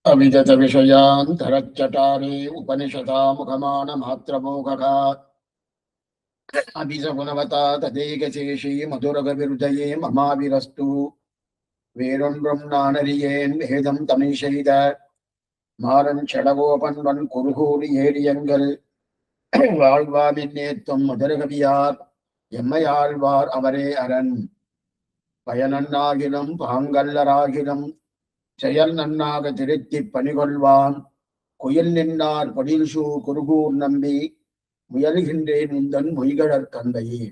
अविदत विषयान्तरच्चटारे उपनिषदा मुखमान मात्रमोघका अभिसगुणवता तदेकशेषी मधुरगविरुदये ममाविरस्तु வேறொன்றும் நானறியேன் வேதம் தமிழ் செய்த மாறன் செடகோபன்வன் குறுகூடி ஏரியங்கள் வாழ்வாமின் நேத்தும் மதுரகவியார் எம்மையாழ்வார் அவரே அரண் பயனன்னாகிலும் பாங்கல்லராகிலும் செயல் நன்னாக திருத்தி பணிகொள்வான் குயில் நின்றார் பொடில்சூ குருகூர் நம்பி முயல்கின்றேன் உந்தன் மொய்கடற் கந்தையே.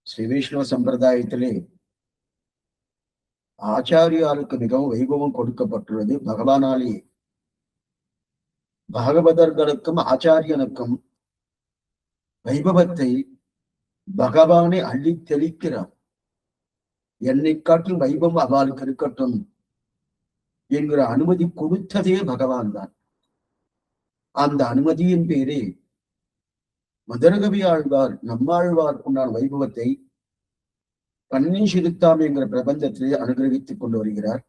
ஸ்ரீ விஷ்ணு சம்பிரதாயத்திலே ஆச்சாரியாருக்கு மிகவும் வைபவம் கொடுக்கப்பட்டுள்ளது பகவானாலே. பாகவதர்களுக்கும் ஆச்சாரியனுக்கும் வைபவத்தை பகவானை அள்ளி தெளிக்கிறார். என்னை காட்டும் வைபவம் அவளுக்கு இருக்கட்டும் என்கிற அனுமதி கொடுத்ததே பகவான் தான். அந்த அனுமதியின் பேரே மதுரகவி ஆழ்வார் நம்மாழ்வார் உண்டான வைபவத்தை பன்னீர் சிறுத்தாம் என்கிற பிரபந்தத்திலே அனுகிரகித்துக் கொண்டு வருகிறார்.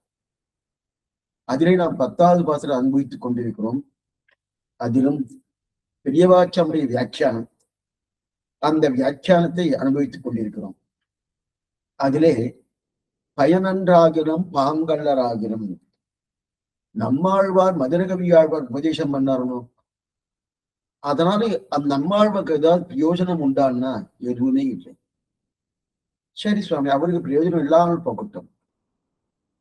அதிலே நாம் 10வது பாசனம் அனுபவித்துக் கொண்டிருக்கிறோம். அதிலும் பெரியவாச்சமுடைய வியாக்கியானம், அந்த வியாக்கியானத்தை அனுபவித்துக் கொண்டிருக்கிறோம். அதிலே பயனன்றாகிலும் பாங்கல்லராகிலும் நம்மாழ்வார் மதுரகவி ஆழ்வார் உபதேசம் பண்ணாரணும். அதனால அந்த நம்மாழ்வாருக்கு ஏதாவது பிரயோஜனம் உண்டான்னா எதுவுமே இல்லை. சரி சுவாமி, அவருக்கு பிரயோஜனம் இல்லாமல் போகட்டும்.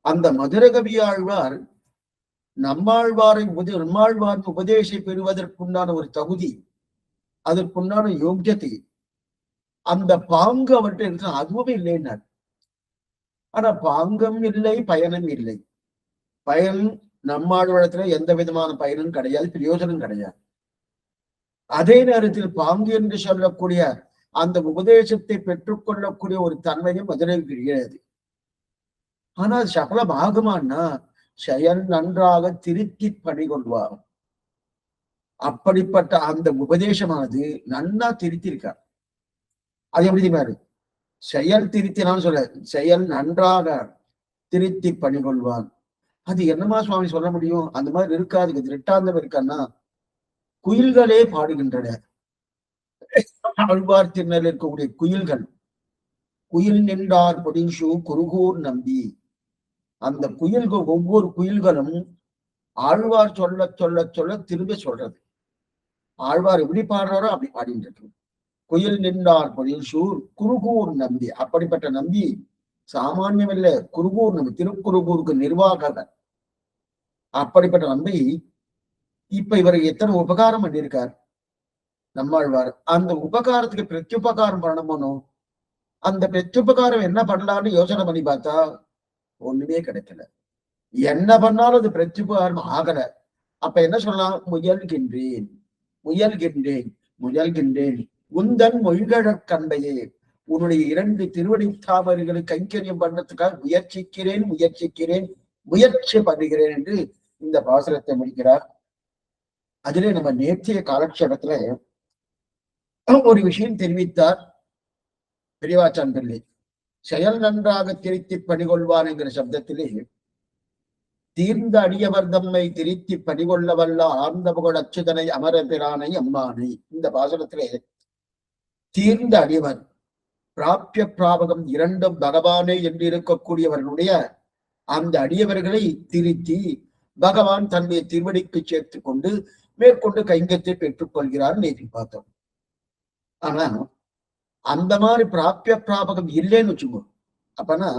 அந்த மதுரகவி ஆழ்வார் நம்மாழ்வாரின் உபதேசம் பெறுவதற்குண்டான ஒரு தகுதி, அதற்குண்டான யோக்கியத்தை, அந்த பாங்கு அவர்கிட்ட இருக்க அதுவுமே இல்லைன்னார். ஆனா பாங்கம் இல்லை, பயனும் இல்லை. பயன் நம்மாழ்வாரத்துல எந்த விதமான பயனும் கிடையாது, பிரயோஜனம் கிடையாது. அதே நேரத்தில் பாங்கு என்று சொல்லக்கூடிய அந்த உபதேசத்தை பெற்றுக்கொள்ளக்கூடிய ஒரு தன்மையும் மதுரையில் கிடையாது. ஆனால் சகலம் ஆகுமான்னா செயல் நன்றாக திருத்தி பணிகொள்வார். அப்படிப்பட்ட அந்த உபதேசமானது நன்னா திருத்திருக்கார். அது எப்படி பாரு, செயல் திருத்தினான்னு சொல்ல, செயல் நன்றாக திருத்தி பணிகொள்வான். அது என்னமா சுவாமி சொல்ல முடியும்? அந்த மாதிரி இருக்காது. திட்டாந்தம் இருக்கான்னா குயில்களே பாடுகின்றன. ஆழ்வார் திருநெல் இருக்கக்கூடிய குயில்கள், குயில் நின்றார் பொடிஷு குருகூர் நம்பி, அந்த குயில்கள் ஒவ்வொரு குயில்களும் ஆழ்வார் சொல்ல சொல்ல சொல்ல திரும்ப சொல்றது. ஆழ்வார் எப்படி பாடுறாரோ அப்படி பாடிட்டு இருக்கு. குயில் நின்றார் பொடிஷூர் குருகூர் நம்பி, அப்படிப்பட்ட நம்பி சாமானியம் இல்லை, குருகூர் நம்பி, திருக்குருகூருக்கு நிர்வாகர். அப்படிப்பட்ட நம்பி இப்ப இவருக்கு எத்தனை உபகாரம் பண்ணியிருக்கார் நம்மாழ்வார். அந்த உபகாரத்துக்கு பிரத்யுபகாரம் பண்ணணும். அந்த பிரத்யுபகாரம் என்ன பண்ணலான்னு யோசனை பண்ணி பார்த்தா ஒண்ணுமே கிடைக்கல. என்ன பண்ணாலும் அது பிரத்யுபகாரம் ஆகல. அப்ப என்ன சொல்லலாம்? முயல்கின்றேன் முயல்கின்றேன் முயல்கின்றேன் உந்தன் மொய்கடற் கந்தையே, உன்னுடைய 2 திருவடி தாமரைகளை கைங்கரியம் பண்ணதுக்காக முயற்சிக்கிறேன் முயற்சிக்கிறேன் முயற்சி பண்ணுகிறேன் என்று இந்த பாசுரத்தை முடிக்கிறார். அதிலே நம்ம நேற்றைய காலக்ஷேபத்துல ஒரு விஷயம் தெரிவித்தார் பெரியவாச்சான் பிள்ளை. செயல் நன்றாக திருத்தி பணிகொள்வான் என்கிற சப்தத்திலே தீர்ந்த அடியவர் தம்மை திருத்தி பணிகொள்ள வல்ல ஆர்ந்த புகழ் அச்சுதனை அமர பிரானை அம்மானை. இந்த பாசுரத்திலே தீர்ந்த அடியவர், பிராபிய பிராபகம் இரண்டும் பகவானே என்று இருக்கக்கூடியவர்களுடைய அந்த அடியவர்களை திருத்தி பகவான் தன்னுடைய திருவடிக்கு சேர்த்து கொண்டு மேற்கொண்டு கைங்கத்தை பெற்றுக் கொள்கிறார் நேற்று பார்த்தோம். ஆனா அந்த மாதிரி பிராபிய பிராபகம் இல்லைன்னு வச்சுக்கோ. அப்பனா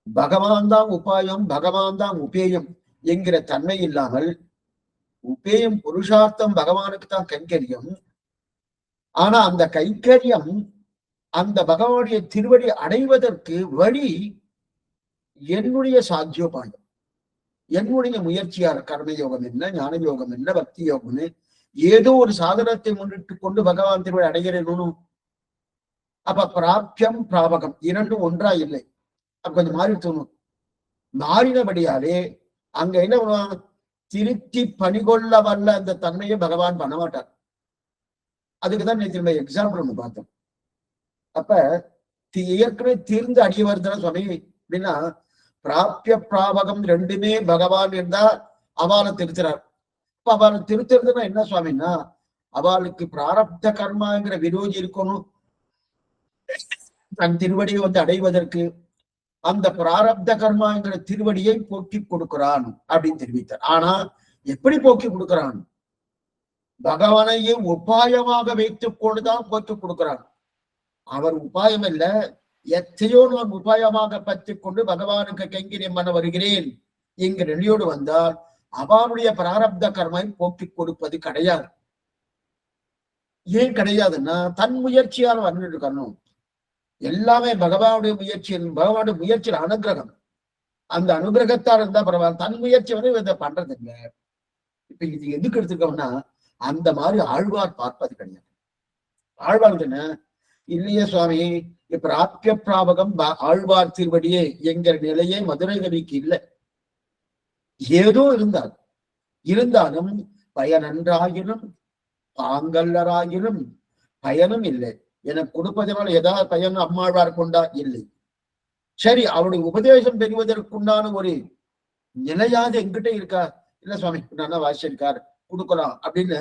பகவான் தான் உபாயம், பகவான் தான் உபேயம் என்கிற தன்மை இல்லாமல், உபேயம் புருஷார்த்தம் பகவானுக்கு தான் கைங்கரியம். ஆனா அந்த கைங்கரியம் அந்த பகவானுடைய திருவடி அடைவதற்கு வழி என்னுடைய சாத்தியோபாயம், என்னுடைய முயற்சியார் கர்மயோகம் என்ன, ஞான யோகம் என்ன, பக்தி யோகம்னு ஏதோ ஒரு சாதனத்தை முன்னிட்டு கொண்டு பகவான் திருவடி அடைகிறேன்னு. அப்ப பிராப்தியம் பிராபகம் இரண்டும் ஒன்றா இல்லை. அப்ப கொஞ்சம் மாறி தோணும். மாறினபடியாலே அங்க என்ன பண்ணுவாங்க? திருத்தி பணிகொள்ள வல்ல அந்த தன்மையை பகவான் பண்ண மாட்டார். அதுக்குதான் நேற்று எக்ஸாம்பிள் ஒண்ணு பார்த்தோம். அப்ப ஏற்கனவே தீர்ந்து அடியவர் தானே சொன்னி அப்படின்னா பிராபிய பிராபகம் ரெண்டுமே பகவான் இருந்தா அவளை திருத்துறார். இப்ப அவளை திருத்துறதுன்னா என்ன சுவாமின்னா, அவளுக்கு பிராரப்த கர்மாங்கிற விரோதி இருக்கணும். தன் திருவடியை அடைவதற்கு அந்த பிராரப்த கர்மாங்கிற திருவடியை போக்கி கொடுக்கிறான் அப்படின்னு தெரிவித்தார். ஆனா எப்படி போக்கி கொடுக்கிறான்? பகவானையே உபாயமாக வைத்துக் கொண்டுதான் போக்கி கொடுக்கிறான். அவர் உபாயம் இல்ல, எத்தையோ நான் உபாயமாக பற்றி கொண்டு பகவானுக்கு கைங்கரியம் பண்ண வருகிறேன் என்கிற நிலையோடு வந்தால் அவனுடைய பிராரப்த கர்மை போக்கி கொடுப்பது கிடையாது. ஏன் கிடையாதுன்னா, தன் முயற்சியால் வந்துருக்கணும். எல்லாமே பகவானுடைய முயற்சியில் அனுகிரகம். அந்த அனுகிரகத்தால் இருந்தா பரவாயில்ல, தன் முயற்சி இதை பண்றது இல்லை. இப்ப இது எதுக்கு எடுத்துக்கோம்னா, அந்த மாதிரி ஆழ்வார் பார்ப்பது கிடையாது. ஆழ்வார் என்ன இல்லையே சுவாமி, பிராபிய பிராபகம் ஆழ்வார் திருவடியே என்கிற நிலையே மதுரை கவிக்கு இல்லை. ஏதோ இருந்தாலும் பயனன்றாயினும் பாங்கல்லராயினும் பயனும் இல்லை. எனக்கு கொடுப்பதனால் ஏதாவது பயன் அம்மாழ்வார் கொண்டா இல்லை. சரி, அவருடைய உபதேசம் பெறுவதற்குண்டான ஒரு நிலையாவது எங்கிட்ட இருக்கா? இல்ல சுவாமி நல்லா வாசிச்சிருக்கார் கொடுக்கலாம் அப்படின்னு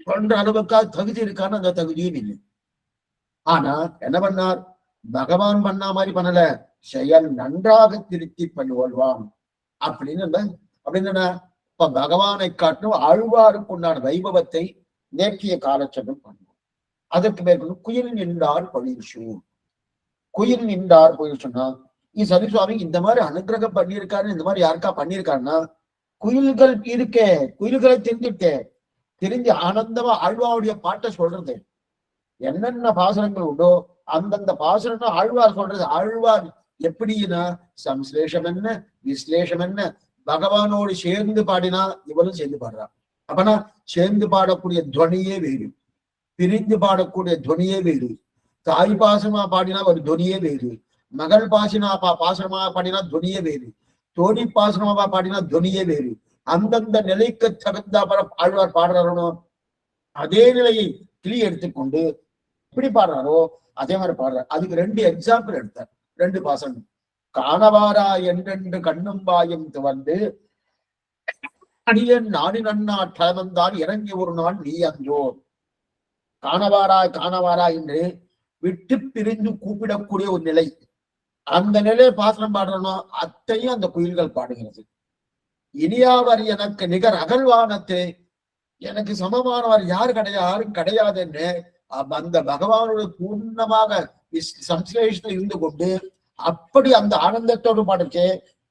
சொல்ற அளவுக்கா தகுதி இருக்கான்னு அந்த தகுதியும் இல்லை. ஆனா என்ன பண்ணார்? பகவான் பண்ணா மாதிரி பண்ணல, செயல் நன்றாக திருத்தி பண்ணுவான் அப்படின்னு இப்ப பகவானை காட்டும் ஆழ்வாருக்கு உண்டான வைபவத்தை நேற்றிய காலச்சடம் பண்ணுவோம். அதற்கு மேற்கொண்டு குயில் நின்றார் பொழில்சு. குயில் நின்றார் பொழில்சுன்னா, சரி சுவாமி இந்த மாதிரி அனுகிரகம் பண்ணியிருக்காரு, இந்த மாதிரி யாருக்கா பண்ணியிருக்காருன்னா, குயில்கள் இருக்கே, குயில்களை தெரிஞ்சு ஆனந்தமா ஆழ்வாருடைய பாட்டை சொல்றது. என்னென்ன பாசுரங்கள் உண்டோ அந்தந்த பாசுரம் ஆழ்வார் சொல்றது. ஆழ்வார் எப்படின்னா, சம்ஸ்லேஷம் என்ன விஸ்லேஷம் என்ன, பகவானோடு சேர்ந்து பாடினா இவளும் சேர்ந்து பாடுறா. அப்பனா சேர்ந்து பாடக்கூடிய துவனியே வேறு, பிரிந்து பாடக்கூடிய துவனியே வேறு. தாய் பாசமா பாடினா ஒரு துவனியே வேறு, மகள் பாசனமா பாடினா துவனியே வேறு, தோழி பாசனமா பாடினா துவனியே வேறு. அந்தந்த நிலைக்கு தகுந்த ஆழ்வார் பாடுறாரோ அதே நிலையை கிளி எடுத்துக்கொண்டு எப்படி பாடுறாரோ அதே மாதிரி பாடுறார். அதுக்கு 2 எக்ஸாம்பிள் எடுத்தார், 2 பாசனம். காணவாரா என்றென்று கண்ணும் வாயும் துவந்து அடியன் நாடி நன்னாட்டன் இறங்கி ஒரு நாள் நீ அன்றோ. காணவாரா என்று விட்டு பிரிந்து கூப்பிடக்கூடிய ஒரு நிலை, அந்த நிலையை பாசனம் பாடுறோம். அத்தையும் அந்த குயில்கள் பாடுகிறது. இனியாவர் எனக்கு நிகர் அகழ்வானத்தை, எனக்கு சமமானவர் யாரும் கிடையாதுன்னு அந்த பகவானுடைய பூர்ணமாக சம்ஸ்லேஷத்துல இருந்து கொண்டு அப்படி அந்த ஆனந்தத்தோடு பாடுச்சு.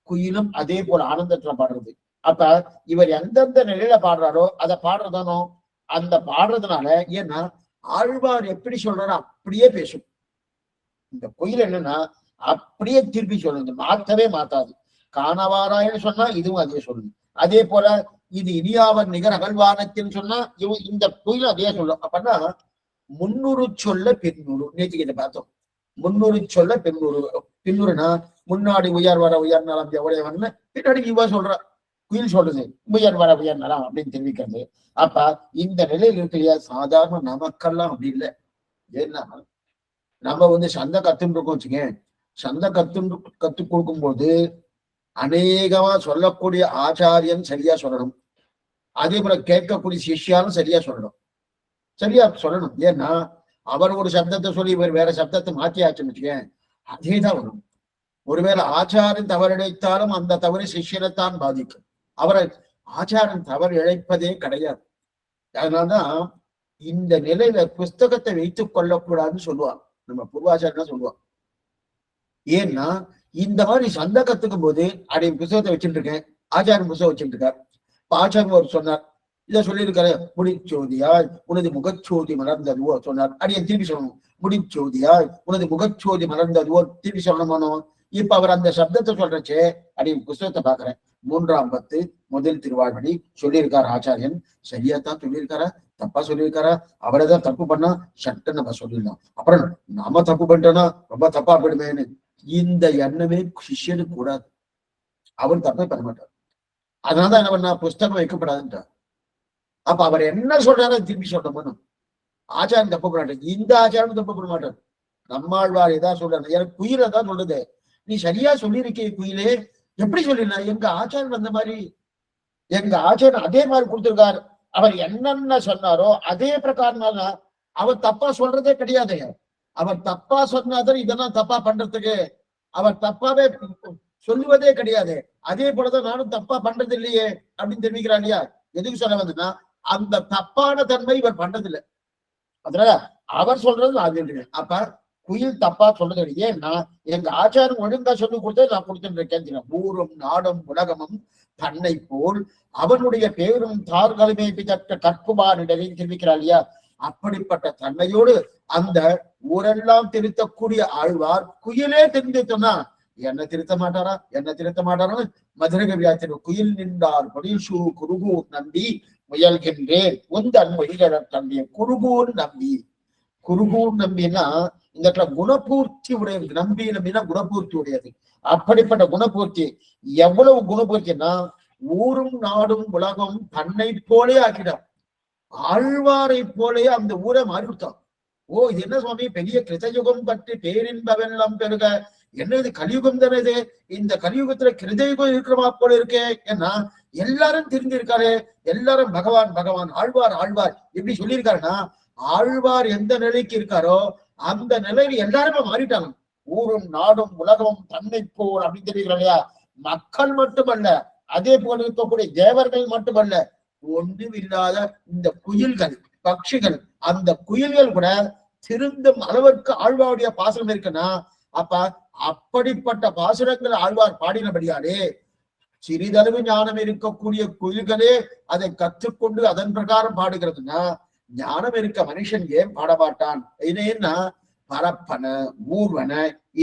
குயிலும் அதே போல ஆனந்தத்துல பாடுறது. அப்ப இவர் எந்தெந்த நிலையில பாடுறாரோ அதை பாடுறதானோ அந்த பாடுறதுனால. ஏன்னா ஆழ்வார் எப்படி சொல்றாரோ அப்படியே பேசும். இந்த குயில் என்னன்னா அப்படியே திருப்பி சொல்லுது, மாத்தவே மாத்தாது. காணவாராயன்னு சொன்னா இதுவும் அதே சொல்லுது. அதே போல இது இனியாவர் நிகர் அகழ்வானத்தின்னு சொன்னா இந்த குயிலும் அதே சொல்லும். அப்பன்னா 300 சொல்ல பின்னூறு. நேற்றுக்கு இதை பார்த்தோம். 300 சொல்ல பின்னூறுனா முன்னாடி உயர் வர உயர் நலம் எவ்வளவு, பின்னாடி இவ சொல்ற குயில் சொல்றது உயர் வர உயர் நலம் அப்படின்னு தெரிவிக்கிறது. அப்ப இந்த நிலையில் இருக்கு இல்லையா, சாதாரண நமக்கெல்லாம் அப்படி இல்லை. ஏன்னா நம்ம சந்தை கத்துன்னு இருக்கோம் வச்சுக்க, சந்தை கத்து கொடுக்கும்போது அநேகமா சொல்லக்கூடிய ஆச்சாரியன் சரியா சொல்லணும், அதே போல கேட்கக்கூடிய சிஷ்யாலும் சரியா சொல்லணும். ஏன்னா அவர் ஒரு சப்தத்தை சொல்லி இவர் வேற சப்தத்தை மாத்தி ஆச்சுன்னு வச்சுக்கேன், அதேதான் வரும். ஒருவேளை ஆச்சாரன் தவறு இழைத்தாலும் அந்த தவறு சிஷ்யனைத்தான் பாதிக்கும். அவரை ஆச்சாரன் தவறு இழைப்பதே கிடையாது. அதனால்தான் இந்த நிலையில புஸ்தகத்தை வைத்துக் கொள்ளக்கூடாதுன்னு சொல்லுவார் நம்ம பூர்வாச்சாரியன் சொல்லுவார். ஏன்னா இந்த மாதிரி சந்தை கத்துக்கும் போது அடைய புஸ்தகத்தை வச்சுட்டு இருக்கேன், ஆச்சாரன் புஸ்தகம் வச்சுட்டு இருக்கார். ஆச்சாரன் ஒரு சொன்னார், இதை சொல்லியிருக்காரு, முடிச்சோதியாய் உனது முகச்சோதி மலர்ந்ததுவோ சொன்னார். அடியன் திருப்பி சொல்லணும், முடிச்சோதியாய் உனது முகச்சோதி மலர்ந்ததுவோ திருப்பி சொல்லணுமோ. இப்ப அவர் அந்த சப்தத்தை சொல்றச்சே அடியன் புஸ்தகத்தை பாக்குறேன். 3ஆம் பத்து முதல் திருவாழ்வடி சொல்லியிருக்காரு ஆச்சாரியன். சரியாத்தான் சொல்லியிருக்காரா தப்பா சொல்லியிருக்காரா? அவரைதான் தப்பு பண்ணா சட்ட நம்ம சொல்லிடலாம், அப்புறம் நாம தப்பு பண்ணிட்டோம்னா ரொம்ப தப்பா போயிடுமேன்னு இந்த எண்ணமே சிஷ்யனுக்கு கூடாது. அவர் தப்பே பண்ண மாட்டார். அதனாலதான் என்ன பண்ணா புஸ்தகம் வைக்கப்படாதுன்றார். அப்ப அவர் என்ன சொல்றாரோ திருப்பி சொல்லணும். ஆச்சாரம் தப்பு பண்ண மாட்டார், இந்த ஆச்சாரம் தப்பு பண்ண மாட்டார். நம்மாழ்வார் ஏதாவது சொல்றாரு, எனக்கு குயில தான் சொல்றது, நீ சரியா சொல்லியிருக்கே குயிலே, எப்படி சொல்லினா? எங்க ஆச்சாரன் வந்த மாதிரி, எங்க ஆச்சாரன் அதே மாதிரி கொடுத்திருக்காரு. அவர் என்னென்ன சொன்னாரோ அதே பிரகாரம் அவர் தப்பா சொல்றதே கிடையாது. அவர் தப்பா சொன்னாதான் இதெல்லாம் தப்பா பண்றதுக்கு அவர் தப்பாவே சொல்லுவதே கிடையாது. அதே போலதான் நானும் தப்பா பண்றது இல்லையே அப்படின்னு தெரிவிக்கிறான் இல்லையா? எதுக்கு சொல்ல வந்ததுன்னா, அந்த தப்பான தன்மை இவர் பண்றது இல்லை. அதனால அவர் சொல்றது அது இல்லைங்க. அப்ப குயில் தப்பா சொல்றது இல்லை. ஏன்னா எங்க ஆச்சாரம் ஒழுங்கா சொல்லி கொடுத்தா நான் கொடுத்துட்டு இருக்கேன். ஊரும் நாடும் உலகமும் தன்னை போல் அவனுடைய பேரும் தார்களுமே பிதற்ற கற்புமானிடரை தெரிவிக்கிறார் இல்லையா? அப்படிப்பட்ட தன்மையோடு அந்த ஊரெல்லாம் திருத்தக்கூடிய ஆழ்வார் குயிலே தெரிஞ்சுட்டோம்னா என்ன திருத்த மாட்டாரா? என்ன திருத்த மாட்டாரான்னு மதுரை கவியாத்திர குயில் நின்றார் பொடிசு குருகூர் நம்பி முயல்கின்றேன் உந்தன் மொழிகள தம்பிய குருகூர் நம்பி. குருகூர் நம்பின்னா இந்த இடத்துல குணபூர்த்தி உடையது. நம்பி நம்பினா குணபூர்த்தி உடையது. அப்படிப்பட்ட குணபூர்த்தி எவ்வளவு குணபூர்த்தின்னா ஊரும் நாடும் உலகம் தன்னை போலே ஆக்கிட்டான். ஆழ்வாரை போலே அந்த ஊரை மாறிவிட்டான். ஓ, இது என்ன சுவாமி பெரிய கிருதயுகம் பற்றி பேரின்பவெல்லாம் பெருக, என்ன இது கலியுகம் தானே இது? இந்த கலியுகத்துல கிருதயுகம் இருக்கிறமா போல இருக்கே. ஏன்னா எல்லாரும் தெரிஞ்சிருக்காரு, எல்லாரும் பகவான் பகவான் ஆழ்வார் ஆழ்வார் எப்படி சொல்லியிருக்காருன்னா, ஆழ்வார் எந்த நிலைக்கு இருக்காரோ அந்த நிலையில எல்லாருமே மாறிட்டாங்க. ஊரும் நாடும் உலகமும் தன்னை போல் அப்படின்னு தெரிவிக்கிறோம் இல்லையா? மக்கள் மட்டுமல்ல, அதே போல இருக்கக்கூடிய தேவர்கள் மட்டுமல்ல, ஒன்றும் இல்லாத இந்த குயில்கள் பட்சிகள், அந்த குயில்கள் கூட திருந்தும் அளவிற்கு ஆழ்வாருடைய பாசனம் இருக்குன்னா, அப்ப அப்படிப்பட்ட பாசுரங்கள் ஆழ்வார் பாடினபடியாலே சிறிதளவு ஞானம் இருக்கக்கூடிய குயில்களே அதை கற்றுக்கொண்டு அதன் பிரகாரம் பாடுகிறதுன்னா, ஞானம் இருக்க மனுஷன் ஏன் பாடமாட்டான்? ஏன்னா பரப்பன ஊர்வன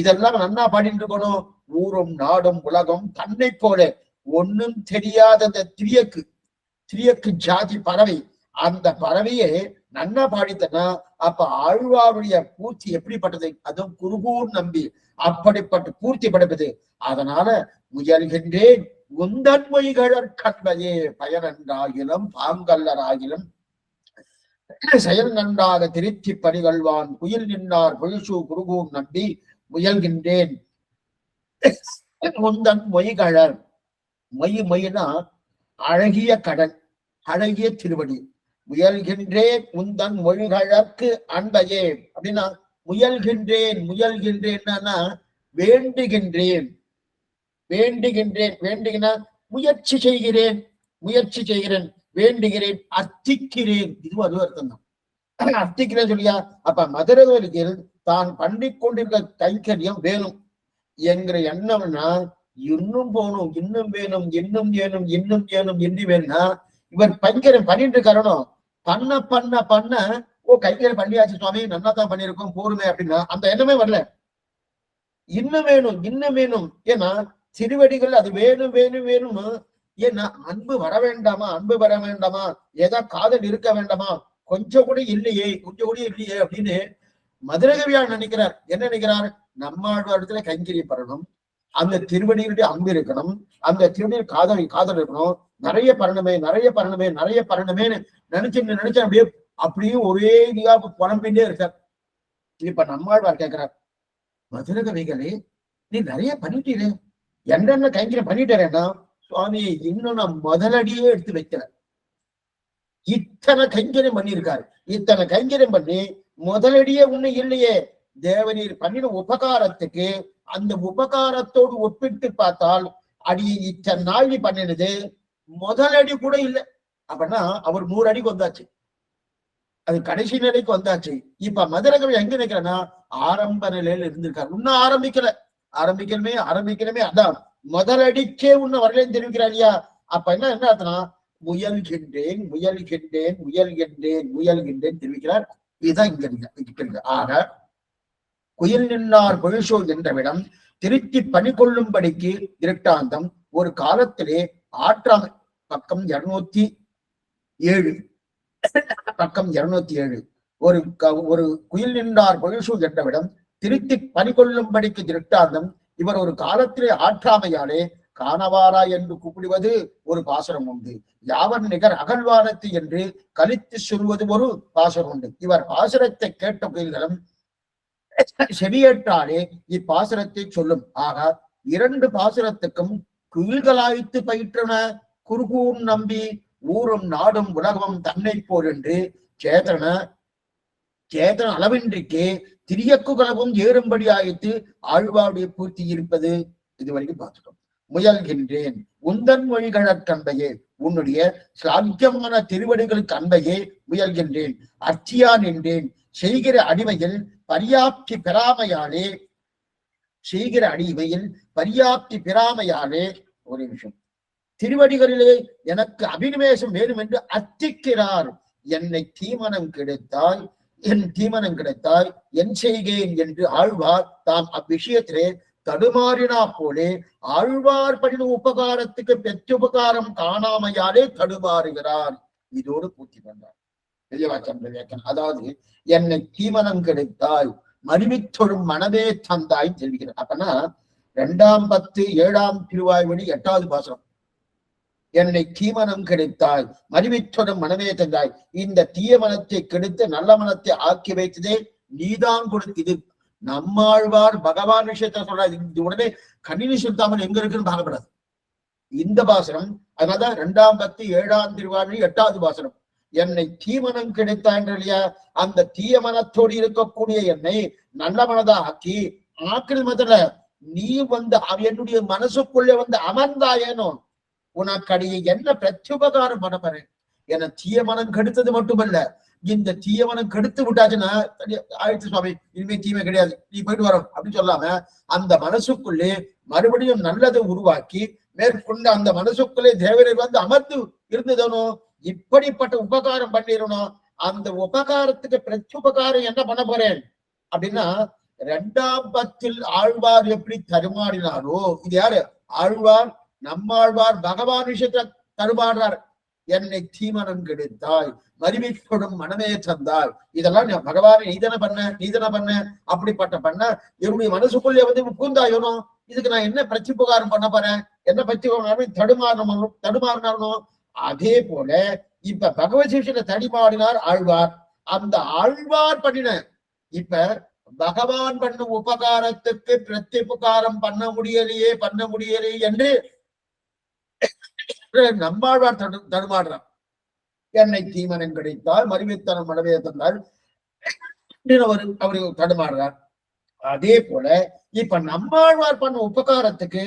இதெல்லாம் நன்னா பாடிட்டு இருக்கணும். ஊரும் நாடும் உலகம் தன்னை போல ஒன்னும் தெரியாத அந்த திரியக்கு ஜாதி பறவை, அந்த பறவையே நன்னா பாடித்தனா அப்ப ஆழ்வாருடைய பூர்த்தி எப்படிப்பட்டது? அதுவும் குருகூர் நம்பி அப்படிப்பட்ட பூர்த்தி படைப்பது. அதனால முயல்கின்றேன் உந்தன் மொழிகளற் கண்பதே பயனன்றாகிலும் பாங்கல்லராகிலும் செயல் நன்றாக திருச்சி பணிகள்வான் குயில் நின்றார் பொழிசு குருகூர் நம்பி முயல்கின்றேன் உந்தன் மொழிகளர். மொழினா அழகிய கடல், அழகிய திருவடி. முயல்கின்றேன் உந்தன் மொழிகளுக்கு அன்பையே அப்படின்னா முயல்கின்றேன். முயல்கின்றேன்னா வேண்டுகின்றேன், வேண்டுகின்றேன். வேண்டுகினா முயற்சி செய்கிறேன், முயற்சி செய்கிறேன், வேண்டுகிறேன், அர்த்திக்கிறேன். இதுவும் அது அர்த்தம் தான். அர்த்திக்கிறேன் சொல்லியா? அப்ப மதுரகோலிகள் தான் பண்ணிக் கொண்டிருக்க கைங்கரியம் வேணும் என்கிற எண்ணம்னா இன்னும் போகணும், இன்னும் வேணும், இன்னும் வேணும், இன்னும் வேணும் என்று வேணும்னா இவர் கைங்கரியம் பண்ணிட்டு இருக்காரணும். பண்ண பண்ண பண்ண ஓ கைங்கரியம் பண்ணியாச்சு சுவாமி, நல்லா தான் பண்ணியிருக்கோம் போருமே அப்படின்னா அந்த எண்ணமே வரல. இன்னும் வேணும், இன்னும் வேணும். ஏன்னா திருவடிகள் அது வேணும் வேணும் வேணும்னு. ஏன்னா அன்பு வர வேண்டாமா? அன்பு வர வேண்டாமா? ஏதா காதல் இருக்க வேண்டாமா? கொஞ்சம் கூட இல்லையே, கொஞ்சம் கூட இல்லையே அப்படின்னு மதுரகவியார் நினைக்கிறார். என்ன நினைக்கிறார்? நம்மாழ்வாரத்துல கைங்கரியம் பண்ணணும், அந்த திருவடிகளுடைய அன்பு இருக்கணும், அந்த திருவடியில் காதல் இருக்கணும், நிறைய பரணமே நிறைய பரணமே நிறைய பரணமேன்னு நினைச்சு அப்படியே ஒரே இதுவா புலம்பின்றே இருக்கார். இப்ப நம்மாழ்வார் கேட்கிறார், மதுரகவிகளே நீ நிறைய பண்ணிட்டீரே, என்னென்ன கைங்கரியம் பண்ணிட்டேன்னா சுவாமி இன்னும் நான் முதலடியே எடுத்து வைக்கிறேன். இத்தனை கைங்கரியம் பண்ணியிருக்காரு, இத்தனை கைங்கரியம் பண்ணி முதலடியே ஒண்ணு இல்லையே. தேவநீர் பண்ணின உபகாரத்துக்கு அந்த உபகாரத்தோடு ஒப்பிட்டு பார்த்தால் அடி இத்தனை நாள் பண்ணினது முதலடி கூட இல்லை. அப்படின்னா அவர் 100 அடிக்கு வந்தாச்சு, அது கடைசி நிலைக்கு வந்தாச்சு. இப்ப மதுரகவி எங்க நினைக்கிறேன்னா ஆரம்ப நிலையில இருந்திருக்காரு. இன்னும் ஆரம்பிக்கணுமே. அதான் முதலடிக்கே உன்ன வரலன்னு தெரிவிக்கிறார் இல்லையா? அப்ப என்ன அர்த்தம்னா முயல்கின்றேன் முயல்கின்றேன் முயல்கின்றேன் முயல்கின்றேன் தெரிவிக்கிறார். இதுதான் இங்க ஆக குயில் நின்றார் பொழிசோ என்றவிடம் திருத்தி பணி கொள்ளும்படிக்கு திருட்டாந்தம். ஒரு காலத்திலே ஆற்றாமை பக்கம் 207 பக்கம் 207 ஒரு குயில் நின்றார் பொழிசோ என்றவிடம் திருத்தி பணி கொள்ளும்படிக்கு திருட்டாந்தம். இவர் ஒரு காலத்திலே ஆற்றாமையாலே காணவாரா என்று கூப்பிடுவது ஒரு பாசுரம் உண்டு. யாவன் நிகர் அகழ்வானத்து என்று கலித்து சொல்வது ஒரு பாசுரம் உண்டு. இவர் பாசுரத்தை கேட்ட குயில்களும் செவியேற்றாலே இப்பாசுரத்தை சொல்லும். ஆக இரண்டு பாசுரத்துக்கும் குயில்களாய்த்து பயிற்றன குறுகூர் நம்பி ஊரும் நாடும் உலகமும் தன்னை போர் என்று சேதன அளவின்றிக்கே திரியக்கு கலவும் ஏறும்படி ஆயித்து ஆழ்வாருடைய பூர்த்தி இருப்பது. இதுவரைக்கும் பார்த்துட்டோம். முயல்கின்றேன் உந்தன் மொழிகளற்கன்பையே, உன்னுடைய சாத்தியமான திருவடிகளுக்கு அன்பையே முயல்கின்றேன். அர்ச்சியான் என்றேன் செய்கிற அடிமையில் பரியாப்தி பெறாமையாலே ஒரு நிமிஷம் திருவடிகளிலே எனக்கு அபினிவேசம் வேணும் என்று அர்த்திக்கிறார். என்னை தீமனம் கிடைத்தால் என் செய்கேன் என்று ஆழ்வார் தாம் அவ்விஷயத்திலே தடுமாறினா போலே ஆழ்வார் படின உபகாரத்துக்கு பெற்றுபகாரம் காணாமையாலே தடுமாறுகிறார். இதோடு பூர்த்தி பண்றார் பெரியவாச்சந்திரன். அதாவது என்னை தீமனம் கிடைத்தாய் மருவித்தொழும் மனமே தந்தாய் தெரிவிக்கிறார். அப்பனா 2ஆம் 10 7ஆம் திருவாய்மொழி 8வது பாசனம். என்னை தீமனம் கிடைத்தாய் மருவித்தொழும் மனமே தந்தாய். இந்த தீய மனத்தை கெடுத்து நல்ல மனத்தை ஆக்கி வைத்ததே நீதான் கொடுத்து. இது நம்மாழ்வார் பகவான் விஷயத்த சொல்றாரு. இது உடனே கணினி சுத்தாமல் எங்க இருக்குன்னு பார்க்கப்படாது இந்த பாசனம். அதனாலதான் 2ஆம் 10 7ஆம் திருவாய்மொழி 8வது பாசனம். என்னை தீமனம் கிடைத்தாய் இல்லையா, அந்த தீய மனத்தோடு இருக்கக்கூடிய என்னை நல்ல மனதா ஆக்கி ஆக்கள் மதல நீ வந்து என்னுடைய மனசுக்குள்ளே வந்து அமர்ந்தாயேனோ உனக்கு அடியே என்ன பிரத்யுபகாரம் பண்ண போறேன். என தீய மனம் கெடுத்தது மட்டுமல்ல, இந்த தீய மனம் கெடுத்து விட்டாச்சுன்னா ஆயிடுச்சு சுவாமி, இனிமே தீமை கிடையாது, நீ போயிட்டு வரோம் அப்படின்னு சொல்லாம அந்த மனசுக்குள்ளே மறுபடியும் நல்லதை உருவாக்கி மேற்கொண்டு அந்த மனசுக்குள்ளே தேவரை வந்து அமர்ந்து இருந்ததனோ இப்படிப்பட்ட உபகாரம் பண்ணிடணும். அந்த உபகாரத்துக்கு பிரத்யுபகாரம் என்ன பண்ண போறேன் அப்படின்னா 2ஆம் 10 ஆழ்வார் எப்படி தருமாறினாரோ, இது யாரு ஆழ்வார் நம்மாழ்வார் பகவான் விஷயத்துல தருமாறார். என்னை தீமனம் கெடுத்தாய் மருவிக்கொடும் மனமே தந்தாய். இதெல்லாம் பகவான் நீதன பண்ண அப்படிப்பட்ட பண்ண என்னுடைய மனசுக்குள்ளே வந்து பூந்தாயோனோ, இதுக்கு நான் என்ன பிரத்யுபகாரம் பண்ண போறேன், என்ன பிரத்யுபகாரம் தடுமாறினாரோ. அதே போல இப்ப பகவத் விஷயத்துல தடிமாடினார் ஆழ்வார். அந்த ஆழ்வார் பண்ணின இப்ப பகவான் பண்ணும் உபகாரத்துக்கு பிரத்யுபகாரம் பண்ண முடியலையே என்று நம்மாழ்வார் தடுமாடுறார். என்னை தீமனம் கிடைத்தால் மருவித்தனம் மனவே தந்தால் அவரு தடுமாடுறார். அதே போல இப்ப நம்மாழ்வார் பண்ண உபகாரத்துக்கு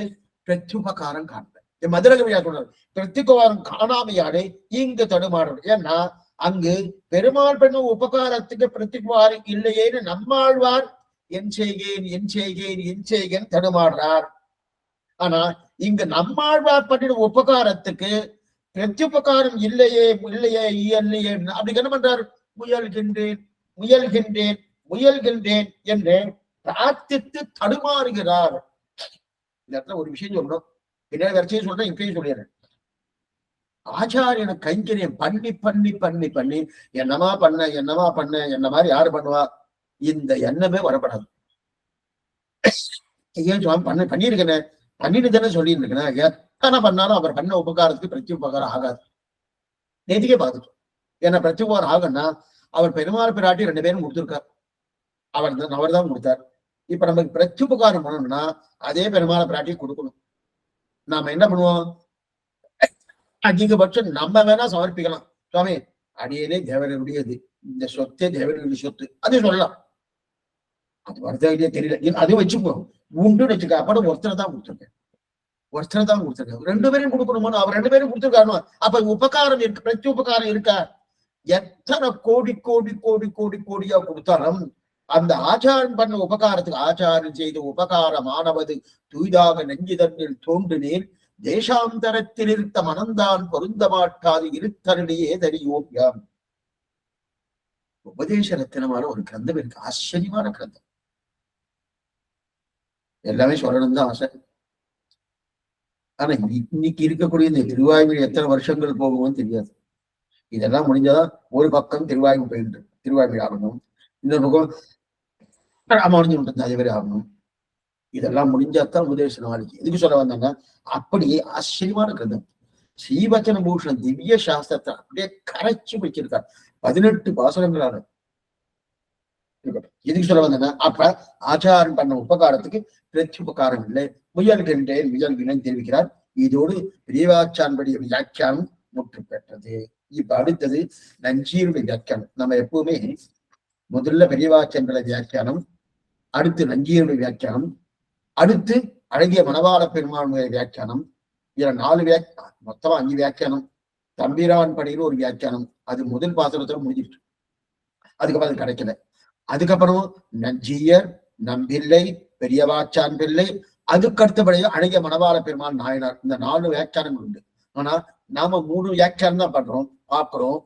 பிரத்யுபகாரம் காண்ப மதுரகவியா சொல்றாரு. பிரத்யுபகாரம் காணாமையாலே இங்கு தடுமாறுறது. ஏன்னா அங்கு பெருமாள் பண்ண உபகாரத்துக்கு பிரத்யுபகாரம் இல்லையேன்னு நம்மாழ்வார் என் செய்கேன் தடுமாறுறார். ஆனா இங்க நம்மாழ்வார் பண்ணின உபகாரத்துக்கு பிரத்யுபகாரம் இல்லையே அப்படி என்ன பண்றார், முயல்கின்றேன் என்று பிரார்த்தித்து தடுமாறுகிறார். இந்த இடத்துல ஒரு விஷயம் சொல்லணும், பின்னாடி வரிசையும் சொல்றேன், இப்பயும் சொல்லிடுறேன். ஆச்சாரியனை கைங்கரியம் பண்ணி என்னமா பண்ண என்ன மாதிரி யாரு பண்ணுவா, இந்த எண்ணமே வரப்படாது. ஏன் சுவாமி பண்ணிருக்கேன் பண்ணிட்டு தானே சொல்லிட்டு இருக்கேன். எத்தனை பண்ணாலும் அவர் பண்ண உபகாரத்துக்கு பிரத்யுபகாரம் ஆகாது. நேத்திக்கே பார்த்துட்டோம். ஏன்னா பிரத்யுபகாரம் ஆகுன்னா அவர் பெருமாள் பிராட்டி 2 பேரும் கொடுத்துருக்கார், அவர் தான் கொடுத்தார். இப்ப நமக்கு பிரத்யுபகாரம் பண்ணணும்னா அதே பெருமாள் பிராட்டி கொடுக்கணும். நாம என்ன பண்ணுவோம், அதிகபட்சம் நம்ம வேணா சமர்ப்பிக்கலாம். சுவாமி அடியேனே தேவனுடையது, இந்த சொத்தே தேவனுடைய சொத்து, அது சொல்லலாம். அது வருதே தெரியல, அது வச்சுக்கோ உண்டுன்னு வச்சுக்க. அப்படம் ஒருத்தரை தான் கொடுத்துருக்கேன் 2 பேரும் கொடுக்கணுமோ, அவர் 2 பேரும் கொடுத்துருக்காரு. அப்ப உபகாரம் இருக்கு, பிரத்யுபகாரம் இருக்கா? எத்தனை கோடியா கொடுத்தாலும் அந்த ஆச்சாரம் பண்ண உபகாரத்துக்கு ஆச்சாரம் செய்த உபகாரமானவது தூய்தாக நெஞ்சிதனில் தோன்றினேன் தேசாந்தரத்தில் இருத்த மனந்தான் பொருந்த மாட்டாது இருத்தருடையே தரியோபியாம். உபதேச ரத்தினமான ஒரு கிரந்தம் இருக்கு, ஆச்சரியமான கிரந்தம். எல்லாமே சொல்லணும் தான் ஆசை. ஆனா இன்னைக்கு இருக்கக்கூடிய இந்த திருவாய்மொழி எத்தனை வருஷங்கள் போகும்னு தெரியாது. இதெல்லாம் முடிஞ்சாதான் ஒரு பக்கம் திருவாய்மொழி போயிட்டு திருவாய்மொழி ஆகணும், இன்னொரு பக்கம் ராமானுஜன் அதே மாதிரி ஆகணும். இதெல்லாம் முடிஞ்சாதான் உபதேச நாளைக்கு. எதுக்கு சொல்ல வந்தாங்க, அப்படியே ஆச்சரியமான கிரந்தம். ஸ்ரீவச்சன பூஷணம் திவ்ய சாஸ்திரத்தை அப்படியே கரைச்சு வச்சிருக்கார் 18 பாசனங்களால. இதுக்கு சொல்ல வந்தேன்னா, அப்ப ஆச்சாரம் பண்ண உபகாரத்துக்கு பிரத்யுபகாரம் இல்லை, முயல்கின்றேன் முயல்கிறேன் தெரிவிக்கிறார். இதோடு பெரியவாச்சான்படிய வியாக்கியானம் முற்று பெற்றது. இப்ப அடுத்தது நஞ்சீருடைய வியாக்கியானம். நம்ம எப்பவுமே முதல்ல பெரியவாச்சன்களை வியாக்கியானம், அடுத்து நஞ்சீருடைய வியாக்கியானம், அடுத்து அழகிய மணவாள பெருமானுடைய வியாக்கியானம். இதுல 4 மொத்தமா 5 வியாக்கியானம். தம்பிரான் படையில் ஒரு வியாக்கியானம், அது முதல் பாசுரத்துல முடிஞ்சிட்டு, அதுக்கப்புறம் அது கிடைக்கல. அதுக்கப்புறம் நஞ்சீயர், நம்பிள்ளை, பெரியவாச்சான் பிள்ளை, அதுக்கு அடுத்தபடியாக அழகிய மணவாள பெருமான் நாயனார். இந்த 4 வியாக்கியானங்கள் உண்டு. ஆனா நாம 3 வியாக்கியானம் தான் பண்றோம், பாக்குறோம்.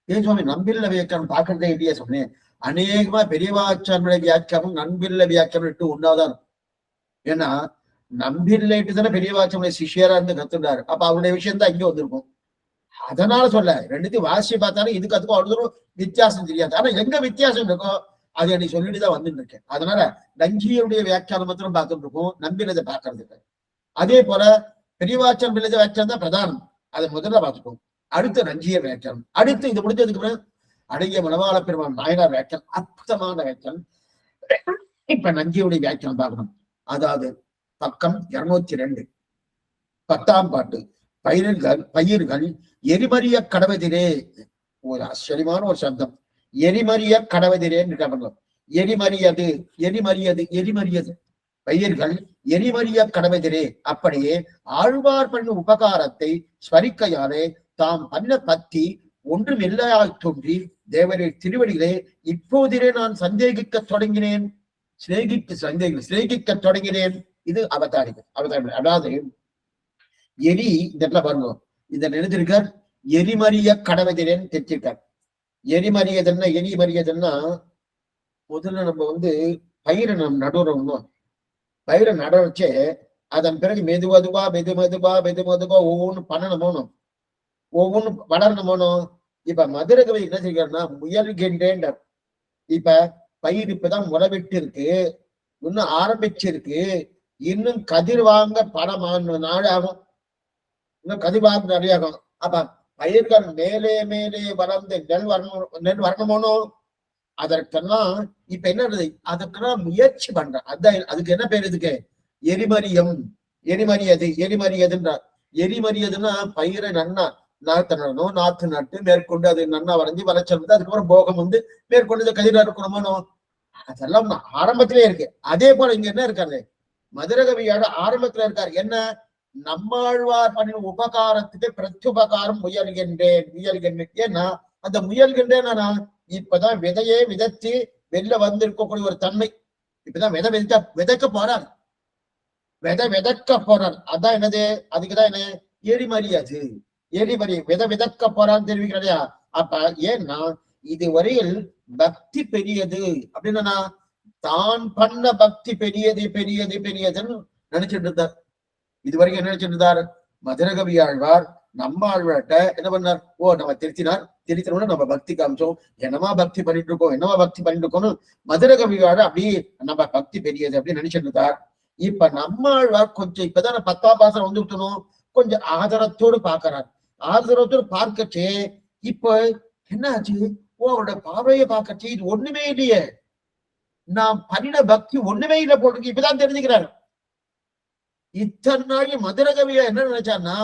ஏன் சுவாமி நம்பிள்ள வியாக்கியானம் பாக்குறதே இல்லையா சொன்னேன். அநேகமா பெரியவாச்சான் வியாக்கியானம் நம்பிள்ள வியாக்கியானம் 2 ஒன்னாதான். ஏன்னா நம்பிள்ளைட்டு தானே பெரியவாச்சானுடைய சிஷியரா இருந்து கத்துட்டாரு. அப்ப அவருடைய விஷயம் தான் இங்க வந்திருக்கும். அதனால சொல்ல, ரெண்டுத்தையும் வாசி பார்த்தாலும் இதுக்கு அதுக்கும் அவ்வளவு வித்தியாசம் தெரியாது. ஆனா எங்க வித்தியாசம் இருக்கோ அது எனக்கு சொல்லிட்டுதான் வந்துட்டு இருக்கேன். அதனால நஞ்சியுடைய வியாக்கியானம் மாத்திரம் பார்த்துட்டு இருக்கோம், நம்பினதை பார்க்கறது இல்லை. அதே போல பெரியவாச்சன் பிள்ளை வியாக்கியானம் தான் பிரதானம், அதை முதல்ல பார்த்துக்கோம். அடுத்து நஞ்சிய வியாக்கியானம், அடுத்து இது முடிஞ்சதுக்கு பிறகு அழகிய மணவாள பெருமான் நாயனார் வியாக்கியானம், அற்புதமான வியாக்கியானம். இப்ப நஞ்சியுடைய வியாக்கியானம் பார்க்கணும். அதாவது பக்கம் 202, 10ஆம் பாட்டு. பயிர்கள் எரிமறிய கடவதிரே. ஒரு ஆச்சரியமான ஒரு சப்தம், எரிமறிய கடவதிரேன்னு இருக்காங்க. எரிமறியது எரிமறியது எரிமறியது பயிர்கள் எரிமறிய கடவதிரே. அப்படியே ஆழ்வார் பண்ண உபகாரத்தை ஸ்மரிக்கையாலே தாம் பண்ண பத்தி ஒன்றும் இல்லையாய் தோன்றி தேவரை திருவடிகளே இப்போதிலே நான் சந்தேகிக்க தொடங்கினேன், சிநேகிக்க தொடங்கினேன். இது அவதாரிகள். அதாவது எரி, இந்த இடத்துல பாருங்க, இந்த நினைத்திருக்கார் எரிமறிய கடவதிரேன்னு தெரிஞ்சிருக்கார். எரிமறியதுன்னா எரிமறியதுன்னா முதல்ல நம்ம பயிரை நம்ம நடுறோம். பயிரை நட வச்சு அதன் பிறகு மெதுவதுவா ஒவ்வொன்றும் பண்ணணும், ஒவ்வொன்றும் வளரணும். இப்ப மதுரகவி என்ன செய்யறாருன்னா முயல்கின்றேன். இப்ப பயிர் இப்பதான் முளைவிட்டு இருக்கு, இன்னும் ஆரம்பிச்சிருக்கு, இன்னும் கதிர் வாங்க பணம் நாள் ஆகும், இன்னும் கதிர் வாங்க நிறைய ஆகும். அப்ப பயிர்கள் மேலே மேலே வளர்ந்து நெல் வரணுமோனோ, அதற்கெல்லாம் இப்ப என்ன, அதற்கெல்லாம் முயற்சி பண்றேன். அதான் அதுக்கு என்ன பேர், இதுக்கு எரிமறியம், எரிமறியதுன்றார். எரிமறியதுன்னா பயிரை நன்னா நாத்து நடணும், நாத்து நட்டு மேற்கொண்டு அது நன்னா வரைஞ்சி வளைச்சல் வந்து அதுக்கப்புறம் போகம் மேற்கொண்டு இதை கதிர இருக்கணுமோ, அதெல்லாம் ஆரம்பத்திலே இருக்கு. அதே போல இங்க என்ன இருக்காரு, மதுரகவியோட ஆரம்பத்துல இருக்காரு. என்ன, நம்மாழ்வார் பண்ணின உபகாரத்துக்கு பிரத்யுபகாரம் முயல்கின்றேன். ஏன்னா அந்த முயல்கின்றேன் இப்பதான் விதையே விதைத்து வெளில வந்திருக்கக்கூடிய ஒரு தன்மை. இப்பதான் விதைக்க போறார், விதைக்க போறார். அதான் என்னது, அதுக்குதான் என்ன எரிமறியாது, எரிமறி விதைக்க போறான்னு தெரிவிக்கிறதையா. அப்ப ஏன்னா இதுவரையில் பக்தி பெரியது அப்படின்னா தான் பண்ண பக்தி பெரியதுன்னு நினைச்சிட்டு இருந்தார். இதுவரைக்கும் என்ன நினைச்சிட்டு இருந்தார், மதுரகவி ஆழ்வார் நம்ம ஆழ்வார்ட்ட என்ன பண்ணார், நம்ம திருத்தினோட நம்ம பக்தி காமிச்சோம், என்னமா பக்தி பண்ணிட்டு இருக்கோம்னு மதுரகவியோட அப்படியே நம்ம பக்தி பெரியது அப்படின்னு நினைச்சிட்டு இருந்தார். இப்ப நம்ம ஆழ்வார் கொஞ்சம் இப்பதான் 10ஆம் பாசனம் வந்துட்டணும், கொஞ்சம் ஆதரத்தோடு பாக்குறார். ஆதரத்தோடு பார்க்கச்சே இப்ப என்ன ஆச்சு, அவரோட பார்வையை பார்க்கச்சே இது ஒண்ணுமே இல்லையே, நான் பண்ணின பக்தி ஒண்ணுமே இல்லை போட்டிருக்கு, இப்பதான் தெரிஞ்சுக்கிறாரு. இத்தனை நாள் மதுரகவியா என்ன நினைச்சான்னா,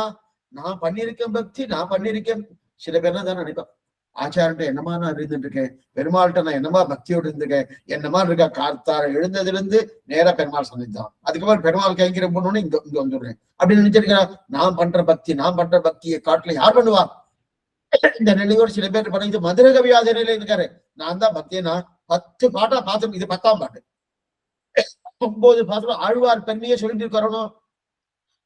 நான் பண்ணிருக்கேன் பக்தி, நான் பண்ணிருக்கேன். சில பேர் தான் நினைப்பேன், ஆச்சாரன்ட்ட என்னமா நான் இருந்துட்டு இருக்கேன், பெருமாள்கிட்ட நான் என்னமா பக்தியோடு இருந்திருக்கேன், என்னமா இருக்கா, கார்த்தார எழுந்ததுல இருந்து நேரா பெருமாள் சந்தித்தான், அதுக்கப்புறம் பெருமாள் கைங்கிற போனோன்னு இங்க வந்துடுறேன் அப்படின்னு நினைச்சிருக்கேன். நான் பண்ற பக்தியை காட்டுல யார் பண்ணுவா? இந்த நிலையோடு சில பேர் பண்ணிட்டு மதுரகவியா அதே நிலையில இருக்காரு. நான் தான் பக்தியை நான் 10 பாட்டா பார்த்தோம், இது 10ஆம் பாட்டு. 9 பாத்திரம் ஆழ்வார் பெண்ணையே சொல்லிட்டு இருக்கணும்.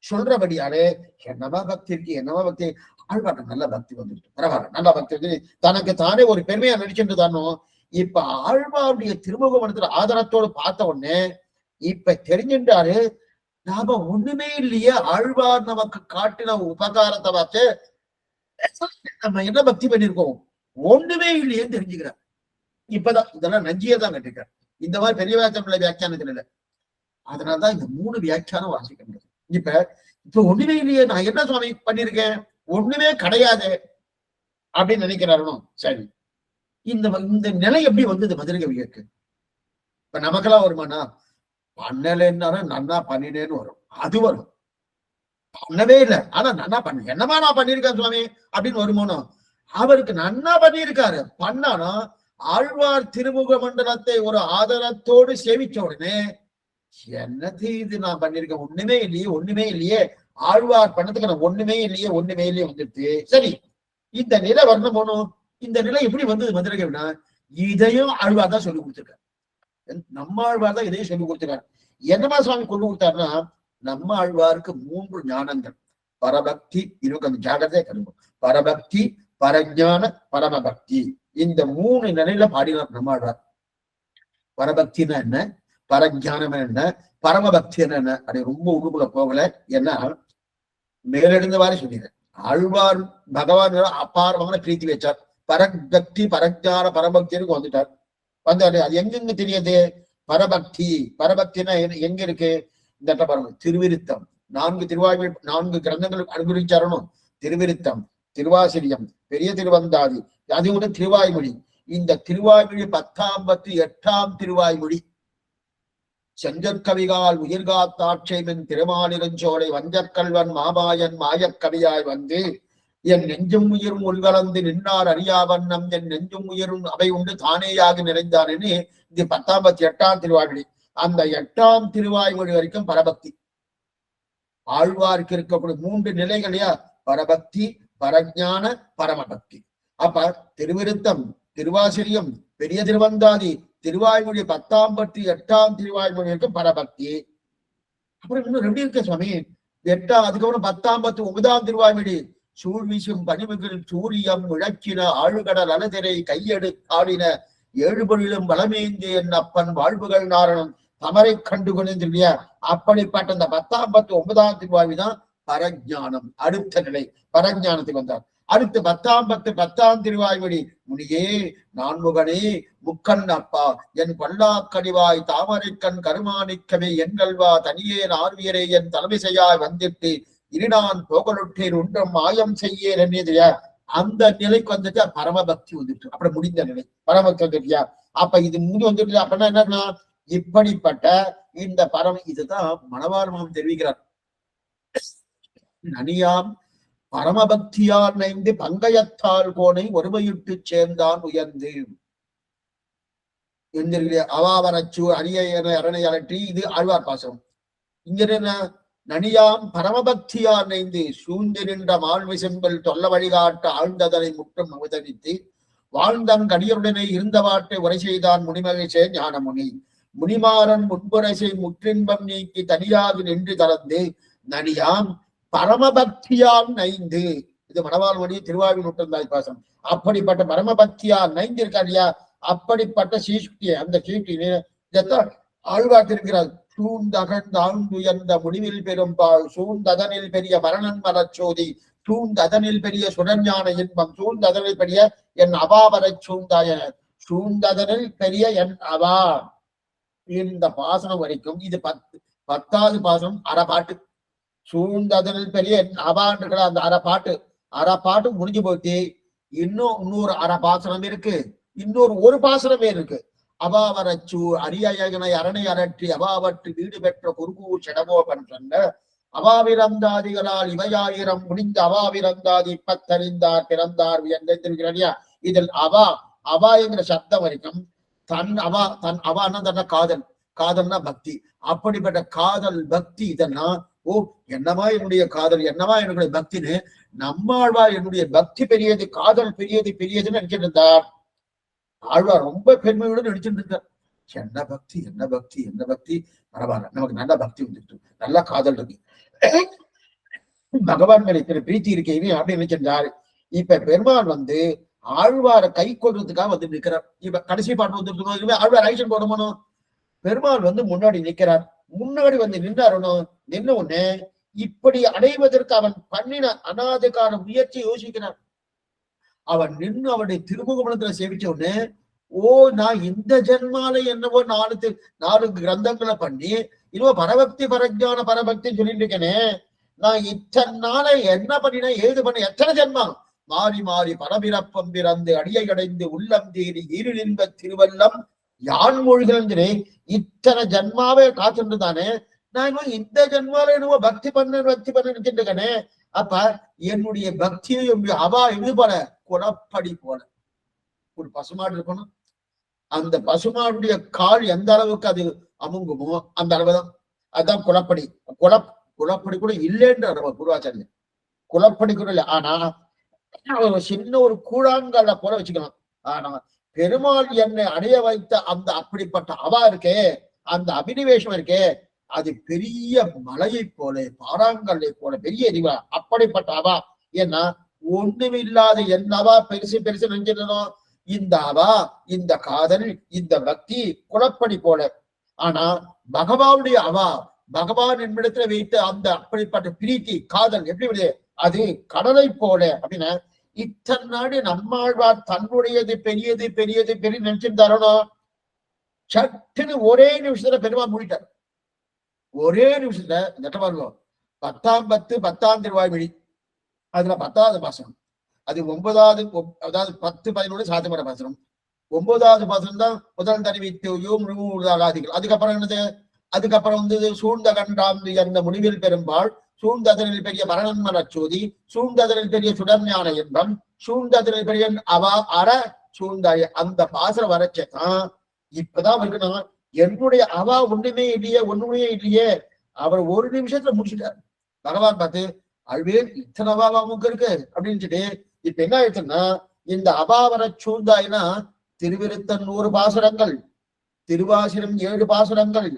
சொல்றபடியாலே என்னமா பக்தி இருக்கு, என்னமா பக்தி, ஆழ்வார்ட்ட நல்ல பக்தி வந்துருக்கு, பரவாயில்ல நல்ல பக்தி வந்து தனக்கு தானே ஒரு பெருமையா நடிச்சுட்டு தானோ. இப்ப ஆழ்வாருடைய திருமுக மனத்துல ஆதரத்தோடு பார்த்த உடனே இப்ப தெரிஞ்சுட்டாரு, நாம ஒண்ணுமே இல்லையே, ஆழ்வார் நமக்கு காட்டின உபகாரத்தை பார்த்து நம்ம என்ன பக்தி பண்ணிருக்கோம், ஒண்ணுமே இல்லையேன்னு தெரிஞ்சுக்கிறார். இப்பதான் இதெல்லாம் நஞ்சியே தான் கட்டிருக்காரு, இந்த மாதிரி பெரிய வியாக்கியானத்துல இல்ல. அதனாலதான் இந்த 3 வியாக்கியானம் வாசிக்க முடியாது. இப்ப ஒண்ணுமே இல்லையே, நான் என்ன சுவாமி பண்ணிருக்கேன், ஒண்ணுமே கிடையாது அப்படின்னு நினைக்கிறாரு. சரி, இந்த நிலை எப்படி வந்தது மதுரகவிக்கு? இப்ப நமக்கெல்லாம் வருமானா? பண்ணலைன்னாலும் நன்னா பண்ணினேன்னு வரும். அது வரும். பண்ணவே இல்லை ஆனா நன்னா பண்ணு, என்னமா நான் பண்ணிருக்கேன் சுவாமி அப்படின்னு வருமானோ? அவருக்கு நன்னா பண்ணியிருக்காரு. பண்ணானா ஆழ்வார் திருமுக மண்டலத்தை ஒரு ஆதரத்தோடு சேவிச்ச உடனே என்னது இது நான் பண்ணிருக்கேன், ஒண்ணுமே இல்லையே ஒண்ணுமே இல்லையே, ஆழ்வார் பண்ணதுக்கு நான் ஒண்ணுமே இல்லையே ஒண்ணுமே இல்லையே வந்துருச்சு. சரி, இந்த நிலை வரணும் போனோம். இந்த நிலை எப்படி வந்தது மதுரைக்குன்னா, இதையும் ஆழ்வார் தான் சொல்லி கொடுத்திருக்காரு. நம்ம ஆழ்வார் தான் இதையும் சொல்லி கொடுத்திருக்காரு. என்னமா சுவாமி கொண்டு கொடுத்தாருன்னா, நம்ம ஆழ்வாருக்கு 3 ஞானங்கள். பரபக்தி, இதுக்கு அந்த ஜாகிரதையா கரும்பும். பரபக்தி, பரஜான, பரமபக்தி. இந்த 3 நிலையில பாடினார் நம்ம ஆழ்வார். பரபக்தினா என்ன, பரஜானம் என்ன, பரமபக்தி என்ன, அப்படி ரொம்ப உள்ளுக்குள்ள போகல. ஏன்னா மேலெழுந்தவாறு சொல்லிடுறேன். ஆழ்வார் பகவான் அப்பாரமான பிரீத்தி வச்சார். பரபக்தி, பரஜான, பரபக்திக்கு வந்துட்டார். வந்தாரு. அது எங்கெங்க தெரியுது? பரபக்தி, பரபக்தினா எங்க இருக்கு? இந்த இடத்துல பாருங்க, திருவிருத்தம். 4 திருவாய்மொழி, 4 கிரந்தங்கள் அனுபவிச்சாரணும். திருவிருத்தம், திருவாசிரியம், பெரிய திருவந்தாதி, அது கூட திருவாய்மொழி. இந்த திருவாய்மொழி 10ஆம் 8ஆம் திருவாய்மொழி. செஞ்சற்கவிகால் உயிர்காத்தாட்சைமின் திருமாலிருஞ்சோலை வஞ்சற்கல்வன் மாபாயன் மாயக்கவியாய் வந்து என் நெஞ்சும் உயிரும் உள்கலந்து நின்றார் அறியாவண்ணம் என் நெஞ்சும் உயிரும் அவை உண்டு தானேயாக நிறைந்தார்னு இது 10ஆம் 8ஆம் திருவாய்மொழி. அந்த 8ஆம் திருவாய்மொழி வரைக்கும் பரபக்தி. ஆழ்வாருக்கு இருக்கக்கூடிய 3 நிலைகளையா, பரபக்தி, பரஜான, பரமபக்தி. அப்ப திருவிருத்தம், திருவாசிரியம், பெரிய திருவந்தாதி, திருவாய்மொழி 10ஆம் 8ஆம் திருவாய்மொழி வரைக்கும் பரபக்தி. அப்புறம் இன்னும் 2 இருக்க சுவாமி. 8ஆம், அதுக்கப்புறம் 10ஆம் 9ஆம் திருவாய்மொழி. சூழ் வீசும் பனிமுகில் சூரியம் முழக்கின ஆழுகடல் அலதிரை கையெடு ஆடின 7 பொழிலும் பலமேந்து என் அப்பன் வாழ்வுகள் நாரணம் தமரை கண்டு கொண்டு இல்லையா? அப்படிப்பட்ட அந்த 10ஆம் 9ஆம் திருவாய்தான் பரஜானம். அடுத்த நிலை பரஜானத்துக்கு வந்தார். அடுத்து 10ஆம் 10ஆம் திருவாய்மொழி. முனியே, நான்முகனே, முக்கண் அப்பா, என் கொல்லாக்கடிவாய் தாமரைக்கண் கருமாணிக்கமே என்கல்வா தனியேன் ஆர்வியரே என் தலைமைசையாய் வந்திட்டு இருநான் போகலுற்றேன் ஒன்றும் மாயம் செய்யேன் என்னையா? அந்த நிலைக்கு வந்துட்டு பரமபக்தி வந்துட்டு அப்படி முடிந்த நிலை பரமபக்தி வந்துட்டியா? அப்ப இது முடி வந்துட்டு அப்படின்னா என்னன்னா, இப்படிப்பட்ட இந்த இதுதான் மணவாளமாம் தெரிவிக்கிறார். நனியாம் பரமபக்தியால் நைந்து பங்கயத்தால் கோனை ஒருமையிட்டு சேர்ந்தான் உயர்ந்து எந்திர அவாவரச்சு அரிய அரணை அலற்றி. இது ஆழ்வார் பாசனம். இங்க என்ன, நனியாம் பரமபக்தியார் நைந்து சூழ்ந்து நின்ற மாழ்வி செம்பல் தொல்ல வழிகாட்ட ஆழ்ந்ததனை முற்றும் அவதரித்து வாழ்ந்தன் கடியருடனே இருந்தவாட்டை உரை செய்தான் முனிமகிழ்ச்சே ஞானமுனி. முனிமாறன் முன்புரைசை முற்றின்பம் நீக்கி தனியாக நின்று தளர்ந்து நனியாம் பரமபக்தியால் நைந்து. இது மணவாழ்மொழி திருவாவி நூற்றந்தாய் பாசம். அப்படிப்பட்ட பரமபக்தியால் நைந்து இருக்கா இல்லையா? அப்படிப்பட்ட சீசுக்தியை, அந்த சீசுக்தி ஆழ்வாட்டிருக்கிறார். சூழ்ந்தகழ்ந்தாழ்ந்துயர்ந்த முடிவில் பெரும்பால் சூழ்ந்ததனில் பெரிய மரணன் மலச்சோதி சூழ்ந்ததனில் பெரிய சுடஞ்ஞான இன்பம் சூழ்ந்ததனில் பெரிய என் அபாவரை சூழ்ந்தாய சூழ்ந்ததனில் பெரிய என் அவா. இந்த பாசனம் வரைக்கும் இது 10வது பாசனம் அறப்பாட்டு. சூழ்ந்ததனில் பெரிய என் அவான்ற அந்த அறப்பாட்டு முடிஞ்சு போச்சு. இன்னொரு அறப்பாசனம் இருக்கு, ஒரு பாசனமே இருக்கு. அபாவரச்சு அரியனை அரணை அரற்றி அபாவற்று வீடு பெற்ற குருகூர் செடகோபன் சொன்ன அவாவிரந்தாதிகளால் இவையாயிரம் முடிந்த அவாவிரந்தாதி இப்பத்தறிந்தார் பிறந்தார் என்றிருக்கிறா. இதில் அவா என்கிற சப்தம் வரைக்கும் தன் அவான்னா தன்ன காதல்னா பக்தி. அப்படிப்பட்ட காதல் பக்தி இதெல்லாம் என்னமா என்னுடைய காதல், என்னமா என்னுடைய பக்தின்னு நம்மாழ்வா என்னுடைய பக்தி பெரியது, காதல் பெரியதுன்னு நினைச்சிட்டு இருந்தார். ஆழ்வார் ரொம்ப பெருமையோடு நினைச்சுட்டு இருக்கார். என்ன பக்தி பரவாயில்ல, நமக்கு நல்ல பக்தி வந்துட்டு, நல்ல காதல் இருக்கு, பகவான் மேல இத்தனை பிரீத்தி இருக்கேன்னு அப்படின்னு நினைச்சிருந்தாரு. இப்ப பெருமாள் ஆழ்வார கை கொள்றதுக்காக நிற்கிறார். இப்ப கடைசி பாட்டு வந்துட்டு ஆழ்வார் ஆக்ஷன் போடணும். பெருமாள் முன்னாடி நிற்கிறார். முன்னாடி நின்றாரணும். நின்ன உடனே இப்படி அடைவதற்கு அவன் பண்ணின அனாதைக்கான முயற்சி யோசிக்கிறான். அவன் நின்று அவனுடைய திருமுகமலத்துல சேவிச்ச உடனே நான் இந்த ஜென்மால என்னவோ 4 கிரந்தங்களை பண்ணி இன்னும் பரபக்தி பரஜான பரபக்தின்னு சொல்லிட்டு இருக்கேனே, நான் இத்தனை நாள என்ன பண்ணினா ஏது பண்ண, எத்தனை ஜென்மம் மாறி மாறி பரபிறப்பம் பிறந்து அடியை அடைந்து உள்ளம் தேடி இருளின்ப திருவல்லம் யான் மொழிகள் இத்தனை ஜன்மாவே காத்துட்டு தானே நான் இந்த ஜன்மால என்னவோ பக்தி பண்ண நினைச்சிட்டு அப்ப என்னுடைய பக்தியை அவா எழுது போல குளப்படி போல ஒரு பசுமாடு இருக்கணும். அந்த பசுமாடுடைய கால் எந்த அளவுக்கு அது அமுங்குமோ அந்த அளவுதான். அதுதான் குளப்படி. குளப்படி கூட இல்லைன்ற குருவாச்சாரியர். குளப்படி கூட இல்லை. ஆனா ஒரு சின்ன ஒரு கூழாங்கல்ல போல வச்சுக்கலாம். ஆனா பெருமாள் என்னை அடைய வைத்த அந்த அப்படிப்பட்ட அவா இருக்கே, அந்த அபினிவேஷம் இருக்கே, அது பெரிய மலையை போல பாறாங்கல்லை போல பெரிய எரிவா. அப்படிப்பட்ட அவா. ஏன்னா ஒண்ணுமில்லாத என்னவா பெருசு நினைச்சிடணும். இந்த அவா, இந்த காதல், இந்த பக்தி குளப்படி போல. ஆனா பகவானுடைய அவா, பகவான் என்னிடத்துல வைத்த அந்த அப்படிப்பட்ட பிரீத்தி காதல் எப்படி விடுது, அது கடலை போல. அப்படின்னா இத்தனை நாடு நம்மாழ்வார் தன்னுடையது பெரியது பெரியது பெரிய நினைச்சிருந்தாரோ சட்டுன்னு ஒரே நிமிஷத்துல பெருமா மூடிட்டார். ஒரே நிமிஷத்துல நெட்டமாருங்க 10 திருவாய்மொழி, அதுல 10வது பாசனம், அது 9வது, அதாவது 10-11 சாத்தமர பாசனம். 9வது பாசனம் தான் முதல் தனிவித்தாதிகள். அதுக்கப்புறம் என்னது, அதுக்கப்புறம் சூழ்ந்த கண்டாம் என்ற முடிவில் பெரும்பால், சூழ்ந்ததனில் பெரிய மரணன்மன சோதி, சூழ்ந்ததனில் பெரிய சுடர்ஞான இன்பம், சூழ்ந்ததனில் பெரிய அவா அற சூழ்ந்தாய. அந்த பாசனம் வரைச்சதான் இப்பதான் இருக்கணும். என்னுடைய அவா ஒண்ணுமே இல்லையே. அவர் ஒரு நிமிஷத்துல முடிச்சுட்டார். பகவான் பார்த்து அழ்வேல் இத்தனை அபாவா முக்க இருக்கு அப்படின்னு இப்ப என்ன ஆயிடுச்சுன்னா, இந்த அபாவர சூழ்ந்தாய்னா திருவிருத்தன் 100 பாசுரங்கள், திருவாசிரம் 7 பாசுரங்கள்,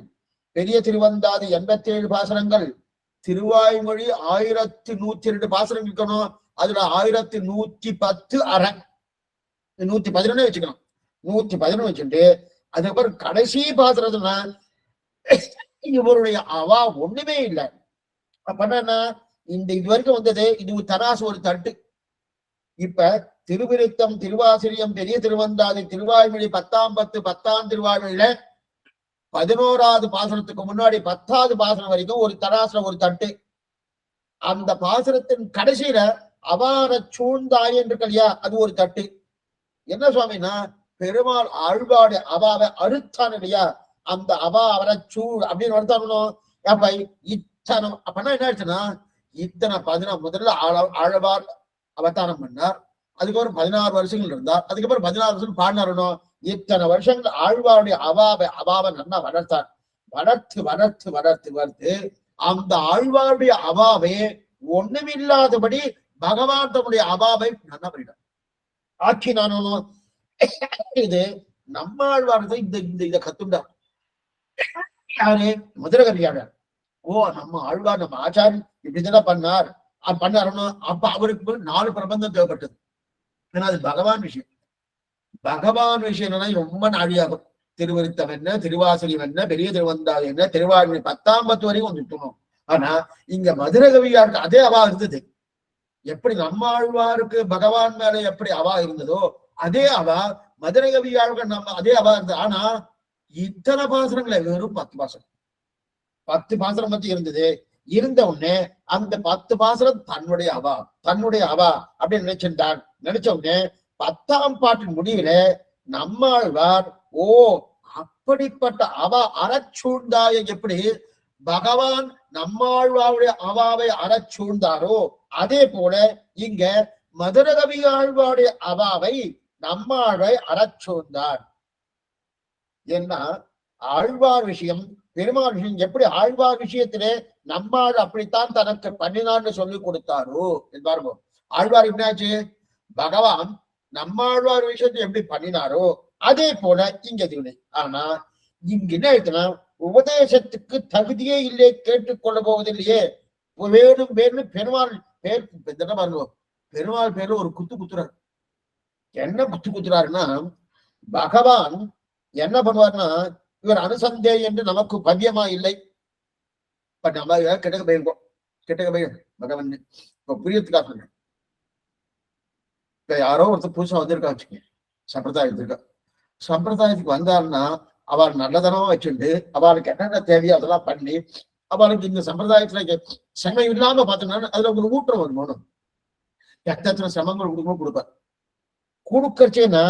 பெரிய திருவந்தாதி 87 பாசுரங்கள், திருவாய்மொழி 1102 பாசுரங்கள் இருக்கணும். அதுல 1110 அரை 111 வச்சுக்கணும். 111 வச்சுட்டு அதுக்கப்புறம் கடைசி பாசுரத்துனா இவருடைய அவா ஒண்ணுமே இல்லை. அப்பனா இந்த இது வரைக்கும் வந்தது இது தராசு ஒரு தட்டு. இப்ப திருவிருத்தம், திருவாசிரியம், பெரிய திருவந்தாதி, திருவாய்மொழி 10ஆம் 10 திருவாய்மொழியில 11வது பாசனத்துக்கு முன்னாடி 10வது பாசனம் வரைக்கும் ஒரு தராசுல ஒரு தட்டு. அந்த பாசனத்தின் கடைசியில அவார சூழ்ந்தாய் என்று இல்லையா, அது ஒரு தட்டு. என்ன சுவாமின்னா, பெருமாள் ஆழ்வாடு அவாவை அறுத்தான் இல்லையா, அந்த அவா அவரை சூழ் அப்படின்னு அறுத்தானும். அப்ப இத்தனை அப்பனா என்ன ஆயிடுச்சுன்னா, இத்தனை 16 முதல்ல ஆழ்வார் அவதாரம் பண்ணார். அதுக்கப்புறம் 16 வருஷங்கள் இருந்தார். அதுக்கப்புறம் 16 வருஷம் பாடினாரணும். இத்தனை வருஷங்கள் ஆழ்வாருடைய அவாவை நல்லா வளர்த்தார். வளர்த்து அந்த ஆழ்வாருடைய அவாவை ஒண்ணுமில்லாதபடி பகவான் தன்னுடைய அவாவை நல்லா பண்ணிட்டார், ஆக்கினானும். இது நம்ம ஆழ்வாரத்தை இதை கத்துண்டார். யாரு? மதுரகவியாளர். நம்ம ஆழ்வார், நம்ம ஆச்சாரி இப்படிதான் பண்ணாருன்னு அப்ப அவருக்கு 4 பிரபந்தம் தேவைப்பட்டது. ஏன்னா அது பகவான் விஷயம். பகவான் விஷயம்னா ரொம்ப நாழியாகும். திருவிருத்தம் என்ன, திருவாசகம் என்ன, பெரிய திருவந்தாதி என்ன, திருவாழ்மொழி 10ஆம் 10 வரைக்கும் வந்துட்டோம். ஆனா இங்க மதுரகவியாருக்கு அதே அவா இருந்தது. எப்படி நம்ம ஆழ்வாருக்கு பகவான் மேல எப்படி அவா இருந்ததோ அதே அவா மதுரகவியாருக்கு நம்ம அதே அவா இருந்தது. ஆனா இத்தனை பாசனங்களை வெறும் 10 பாசனம் 10 பாசனம் பத்தி இருந்தது. இருந்த உடனே அந்த 10 பாசனம் தன்னுடைய அவா அப்படின்னு நினைச்ச உடனே 10ஆம் பாட்டின் முடிவில நம்மாழ்வார் அப்படிப்பட்ட அவா அறச்சூழ்ந்தாய எப்படி பகவான் நம்மாழ்வாருடைய அவாவை அறச்சூழ்ந்தாரோ அதே போல இங்க மதுரகவி ஆழ்வாருடைய அவாவை நம்மாழ்வை அறச்சூழ்ந்தார். ஏன்னா ஆழ்வார் விஷயம், பெருமாள் விஷயம் எப்படி ஆழ்வார் விஷயத்திலே நம்மாள் அப்படித்தான் தனக்கு பண்ணினான்னு சொல்லி கொடுத்தாரோ என்பார்போ. ஆழ்வார் என்னாச்சு, பகவான் நம்மாழ்வார் விஷயத்தை எப்படி பண்ணினாரோ அதே போல இங்க தினை. ஆனா இங்க என்ன ஆயிடுச்சுன்னா, உபதேசத்துக்கு தகுதியே இல்லை, கேட்டுக்கொள்ள போவதில்லையே, வேணும் பெருமாள் பேர் பாருங்க. பெருமாள் பேர்ல ஒரு குத்துறாரு. என்ன குத்துறாருன்னா, பகவான் என்ன பண்ணுவார்னா, இவர் அனுசந்தே என்று நமக்கு பத்தியமா இல்லை. பட் நம்ம கிட்டக்க போயிருக்கோம். பகவான் இப்ப புரியத்துக்காக சொல்றேன். இப்ப யாரோ ஒருத்தர் புதுசா வந்திருக்கா வச்சுக்க, சம்பிரதாயத்துக்கு வந்தாருன்னா அவள் நல்லதனமா வச்சுட்டு அவளுக்கு என்னென்ன தேவையோ அதெல்லாம் பண்ணி அவளுக்கு இந்த சம்பிரதாயத்துல செமை இல்லாம பார்த்தோம்னா அதுல உங்களுக்கு ஊற்றம் வரணும். எத்தனை சிரமங்கள் கொடுக்கணும் கொடுப்பார். கொடுக்கறச்சேன்னா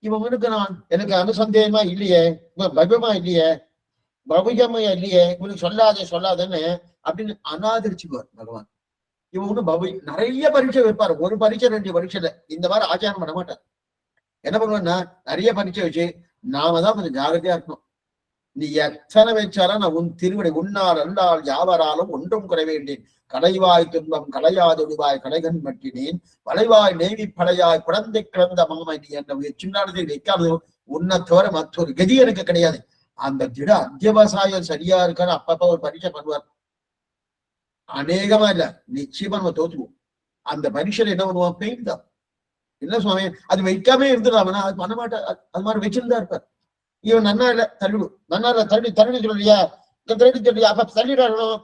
இவனுக்கு எனக்கு அனுசந்தேகமா இல்லையே, பவ்யமா இல்லையே, பவிகமையா இல்லையே, இவனுக்கு சொல்லாதேன்னு அப்படின்னு அனாதரிச்சுக்குவார் பகவான். இவன் ஒண்ணு நிறைய பரீட்சை வைப்பாரு, ஒரு பரீட்சை 2 பரீட்சைல இந்த மாதிரி ஆச்சாரம் பண்ண மாட்டார். என்ன பண்ணுவேன்னா நிறைய பரீட்சை வச்சு நாம தான் கொஞ்சம் ஜாகிரதையா இருக்கணும். நீ எத்தனை வச்சாலும் நான் உன் திருவிடை உன்னால் அல்லால் யாவராலும் ஒன்றும் குறைவேண்டேன், கலைவாய் துன்பம் கலையாதொடுவாய் கலைகன் மட்டினேன், வளைவாய் நேவி பழையாய் குழந்தை கிடந்த மாமணி என்ற சின்னானதை வைக்காது உன்னை தவிர மற்றொரு கதி எனக்கு கிடையாது. அந்த திட அத்தியவசாயம் சரியா இருக்கான்னு அப்பப்ப ஒரு பரீட்சை பண்ணுவார். அநேகமா இல்ல, நிச்சயமா நம்ம தோத்துவோம். அந்த பரீட்சையில என்ன பண்ணுவோம், பெயின் தான். என்ன சுவாமி அது வைக்காமே இருந்துடாமனா அது பண்ண மாட்டேன், அது மாதிரி வச்சிருந்தா இருப்பார். இவன் நன்னா இல்ல தள்ளிடும், நன்னா இல்ல தள்ளி சொல்லியா, தள்ளி சொல்லியா, அப்ப தள்ளிடணும்.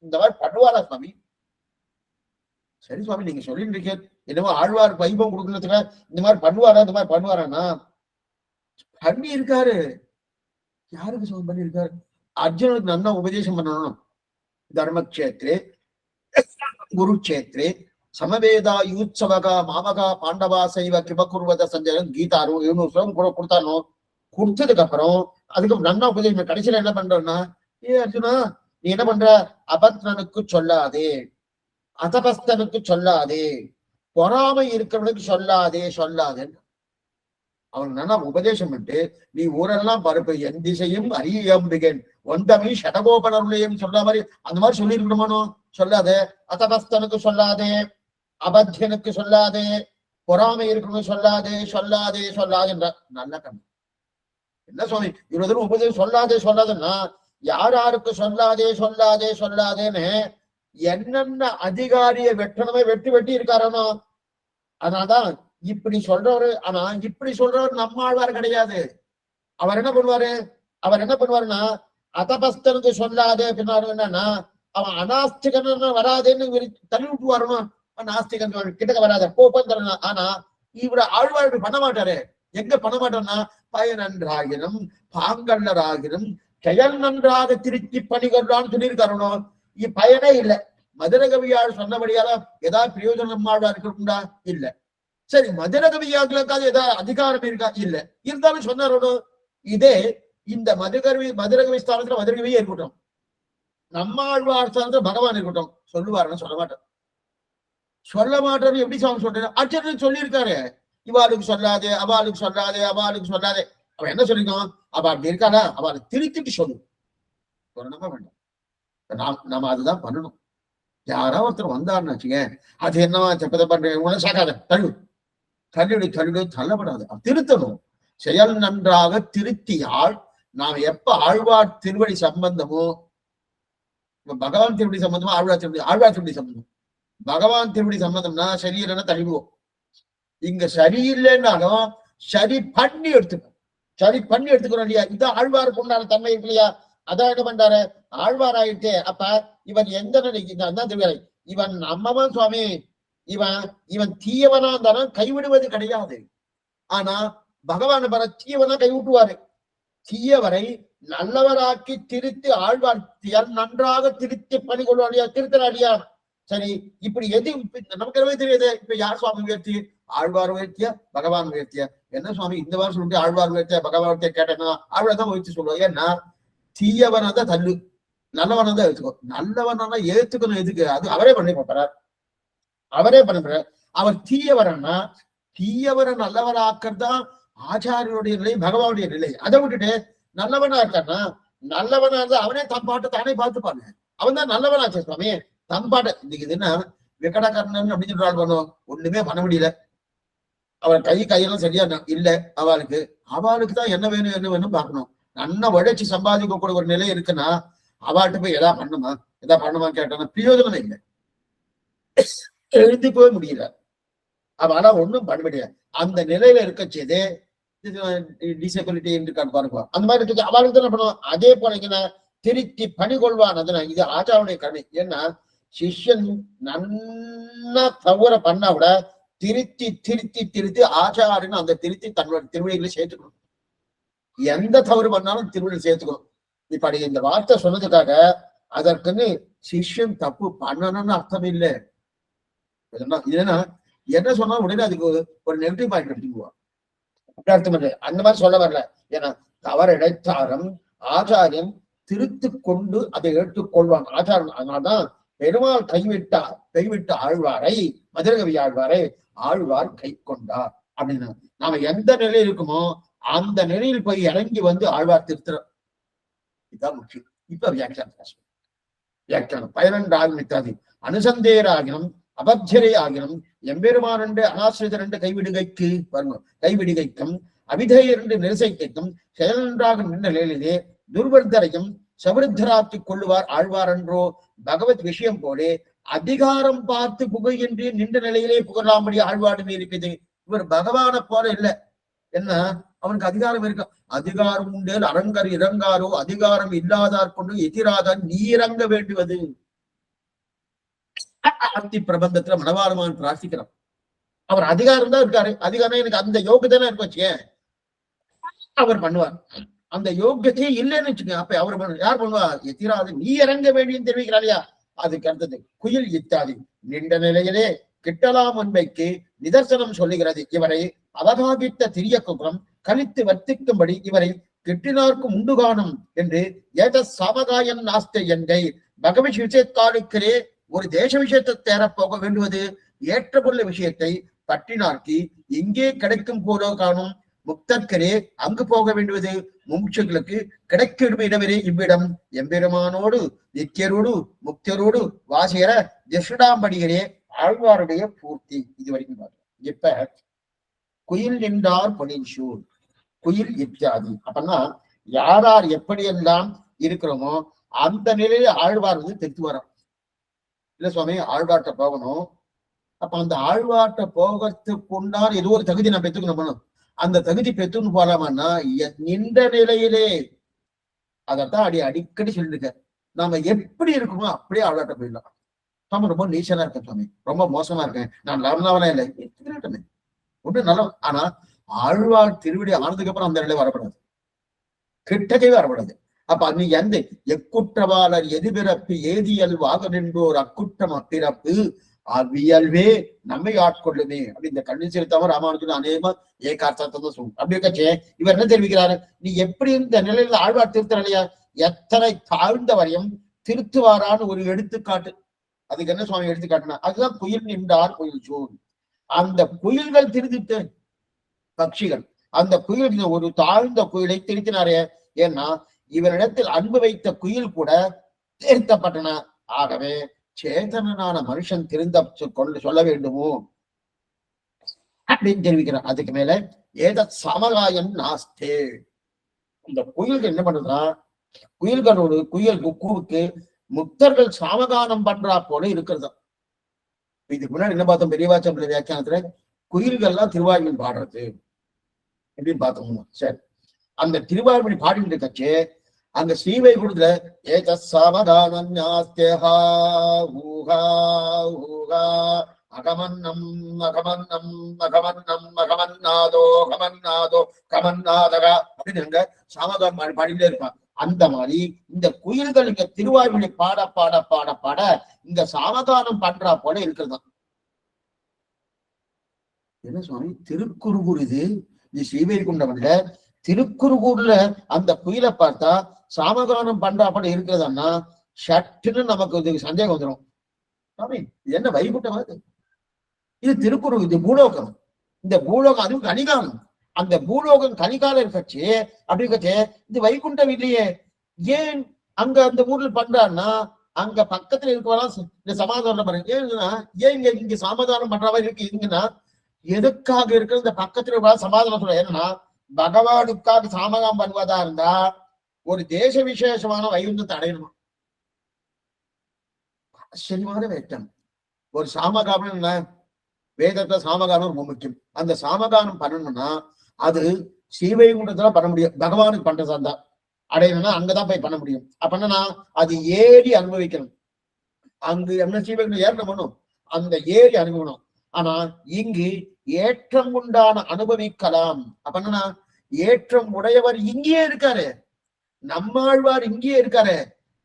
இந்த மாதிரி பண்ணுவாரா சுவாமி? சரி சுவாமி நீங்க சொல்லிட்டு இருக்க, என்னவோ ஆழ்வார் வைபம் கொடுக்கறதுக்கு இந்த மாதிரி பண்ணுவாரான்னா பண்ணி இருக்காரு. யாருக்கு சுவாமி பண்ணி இருக்காரு? அர்ஜுனுக்கு நன்னா உபதேசம் பண்ணணும். தர்மக்ஷேத்ரே குருக்ஷேத்ரே சமவேதா யூத்சவகா மாமகா பாண்டவா சைவ கிபகுர்வத சஞ்சயன் கீதாரு 700 ஸ்லோகம் கூட கொடுத்தானோ. கொடுத்ததுக்கு அப்புறம் அதுக்கு நன்னா உபதேசம். கடைசியில என்ன பண்றோம்னா, அர்ஜுனா நீ என்ன பண்ற, அபத்ரனுக்கு சொல்லாதே, அதபஸ்தனுக்கு சொல்லாதே, பொறாமை இருக்கிறவனுக்கு சொல்லாதேன்னு அவனுக்கு நல்லா உபதேசம் பண்ணிட்டு, நீ ஊரெல்லாம் பருப்பு என் திசையும் அரியம்பிகன் ஒன்றமை ஷடகோபனருளையும் சொல்ற மாதிரி அந்த மாதிரி சொல்லிருக்கணுமானோ. சொல்லாதே, அதபஸ்தனுக்கு சொல்லாதே, அபத்தியனுக்கு சொல்லாதே, பொறாமை இருக்கணும் சொல்லாதேன்ற நல்ல கண்ணு. என்ன சுவாமி இவ்வளவு தூரம் உபதேசம் சொல்லாதேன்னா யாருக்கு சொல்லாதேன்னு என்னென்ன அதிகாரிய வெட்டணுமே வெட்டி இருக்காரனோ. அதனால்தான் இப்படி சொல்றவரு. ஆனா இப்படி சொல்றவர் நம்மாழ்வார் கிடையாது. அவர் என்ன பண்ணுவாருன்னா அதபஸ்தனுக்கு சொல்லாதே பின்னாரு என்னன்னா அவன் அநாஸ்திகன் வராதேன்னு தள்ளி விட்டு வரணும். நாஸ்திகன் கிட்டக்க வராத போப்பன். ஆனா இவர ஆழ்வார் பண்ண மாட்டாரு. எங்க பண்ண மாட்டோம்னா பயனன்றாகினும் பாங்கல்லராகினும் செயல் நன்றாக திருச்சி பணிகொள்ளான்னு சொல்லியிருக்காருனோ. பயனே இல்லை. மதுரகவியால் சொன்னபடியால ஏதாவது பிரயோஜனம் இருக்கா? இல்ல. சரி மதுரகவியாக்களுக்காவது ஏதாவது அதிகாரம் இருக்கா? இல்ல. இருந்தாலும் சொன்னாரோனோ. இதே இந்த மதுரகவி ஸ்தானத்துல மதுரகவியே இருக்கட்டும், நம்மாழ்வார் ஸ்தானத்துல பகவான் இருக்கட்டும், சொல்லுவாருன்னு சொல்ல மாட்டாரு. எப்படி சொல்றேன், அர்ஜுனன் சொல்லியிருக்காரு, இவாளுக்கு சொல்லாதே, அவளுக்கு சொல்லாதே. அவன் என்ன சொல்லிருக்கான், அவ அப்படி இருக்கானா அவளுக்கு திருத்திட்டு சொல்லு. சொல்லணுமா வேண்டாம்? நம்ம அதுதான் பண்ணணும். யாரோ ஒருத்தர் வந்தாருன்னு வச்சுங்க, அது என்னவா செப்பதை பண்றேன் சாக்காத, தள்ளப்படாது, திருத்தணும். செயல் நன்றாக திருத்தியால் நாம் எப்ப ஆழ்வார் திருவடி சம்பந்தமோ, பகவான் திருவடி சம்பந்தமோ ஆழ்வார் திருவடி சம்பந்தம். பகவான் திருவடி சம்பந்தம்னா சரீரனை தழுவோம். இங்க சரியில்லைன்னாலும் சரி பண்ணி எடுத்துக்கிறோம் இல்லையா? இதான் ஆழ்வாருக்கு உண்டான தன்மை இருக்கு இல்லையா? அதான் என்ன பண்றாரு, ஆழ்வார் ஆயிட்டே. அப்ப இவன் எந்த நிலைக்கு இவன் நம்மவன் சுவாமி, இவன் தீயவனா இருந்தாலும் கைவிடுவது கிடையாது. ஆனா பகவான் பர தீயவனா கைவிட்டுவாரு. தீயவரை நல்லவராக்கி திருத்தி ஆழ்வார் நன்றாக திருத்தி பணி கொள்வாடியா, திருத்தராடியா. சரி இப்படி எது நமக்கு எல்லாமே தெரியாது. இப்ப யார் சுவாமி உயர்த்தி, ஆழ்வார் உயர்த்தியா பகவான் உயர்த்தியா? என்ன சுவாமி இந்த வாரம் சொல்லிட்டு ஆழ்வார் உயர்த்தியா பகவான் உயர்த்தியா கேட்டேன்னா ஆழ்வார் தான் உயர்த்தி சொல்லுவோம். ஏன்னா தீயவனா தான் தள்ளு, நல்லவனா தான் ஏத்துக்கோ. நல்லவனா ஏத்துக்கணும். எதுக்கு? அது அவரே பண்ணி போறார். அவர் தீயவரை நல்லவராக்கத்தான் ஆச்சாரியனுடைய நிலை, பகவானுடைய நிலை. அதை விட்டுட்டு நல்லவனா இருக்கான்னா, நல்லவனா இருந்தா அவனே தம்பாட்டை தானே பார்த்துப்பாங்க. அவன் தான் நல்லவனாச்சு சுவாமி. தம்பாட்டை இன்னைக்கு இதுன்னா விகடகர்ணன் அப்படின்னு சொல்றாள் பண்ணும், ஒண்ணுமே பண்ண முடியல. அவன் கையெல்லாம் சரியா இல்ல. அவளுக்கு தான் என்ன வேணும் பார்க்கணும். நல்லா உழைச்சி சம்பாதிக்கக்கூடிய ஒரு நிலை இருக்குன்னா அவள்கிட்ட போய் எதா பண்ணுமா கேட்டானா பிரயோஜனமே இல்லை. எழுதி போய் முடியல. அவளா ஒண்ணும் பண்ண முடியாது. அந்த நிலையில இருக்கச்சேதே டிசபிலிட்டி இருக்கான்னு பாருங்க. அந்த மாதிரி இருக்கு. அவளுக்கு என்ன பண்ணுவோம். அதே போல திருத்தி பணி கொள்வான். அதனால இது ஆச்சாருடைய கருணை. ஏன்னா சிஷ்யன் நன்னா தவற பண்ணா கூட திருத்தி ஆச்சாரன்னு அந்த திருத்தி தன்னோட திருவிழிகளை சேர்த்துக்கணும். எந்த தவறு பண்ணாலும் திருவிழை சேர்த்துக்கணும். இப்ப இந்த வார்த்தை சொன்னதுக்காக அதற்குன்னு சிஷ்யன் தப்பு பண்ணணும்னு அர்த்தம் இல்லை. இதுன்னா என்ன சொன்னா உடனே அதுக்கு ஒரு நெகட்டிவ் பாயிண்ட் எடுத்துக்குவான். அர்த்தம் இல்லை, அந்த மாதிரி சொல்ல வரல. ஏன்னா தவறிழைத்தாரம் ஆச்சாரியன் திருத்து கொண்டு அதை எடுத்துக்கொள்வான் ஆச்சாரன். அதனால்தான் பெருமாள் கைவிட்ட ஆழ்வாரை, மதுரகவி ஆழ்வாரை ஆழ்வார் கை கொண்டார் அப்படின்னு. நாம எந்த நிலையில் இருக்குமோ அந்த நிலையில் போய் இறங்கி வந்து ஆழ்வார் திருத்துறோம். இதுதான் முக்கியம். இப்ப வியாக்கியானம் 12 ஆரம்பித்தாது. அனுசந்தேராகினம் அபத்தியரை ஆகினம் எம்பெருமானண்டு அனாசிரிதரண்டு கைவிடுகைக்கு வரணும். கைவிடுகைக்கும் அவிதேயரண்டு நெரிசைக்கும் செயலன்றாக நின்ற நிலையிலே துர்வர்தரையும் சவிருத்தராக்கிக் கொள்ளுவார் ஆழ்வார் என்றோ. பகவத் விஷயம் போலே அதிகாரம் பார்த்து புகையின்றி நின்ற நிலையிலே புகழாம்படி ஆழ்வாடு இருக்குது. இவர் பகவான போல இல்லை. என்ன அவனுக்கு அதிகாரம் இருக்கு. அதிகாரம் உண்டேல் அரங்கர் இறங்காரோ, அதிகாரம் இல்லாதார் கொண்டு எதிராதான் நீ இறங்க வேண்டுவது. ஆர்த்தி பிரபந்தத்துல மனவாளமான் பிரார்த்திக்கிறான். அவர் அதிகாரம் தான் இருக்காரு. அதிகாரம் எனக்கு அந்த யோகியதானே இருக்கு வச்சுக்க, அவர் பண்ணுவார். அந்த யோகியத்தையே இல்லைன்னு வச்சுக்க, அப்ப அவர் யார் பண்ணுவா? எதிராது நீ இறங்க வேண்டியன்னு தெரிவிக்கிறாரியா. அதுக்கு அடுத்தது குயில் இத்தாதி நின்ற நிலையிலே கிட்டலாம் அன்பைக்கு நிதர்சனம் சொல்லுகிறது. இவரை அவகாகித்த திரிய குற்றம் கழித்து வர்த்திக்கும்படி இவரை கிட்டினார்க்கும் உண்டுகானம் என்று ஏத சாமகாயன் நாஸ்த என்கை பகவத் விஷயத்தாளுக்கிறே ஒரு தேச விஷயத்தை தேரப்போக வேண்டுவது ஏற்றமுள்ள விஷயத்தை பற்றினார்க்கு இங்கே கிடைக்கும் போலோ காணும் முக்தர்க்கரே அங்கு போக வேண்டுவது முமுட்சுகளுக்கு கிடைக்கும் இடவரே இவ்விடம் எம்பெருமானோடு நித்தியரோடு முக்தியரோடு வாசியர ஜெஷடாம்படிகளே ஆழ்வாருடைய பூர்த்தி. இது வரைக்கும் பார்த்தோம். இப்ப குயில் நின்றார் பொனின்சூர் குயில் இத்தியாதி. அப்பன்னா யார் எப்படியெல்லாம் இருக்கிறோமோ அந்த நிலையில ஆழ்வார் வந்து தெரித்து வரோம். இல்ல சுவாமி, ஆழ்வார்ட்ட போகணும். அப்ப அந்த ஆழ்வார்ட்ட போகிறதுக்கு உண்டான ஏதோ ஒரு தகுதி நம்ம பெற்றுக்கணும். அந்த தகுதி பெற்றுன்னு போலாமான்னா நின்ற நிலையிலே அதைத்தான் அடிக்கடி சொல்லிருக்க. நாம எப்படி இருக்குமோ அப்படியே ஆழ்வார்ட்ட போயிடலாம். சுவாமி ரொம்ப நீச்சலா இருக்கேன் சுவாமி, ரொம்ப மோசமா இருக்கேன், நான் லவனாவெல்லாம் இல்லை, இருக்கட்டுமே ஒண்ணு நல்ல. ஆனா ஆழ்வார் திருவிடி ஆனதுக்கு அப்புறம் அந்த நிலை வரப்படாது, கிட்டக்கவே வரப்படாது. அப்ப நீ எந்த எக்குற்றவாளர் எதிர்பிறப்பு ஏதியல் வாக நின்றோர் அக்குற்றம் அப்பிறப்பு அவ்வியல்வே நம்மை ஆட்கொள்ளுமே அப்படி இந்த கண்ணி செலுத்தாம ராமானுஜன் அநேகமா ஏகார்த்தத்தை தான் சொல்லும். அப்படி இருக்கச்சே இவர் என்ன தெரிவிக்கிறாரு? நீ எப்படி இந்த நிலையில ஆழ்வார் திருத்தலையா எத்தனை தாழ்ந்தவரையும் திருத்துவாரான்னு ஒரு எடுத்துக்காட்டு. அதுக்கு என்ன சுவாமி எடுத்துக்காட்டுனா அதுதான் குயில் நின்றார் குயில் சூழ். அந்த குயில்கள் திருத்திட்டு பட்சிகள் அந்த குயில் ஒரு தாழ்ந்த குயிலை திருத்தினாரே. ஏன்னா இவரிடத்தில் அன்பு வைத்த குயில் கூட திருத்தப்பட்டன. ஆகவே சேதனனான மனுஷன் திருந்த கொண்டு சொல்ல வேண்டுமோ அப்படின்னு தெரிவிக்கிறான். அதுக்கு மேல ஏத சமகாயம் நாஸ்தே. இந்த குயில்கள் என்ன பண்ணுதுன்னா குயில்களோடு குயில் குக்குவுக்கு முக்தர்கள் சாமகானம் பண்றா போல இருக்கிறதா. இதுக்கு முன்னாடி என்ன பார்த்தோம்? பெரியவாச்சம்பள வியாக்கியானத்துல குயில்கள்லாம் திருவாய்மொழி பாடுறது அப்படின்னு பார்த்தோம். சரி, அந்த திருவாய்மொழி பாடிட்டு இருக்கச்சு அங்க ஸ்ரீவைகுண்டத்துல ஏத சாமகானம் நாஸ்தேஹா ஊஹா ஊஹா அகமன்னம் அகமன்னம் அகமன்னம் அகமன்னாதோ அகமன்னாதோ கமன்னாதகா அப்படின்னு அங்க சாமகானம் பாடிட்டே இருப்பான். அந்த மாதிரி இந்த குயில்கள் இங்க திருவாய்மொழி பாட பாட பாட பாட இந்த சாமகானம் பண்றா போல இருக்கிறது. என்ன சுவாமி திருக்குறுகூர் இது ஸ்ரீவைகுண்டம்ல திருக்குறுகூர்ல அந்த குயிலை பார்த்தா சாமகானம் பண்றா போல இருக்கிறதா சட்டுன்னு நமக்கு இது சந்தேகம் வந்துடும். சுவாமி என்ன வைகுண்டம்? இது திருக்குறு, இது பூலோகம். இந்த பூலோகம் அதுவும் கனிகாலம். அந்த பூலோகம் கனிகாலம் இருக்கச்சு அப்படி இருக்கச்சு இது வைகுண்டம் இல்லையே. ஏன் அங்க அந்த ஊர்ல பண்றான்னா அங்க பக்கத்துல இருக்கவெல்லாம் இந்த சமாதானம் பண்ணுங்க. ஏன் இங்க சமாதானம் பண்ற மாதிரி இருக்கு இதுங்கன்னா எதுக்காக இருக்கிற இந்த பக்கத்துல சமாதானம் சொல்ற? ஏன்னா பகவானுக்காக சாமகம் பண்ணுவதா இருந்தா ஒரு தேச விசேஷமான வைகுந்தத்தை அடையணுமா? ஆச்சரியமான வேட்டம். ஒரு சாமகானம் என்ன? வேதத்துல சாமகானம் ரொம்ப முக்கியம். அந்த சாமகானம் பண்ணணும்னா அது ஸ்ரீவைகுண்டத்துல பண்ண முடியும். பகவானுக்கு பண்றதா இருந்தா அடையணும்னா அங்கதான் போய் பண்ண முடியும். அப்பனா அது ஏறி அனுபவிக்கணும். அங்கு என்ன ஸ்ரீவைகுண்டம் ஏறணும் பண்ணும், அந்த ஏறி அனுபவணும். ஆனா இங்கு ஏற்றம் உண்டான அனுபவிக்கலாம். அப்பனா ஏற்றம் உடையவர் இங்கேயே இருக்காரு, நம்மாழ்வார் இங்கேயே இருக்காரு,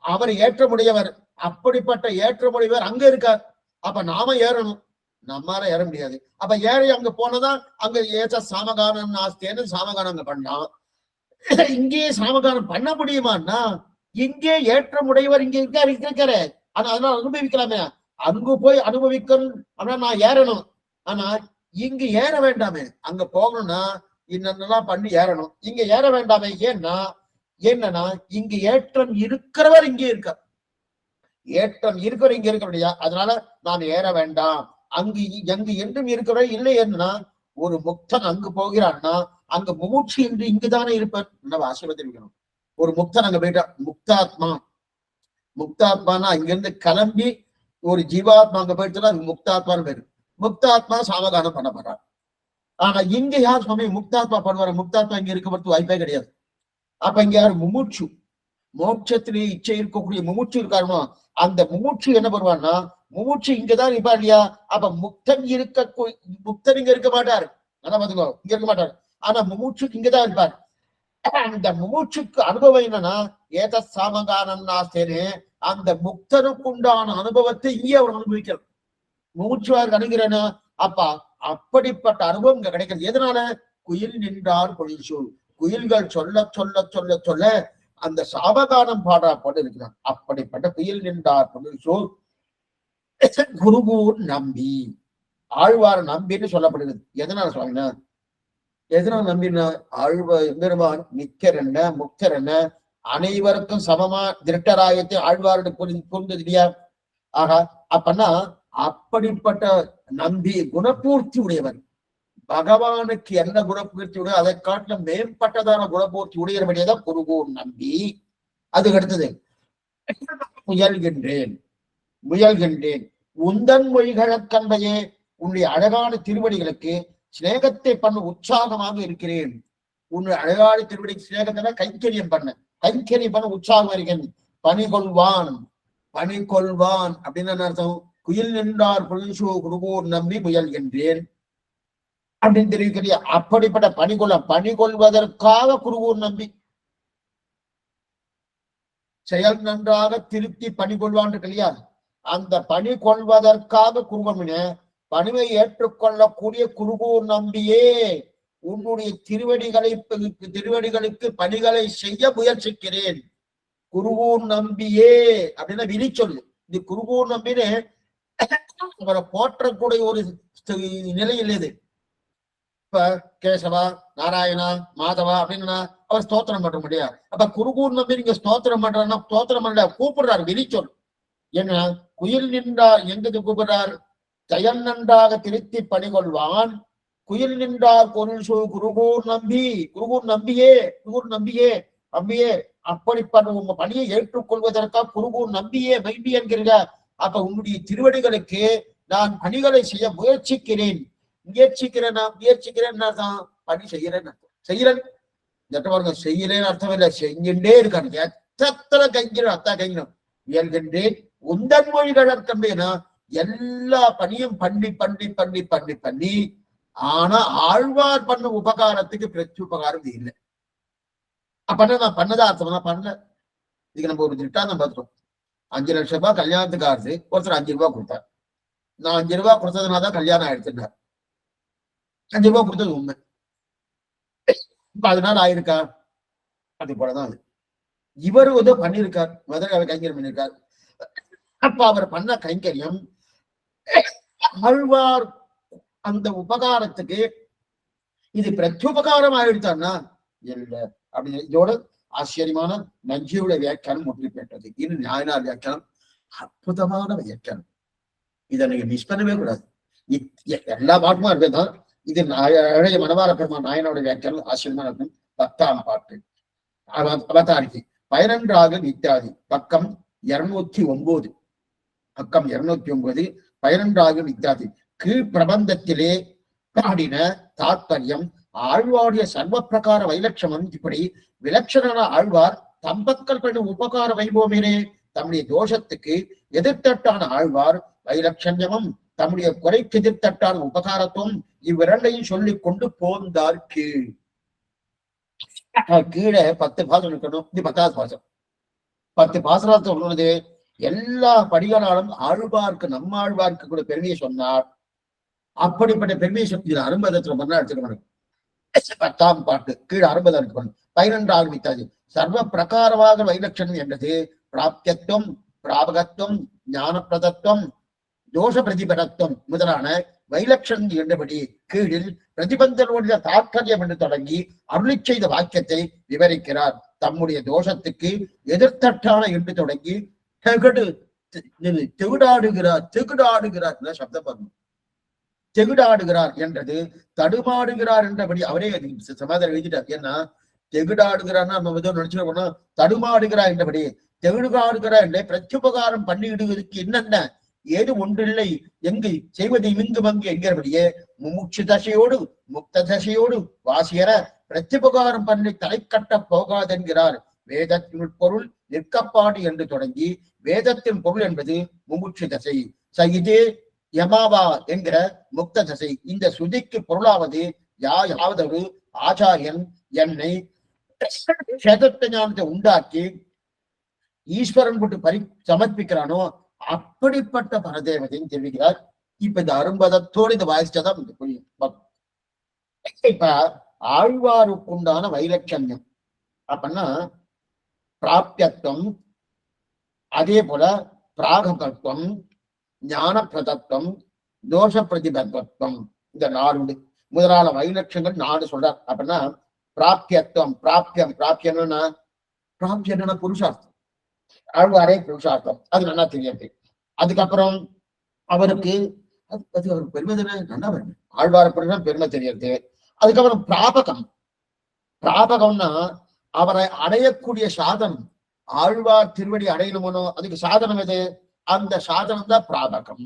அவர் ஏற்றமுடையவர். அப்படிப்பட்ட ஏற்றமுடையவர் அங்க இருக்கார். அப்ப நாம ஏறணும். நம்மால ஏற முடியாது. அப்ப ஏறி அங்க போனதான் அங்க ஏற்ற சாமகானம் ஆஸ்தேன்னு சாமகானம் அங்க பண்ணலாம். இங்கேயே சாமகானம் பண்ண முடியுமான்னா இங்கே ஏற்றம் உடையவர் இங்க இருக்காரு. ஆனா அதனால அனுபவிக்கலாமே. அங்கு போய் அனுபவிக்கணும். ஆனா நான் ஏறணும். ஆனா இங்கு ஏற வேண்டாமே. அங்க போகணும்னா இன்னெல்லாம் பண்ணி ஏறணும். இங்க ஏற வேண்டாமே. என்னன்னா இங்கு ஏற்றம் இருக்கிறவர் இங்கே இருக்க. ஏற்றம் இருக்கிற இங்க இருக்க முடியா. அதனால நான் ஏற வேண்டாம். அங்கு என்றும் இருக்கிற இல்லை என்ன ஒரு முக்தன் அங்கு போகிறான்னா அங்க முமூட்சி என்று இங்குதானே இருப்பார். நம்ம ஆசீர்வதிக்கணும். ஒரு முக்தன் அங்க போயிட்டா முக்தாத்மானா இங்கிருந்து கிளம்பி ஒரு ஜீவாத்மா அங்க போயிட்டுனா அது முக்தாத்மான்னு பேரு. முக்தாத்மா சாமகானம் பண்ண போறார். ஆனா இங்க யார் சுவாமி முக்தாத்மா பண்ணுவாரு? முக்தாத்மா இங்க இருக்க வாய்ப்பே கிடையாது. அப்ப இங்க யாரு முமூட்சு, மோட்சத்திலே இச்சை இருக்கக்கூடிய முமூட்சி இருக்காருமா. அந்த முமூட்சி என்ன பண்ணுவான்னா முமூட்சி இங்கதான் இருப்பா இல்லையா. அப்ப முக்தன் இங்க இருக்க மாட்டார். ஆனா பாத்துக்கோ இங்க இருக்க மாட்டார். ஆனா முமூட்சுக்கு இங்கதான் இருப்பார். அந்த முமூட்சுக்கு அனுபவம் என்னன்னா ஏத சாமகானம் நாஸ்தேன்னு அந்த முக்தனுக்கு உண்டான அனுபவத்தை இங்கே அவர் அனுபவிக்கிறார். முமூச்சுவாருக்கு அணுகிறேன்னா அப்பா அப்படிப்பட்ட அனுபவம் இங்க கிடைக்கிறது. எதனால? குயில் நின்றார் பொழில் குயில்கள் சொல்ல சொல்ல சொல்ல சொல்ல அந்த சாவகானம் பாடப்பட்டு இருக்கிறார். அப்படிப்பட்ட குயில் நின்றார் பொழில் குருகூர் நம்பி ஆழ்வார் நம்பின்னு சொல்லப்படுகிறது. எதனால சொல்லுங்க? எதனால நம்பினா பெருமான் நிக்கர் என்ன முக்தர் என்ன அனைவருக்கும் சமமா திருட்டராயத்தை ஆழ்வாருடைய புரிந்தது இல்லையா? ஆகா அப்பன்னா அப்படிப்பட்ட நம்பி குணபூர்த்தி உடையவர். பகவானுக்கு என்ன குணபூர்த்தி உடைய அதை காட்டிலும் மேம்பட்டதான குணபூர்த்தி உடையவடையதான் குருகூர் நம்பி. அதுக்கு அடுத்தது முயல்கின்றேன் உந்தன் மொழிகளக்கன்பையே உன்னுடைய அழகான திருவடிகளுக்கு சிநேகத்தை பண்ண உற்சாகமாக இருக்கிறேன். உன்னுடைய அழகான திருவடிக்கு சிநேகத்தை கைங்கரியம் பண்ண உற்சாகம் இருக்கிறேன். பணிகொள்வான் அப்படின்னு அர்த்தம். குயில் நின்றார் குருகூர் நம்பி முயல்கின்றேன் அப்படின்னு தெரிவிக்கிறியா. அப்படிப்பட்ட பணிகொள்வதற்காக குருகூர் நம்பி செயல் நன்றாக திருப்தி பணிகொள்வான் இல்லையா. அந்த பணி கொள்வதற்காக குருவமின பணிவை ஏற்றுக்கொள்ளக்கூடிய குருகூர் நம்பியே உன்னுடைய திருவடிகளுக்கு பணிகளை செய்ய முயற்சிக்கிறேன். குருகூர் நம்பியே அப்படின்னா விரி சொல்லு. இது குருகூர் நம்பின்னு அவரை போற்றக்கூடிய ஒரு நிலையில் இது. இப்ப கேசவா நாராயணா மாதவா அப்படின்னா அவர் ஸ்தோத்திரம் பண்ண முடியாது. அப்ப குருகூர் நம்பி நீங்க ஸ்தோத்திரம் பண்றா ஸ்தோத்திரம் பண்ண கூப்பிடுறாரு விரி சொல். என்ன குயில் நின்றார் எங்கு கூப்பிடுறார்? செயல் நன்றாக திருத்தி பணிகொள்வான் குயில் நின்றார் பொருள் குருகூர் நம்பியே அப்படிப்பட்ட உங்க பணியை ஏற்றுக்கொள்வதற்காக குருகூர் நம்பியே மைண்டி என்கிறீங்க. அப்ப உன்னுடைய திருவடிகளுக்கு நான் பணிகளை செய்ய முயற்சிக்கிறேன் தான் பணி செய்யறேன்னு செய்யறேன்னு அர்த்தம் இல்லை. செஞ்சுட்டே இருக்காங்க. எத்தனை கைங்கிறோம் அத்தா கைங்கணும். இயல்கின்றேன் உந்தன் மொழிகள் அர்த்தம்னா எல்லா பணியும் பண்ணி ஆனா ஆழ்வார் பண்ண உபகாரத்துக்கு பிரச்சு உபகாரம் இல்லை. அப்ப நான் பண்ணதா அர்த்தம் நான் பண்ணல. இதுக்கு நம்ம ஒரு திட்டாந்தம் பார்த்தோம். 5 லட்சம் ரூபாய் கல்யாணத்துக்கு ஆறுது. ஒருத்தர் 5 ரூபாய் கொடுத்தார். நான் 5 ரூபாய் கொடுத்ததுனாதான் கல்யாணம் ஆயிடுச்சுட்டார். 5 ரூபாய் கொடுத்தது உண்மை. இப்ப அதனால ஆயிருக்கா? அது போலதான் அது. இவரு ஏதோ பண்ணிருக்கார். முதல்ல அவர் கைங்கரியம் பண்ணிருக்கார். அப்ப அவர் பண்ண கைங்கரியம் ஆழ்வார் அந்த உபகாரத்துக்கு இது பிரத்யுபகாரம் ஆயிடுத்தான்னா இல்ல அப்படின்னு இதோட ஆச்சரியமான நஞ்சியுடைய வியாக்கியானம் முற்றி பெற்றது. இது நாயனார் வியாக்கியானம் அற்புதமான வியாக்கியானம். இதை நீங்க மிஸ் பண்ணவே கூடாது. எல்லா பாட்டுமா இருக்கதான். இது அழகிய மனவார பெருமான் நாயனோட வியாக்கியானம் ஆச்சரியமான இருக்கும். 10ஆம் பாட்டு அவதாரிக்கு 11 இத்தியாதி பக்கம் 209 11 இத்தியாதி கீழ் பிரபந்தத்திலே பாடின தாத்பரியம் ஆழ்வாருடைய சர்வ பிரகார வைலட்சணம். இப்படி விலட்சண ஆழ்வார் தம்பக்கள் பண்ண உபகார வைபவமே தம்முடைய தோஷத்துக்கு எதிர்த்தட்டான ஆழ்வார் வைலட்சண்யமும் தம்முடைய குறைக்கு எதிர்த்தட்டான உபகாரத்துவம் இவ்விரண்டையும் சொல்லிக் கொண்டு போந்தார். கீழே 10 பாசனம் இருக்கணும். இது 10வது பாசம். 10 பாசனத்தை சொல்றது எல்லா படிகளாலும் ஆழ்வார்க்கு நம்மாழ்வார்க்கு கூட பெருமையை சொன்னார். அப்படிப்பட்ட பெருமையை சொல்லி அரும்பதத்துல மன்னா எடுத்துக்கணும். 10ஆம் பாட்டு கீழே 60 இருக்கணும். 11 ஆரம்பித்தாது. சர்வ பிரகாரமாக வைலட்சணம் என்றது பிராப்தியத்துவம், பிராபகத்துவம், ஞானப்பிரதத்துவம், தோஷ பிரதிபலத்துவம் முதலான வைலட்சணம் என்றபடி கீழில் பிரதிபந்தனுடைய தாற்பயம் என்று தொடங்கி அருளி செய்த வாக்கியத்தை விவரிக்கிறார். தம்முடைய தோஷத்துக்கு எதிர்த்தட்டான என்று தொடங்கி தெகுடாடுகிறார் சப்தம் வரணும். தெகுடாடுகிறார் என்றது தடுமாடுகிறார் என்றபடி அவரே சமாதானம் எழுதிட்டார். ஏன்னா தெகுடாடுகிறார்னா நம்ம நினைச்சுக்கோனா தடுமாடுகிறார் என்றபடி தெகுடாடுகிறார் என்ற பிரத்யுபகாரம் பண்ணிடுவதற்கு என்னென்ன ஏது ஒன்றில்லை எங்கு செய்வது இங்கு மங்கு என்கிறபடியே முமுட்சு தசையோடு முக்த தசையோடு வாசியர பிரத்யுபகாரம் பண்ணி தலை கட்ட போகாதென்கிறார். வேதத்தின் பொருள் நிற்கப்பாடு என்று தொடங்கி வேதத்தின் பொருள் என்பது முமுட்சு தசை. சகிதே யமாவா என்கிற முக்த தசை. இந்த சுதிக்கு பொருளாவது யாவதொரு ஆச்சாரியன் என்னை சேதத்த ஞானத்தை உண்டாக்கி ஈஸ்வரன் போட்டு சமர்ப்பிக்கிறானோ அப்படிப்பட்ட பரதேவதையும் தெரிவிக்கிறார். இப்ப இந்த அரும்பதத்தோடு இந்த வாசிச்சதான் புரியும். இப்ப ஆழ்வாருக்குண்டான வைலட்சண்யம் அப்படின்னா பிராப்தியத்துவம், அதே போல பிராககத்துவம், ஞான பிரதத்துவம், தோஷ பிரதிபத்துவம், இந்த 4 முதலான வைலட்சங்கள் 4 சொல்றார். அப்படின்னா பிராப்தியத்துவம், பிராப்தியம்னா புருஷார்த்தம். ஆழ்வாரே புருஷார்த்தம், அது நல்லா தெரியாது. அதுக்கப்புறம் அவருக்கு அவருக்கு பெருமை நல்லா வருது. ஆழ்வார புருஷன் பெருமை தெரியாது. அதுக்கப்புறம் பிராபகம்னா அவரை அடையக்கூடிய சாதனம். ஆழ்வார் திருவடி அடையணுமோ அதுக்கு சாதனம் எது? அந்த சாதனம் தான் பிராபகம்.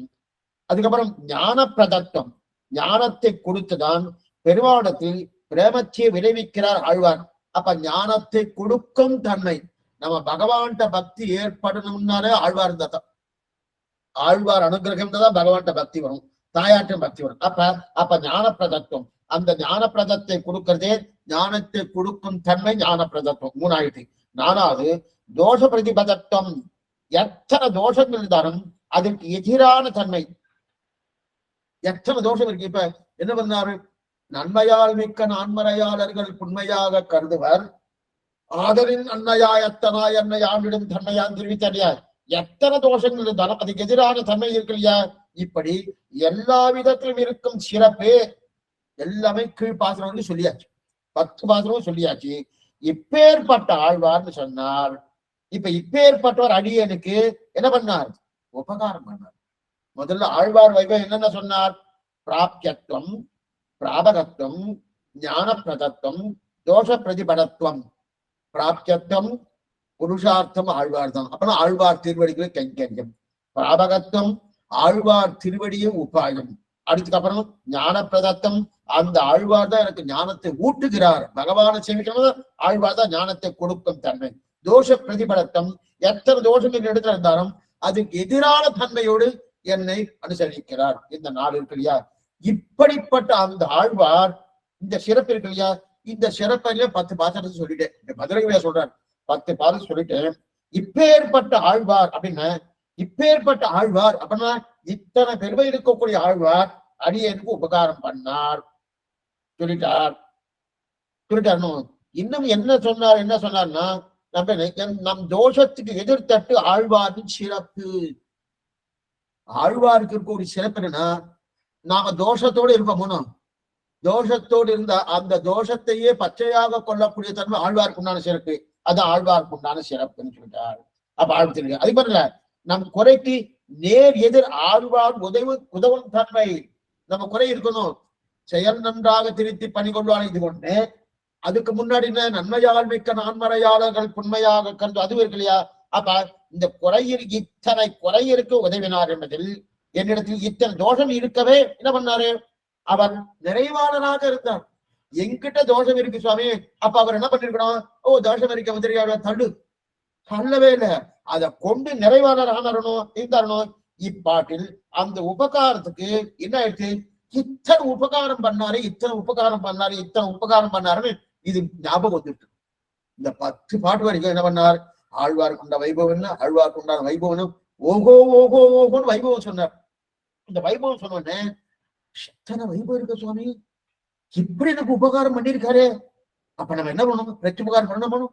அதுக்கப்புறம் ஞான பிரதத்துவம், ஞானத்தை கொடுத்துதான் பெருமாடத்தில் பிரேமத்தை விளைவிக்கிறார் ஆழ்வார். அப்ப ஞானத்தை கொடுக்கும் தன்மை நம்ம பகவான்கிட்ட பக்தி ஏற்படணும்னாலே ஆழ்வார் இருந்தா தான், ஆழ்வார் அனுகிரகம் தான் பகவான்கிட்ட பக்தி வரும், தாயாற்ற பக்தி வரும். அப்ப ஞான பிரதத்துவம், அந்த ஞான பிரதத்தை கொடுக்கிறதே ஞானத்தை கொடுக்கும் தன்மை ஞான பிரதத்துவம் 3ஆயிட்டு. 4வது தோஷ பிரதிபதத்துவம். எத்தனை தோஷங்கள் இருந்தாலும் அதற்கு எதிரான தன்மை. எத்தனை தோஷம் இருக்கு. இப்ப என்ன பண்ணாரு? நன்மையால் மிக்க நான்மறையாளர்கள் புண்மையாக கருதுவர், ஆதலின் அன்னையாயத்தனாய் என்னை ஆண்டிடும் தன்மையான் தெரிவித்தறியார். எத்தனை தோஷங்கள் இருந்தாலும் அதுக்கு எதிரான தன்மை இருக்கு இல்லையா? இப்படி எல்லா விதத்திலும் இருக்கும் சிறப்பு எல்லாமே கீழ் பாசனம் சொல்லியாச்சு, 10 பாசனமும் சொல்லியாச்சு. இப்பேற்பட்ட ஆழ்வார்னு சொன்னார். இப்ப இப்பேற்பட்டவர் அடியனுக்கு என்ன பண்ணார்? உபகாரம் பண்ணார். முதல்ல ஆழ்வார் வைபவம் என்னென்ன சொன்னார்? பிராப்தியத்துவம், பிராபகத்துவம், ஞான பிரதத்துவம், தோஷ பிரதிபடத்துவம். பிராப்தியத்துவம் புருஷார்த்தம் ஆழ்வார் தான். அப்பனா ஆழ்வார் திருவடிகளை கைங்கரியம். பிராபகத்துவம் ஆழ்வார் திருவடியே உபாயம். அதுக்கப்புறம் ஞான பிரதத்தம், அந்த ஆழ்வார் தான் எனக்கு ஞானத்தை ஊட்டுகிறார். பகவானை சேமிக்கணும், ஆழ்வார் தான் ஞானத்தை கொடுக்கும் தன்மை. தோஷ பிரதிபலத்தம், எத்தனை தோஷங்கள் எடுத்து இருந்தாலும் அதுக்கு எதிரான தன்மையோடு என்னை அனுசரிக்கிறார். இந்த 4 இருக்கு இல்லையா? இப்படிப்பட்ட அந்த ஆழ்வார் இந்த சிறப்பு இருக்கு இல்லையா? இந்த சிறப்பில 10 பாசனத்தை சொல்லிட்டேன். இந்த மதுரையா சொல்றார் 10 பாசனம் சொல்லிட்டேன். இப்பேற்பட்ட ஆழ்வார் அப்படின்னா, இப்பேற்பட்ட ஆழ்வார் அப்படின்னா இத்தனை பெருமை இருக்கக்கூடிய ஆழ்வார் அடியனுக்கு உபகாரம் பண்ணார் சொல்லிட்டார். இன்னும் என்ன சொன்னார்னா, நம் தோஷத்துக்கு எதிர்த்தட்டு ஆழ்வாரின் சிறப்பு. ஆழ்வாருக்கு இருக்க ஒரு சிறப்பு என்னன்னா, நாம தோஷத்தோடு இருப்போமோ, தோஷத்தோடு இருந்தா அந்த தோஷத்தையே பச்சையாக கொள்ளக்கூடிய தன்மை ஆழ்வாருக்கு உண்டான சிறப்பு. அது ஆழ்வாருக்கு உண்டான சிறப்புன்னு சொல்லிட்டார். அப்ப ஆழ்த்திருக்க அது மாதிரி நம் குறைக்கு நேர் எதிர் ஆழ்வார் உதவும் தன்மை. நம்ம குறை இருக்கணும், செயல் நன்றாக திருத்தி பணி கொள்வான். இது கொண்டு அதுக்கு முன்னாடி நன்மையால் மிக்க நான்மறையாளர்கள் புண்மையாக கருது அது இருக்கு இல்லையா? அப்ப இந்த இத்தனை குறை இருக்க உதவினார் என்பதில் என்னிடத்தில் இத்தனை தோஷம் இருக்கவே என்ன பண்ணாரு? அவர் நிறைவாளனாக இருந்தார். என்கிட்ட தோஷம் இருக்கு சுவாமி, அப்ப அவர் என்ன பண்ணிருக்கணும்? தோஷம் இருக்க உதவியாளர் தள்ளவே இல்லை, அதை கொண்டு நிறைவாளர் இருந்தாரணும். இப்பாட்டில் அந்த உபகாரத்துக்கு என்ன ஆயிடுச்சு? இத்தனை உபகாரம் பண்ணாருன்னு இது ஞாபகம் வந்துட்டு. இந்த 10 பாட்டு வரைக்கும் என்ன பண்ணார்? ஆழ்வார்க்குண்ட வைபவம், ஆழ்வார்க்குண்டான வைபவனும் ஓகோன்னு வைபவம் சொன்னார். இந்த வைபவம் சொன்னோடனே எத்தனை வைபவம் இருக்க சுவாமி, இப்படி எனக்கு உபகாரம் பண்ணிருக்காரு. அப்ப நம்ம என்ன பண்ணணும்? பிரத்யுபகாரம் பண்ணணும்,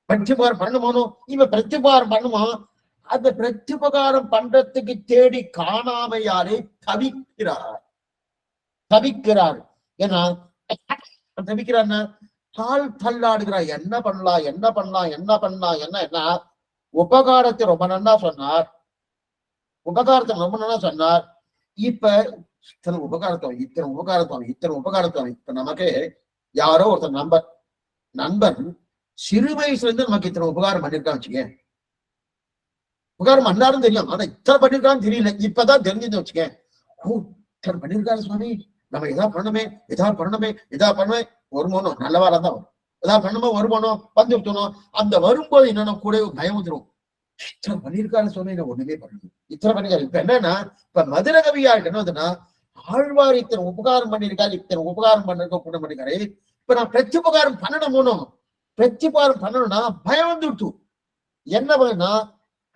பிரத்யுபகாரம் பண்ணணும். இவன் பிரத்யுபகாரம் பண்ணுவோம். அந்த பிரத்யுபகாரம் பண்றதுக்கு தேடி காணாமையாலே தவிக்கிறார். ஏன்னா தவிக்கிறான்னா கால் தள்ளாடுகிறார். என்ன பண்ணலாம் என்ன பண்ணலாம் என்ன பண்ணலாம் என்ன உபகாரத்தை ரொம்ப நன்னா சொன்னார். இப்ப இத்தனை உபகாரத்துவம் இப்ப நமக்கு யாரோ ஒருத்தர் நண்பன் சிறு வயசுல இருந்து நமக்கு இத்தனை உபகாரம் பண்ணிருக்கான்னு வச்சுக்கேன். உபகாரம் பண்ணாலும் தெரியும், ஆனா இத்தனை பண்ணிருக்கான்னு தெரியல, இப்பதான் தெரிஞ்சுன்னு வச்சுக்கேன். இத்தனை பண்ணிருக்காரு சுவாமி, நம்ம எதா பண்ணணுமே வருமானம் நல்லவாரா தான் வரும். எதா பண்ணுமோ வருமானம் வந்து விட்டணும். அந்த வரும்போது என்னன்னா கூட பயம் வந்துடும். இத்தனை பண்ணிருக்காரு சுவாமி, நான் ஒண்ணுமே பண்ணணும், இத்தனை பண்ணிருக்காரு. இப்ப என்னன்னா, இப்ப மதுர கவியா என்ன வந்துன்னா, ஆழ்வார் இத்தனை உபகாரம் பண்ணிருக்காரு, இத்தனை உபகாரம் கூட பண்ணிருக்காரு. இப்ப நான் பிரத்யுபகாரம் பண்ணணும்னா பயம் வந்து விட்டு. என்ன பண்ணா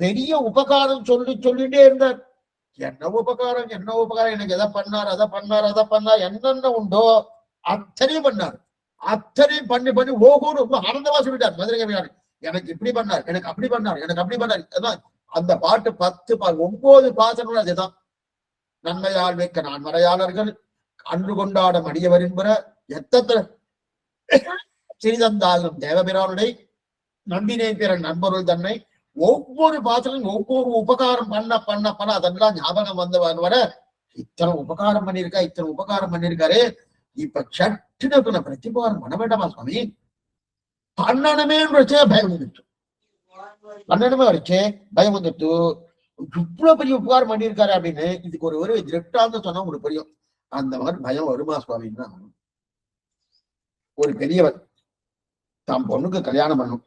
பெரிய உபகாரம் சொல்லிட்டே இருந்தார். என்ன உபகாரம் எனக்கு எதை பண்ணார் என்னென்ன உண்டோ அத்தனையும் பண்ணார். அத்தனையும் பண்ணி ஓகோன்னு ரொம்ப ஆனந்தமா சொல்லிட்டார் மதுரை கவியார். எனக்கு இப்படி பண்ணார், எனக்கு அப்படி பண்ணார். அந்த பாட்டு 9 பாசனம் அதுதான். நன்மையால் மிக்க நான் மறையாளர்கள் அன்று கொண்டாடும் அடியவர் என்பற எத்தனை சிறிதந்தாலும் தேவபிரானுடைய நம்பினை பிற நண்பர்கள் தன்னை ஒவ்வொரு பாத்திரம் ஒவ்வொரு உபகாரம் பண்ண அதெல்லாம் ஞாபகம் வர இத்தனை உபகாரம் பண்ணிருக்காரு. இப்ப சட்டுன பிரத்யுபகாரம் பண்ண வேண்டாமா சுவாமி, பண்ணணுமே வச்சே பயம் வந்துட்டு இவ்வளவு பெரிய உபகாரம் பண்ணிருக்காரு அப்படின்னு இதுக்கு ஒரு திருட்டான்னு சொன்னா உங்களுக்கு புரியும். அந்த மாதிரி பயம் வருமா சுவாமின்னா, ஒரு பெரியவர் தாம் பொண்ணுக்கு கல்யாணம் பண்ணும்,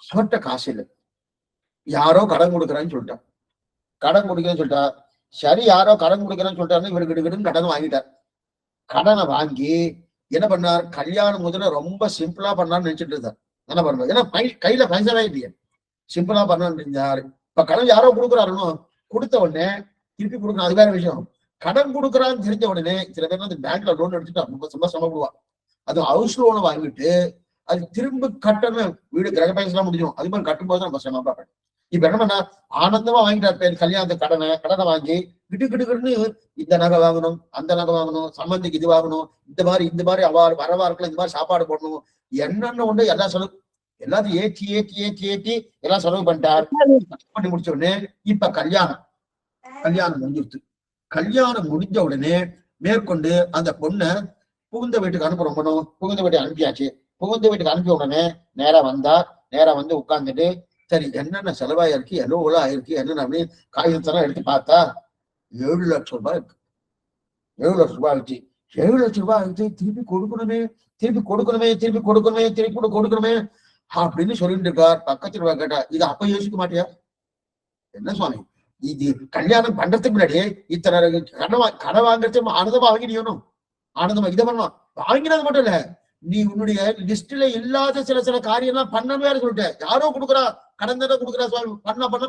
அவர்கிட்ட காசு இல்லை, யாரோ கடன் கொடுக்குறான்னு சொல்லிட்டா. சரி, யாரோ கடன் கொடுக்குறேன்னு சொல்லிட்டாருன்னு இவர் கிடுன்னு கடன் வாங்கிட்டார். கடனை வாங்கி என்ன பண்ணார், கல்யாணம் முதல்ல ரொம்ப சிம்பிளா பண்ணான்னு நினைச்சிட்டு இருந்தார். என்ன பண்ணுவார், ஏன்னா கையில பைசாவே இல்லையே, சிம்பிளா பண்ணான்னு இருந்தாரு. இப்ப கடன் யாரோ கொடுக்குறாருன்னு கொடுத்த உடனே திருப்பி கொடுக்கணும், அது வேற விஷயம். கடன் கொடுக்குறான்னு தெரிஞ்ச உடனே சில பேர் வந்து பேங்க்ல லோன் எடுத்துட்டா ரொம்ப சமப்படுவா. அது ஹவுஸ் லோனை வாங்கிட்டு அது திரும்ப கட்டணும், வீடு கிரக பைசா முடிஞ்சிடும், அது மாதிரி கட்டும்போது நம்ம சிரமம் பார்ப்பேன். இப்ப என்ன பண்ணா ஆனந்தமா வாங்கிட்டார் பேர் கல்யாணத்து கடனை வாங்கி கிட்டுன்னு இந்த நகை வாங்கணும், அந்த நகை வாங்கணும், சம்பந்திக்கு இது வாங்கணும், இந்த மாதிரி வரவா இருக்கலாம், இந்த மாதிரி சாப்பாடு போடணும், என்னென்ன உண்டு எல்லாம் செலவு, எல்லாத்தையும் ஏற்றி எல்லாம் செலவு பண்ணிட்டார். பண்ணி முடிச்ச உடனே இப்ப கல்யாணம் முடிஞ்சிருச்சு. கல்யாணம் முடிஞ்ச உடனே மேற்கொண்டு அந்த பொண்ணை புகுந்த வீட்டுக்கு அனுப்புறோம். புகுந்த வீட்டுக்கு அனுப்பியாச்சு. புகுந்த வீட்டுக்கு அனுப்பிய உடனே நேரா வந்து உட்கார்ந்துட்டு சரி என்னென்ன செலவாயிருக்கு, எவ்வளவு ஆயிருக்கு என்னென்ன அப்படின்னு காகிதத்தெல்லாம் எடுத்து பார்த்தா 7 லட்சம் ரூபாய் இருக்கு. 7 லட்சம் ரூபாய் ஆயிடுச்சு. 7 லட்சம் ரூபாய் ஆயிடுச்சு, திருப்பி கொடுக்கணுமே அப்படின்னு சொல்லிட்டு இருக்கார். பக்கத்துல ரூபாய் கேட்டா, இது அப்ப யோசிக்க மாட்டியா என்ன சுவாமி, இது கல்யாணம் பண்றதுக்கு முன்னாடியே இத்தனை கடன் வாங்குறது ஆனந்தமா வாங்கினியணும், ஆனந்தமா இதை பண்ணலாம். வாங்கினது மட்டும் இல்ல, நீ உன்னுடைய லிஸ்ட்ல இல்லாத சில காரியம் எல்லாம் பண்ணவே சொல்லிட்டேன். யாரோ கொடுக்குறா, கடன் தானே கொடுக்குறா சுவாமி,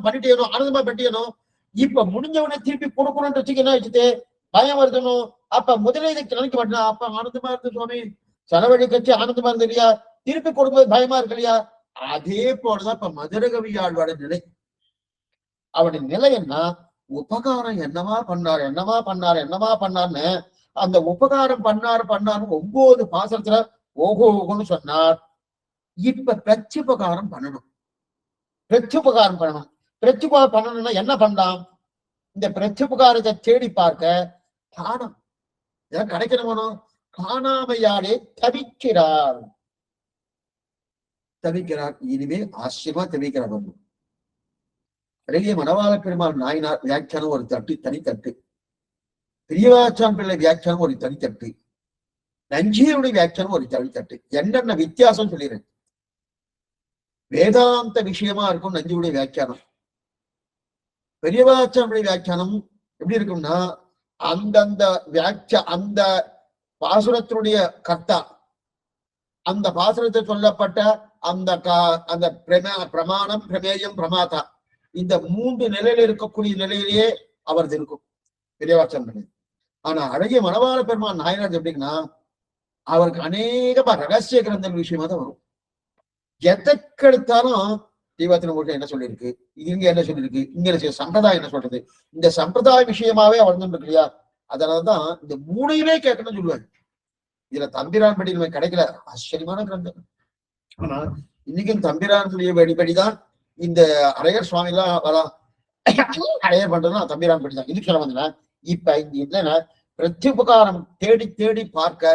பண்ணிட்டேனும், ஆனந்தமா பண்ணிட்டேனும். இப்ப முடிஞ்ச உடனே திருப்பி கொடுக்கணும்னு வச்சுக்க என்ன வச்சுட்டு பயம் வருதணும். அப்ப முதலே இதை நினைக்க மாட்டேன். அப்ப ஆனந்தமா இருந்து சுவாமி, செலவழி கட்சி ஆனந்தமா இருந்து இல்லையா, திருப்பி கொடுக்கும்போது பயமா இருக்கு இல்லையா. அதே போலதான் இப்ப மதுரகவியாழ்வாட நிலை. அவருடைய நிலை என்ன, உபகாரம் என்னமா பண்ணார்னு அந்த உபகாரம் பண்ணாரு 9 பாசத்துல ஓகோன்னு சொன்னார். இப்ப பிரத்யுபகாரம் பண்ணணும். பிரத்யுபகாரம் பண்ணணும்னா என்ன பண்ணலாம், இந்த பிரத்யுபகாரத்தை தேடி பார்க்க தானம் ஏன் கிடைக்கணுமோ, காணாமையாலே தவிக்கிறார். இனிமே ஆச்சரியமா தவிக்கிறார். பெரிய மணவாள பெருமாள் நாயனார் வியாக்கியானம் ஒரு தனித்தட்டு, பெரியவாச்சான் பிள்ளை வியாக்கியானம் ஒரு தனித்தட்டு, நஞ்சியருடைய வியாக்கியானம் ஒரு தனித்தட்டு. என்னென்ன வித்தியாசம் சொல்லிடுறேன். வேதாந்த விஷயமா இருக்கும் நஞ்சியுடைய வியாக்கியானம். பெரியவாச்சானுடைய வியாக்கியானம் எப்படி இருக்கும்னா, அந்த அந்த பாசுரத்தினுடைய கர்த்தா, அந்த பாசுரத்தை சொல்லப்பட்ட அந்த பிரமாணம், பிரமேயம், பிரமாதா, இந்த 3 நிலையில இருக்கக்கூடிய நிலையிலேயே அவரது இருக்கும் பெரியவாச்சான் பிள்ளை. ஆனா அழகிய மணவாள பெருமான் நாயனார் எப்படின்னா அவருக்கு அநேகமா ரகசிய கிரந்தங்கள் விஷயமா தான் வரும். எதற்கெடுத்தாலும் தீபாத்தின மூட்டை என்ன சொல்லியிருக்கு, இங்க என்ன சொல்லியிருக்கு, இங்க சம்பிரதாயம் என்ன சொல்றது, இந்த சம்பிரதாய விஷயமாவே வளர்ந்துட்டு இருக்கு இல்லையா? அதனாலதான் இந்த மூணையுமே கேட்கணும்னு சொல்லுவாங்க. இதுல தம்பிரான் படி நமக்கு கிடைக்கல, ஆச்சரியமான கிரந்தம். ஆனா இன்னைக்கும் தம்பிரான் படிதான் இந்த அரையர் சுவாமி எல்லாம் வரலாம் அரையர் பண்றதுன்னா தம்பிரான் படிதான். இது சொல்ல வந்தேன்னா இப்ப இங்க என்னன்னா பிரத்யுபகாரம் தேடி தேடி பார்க்க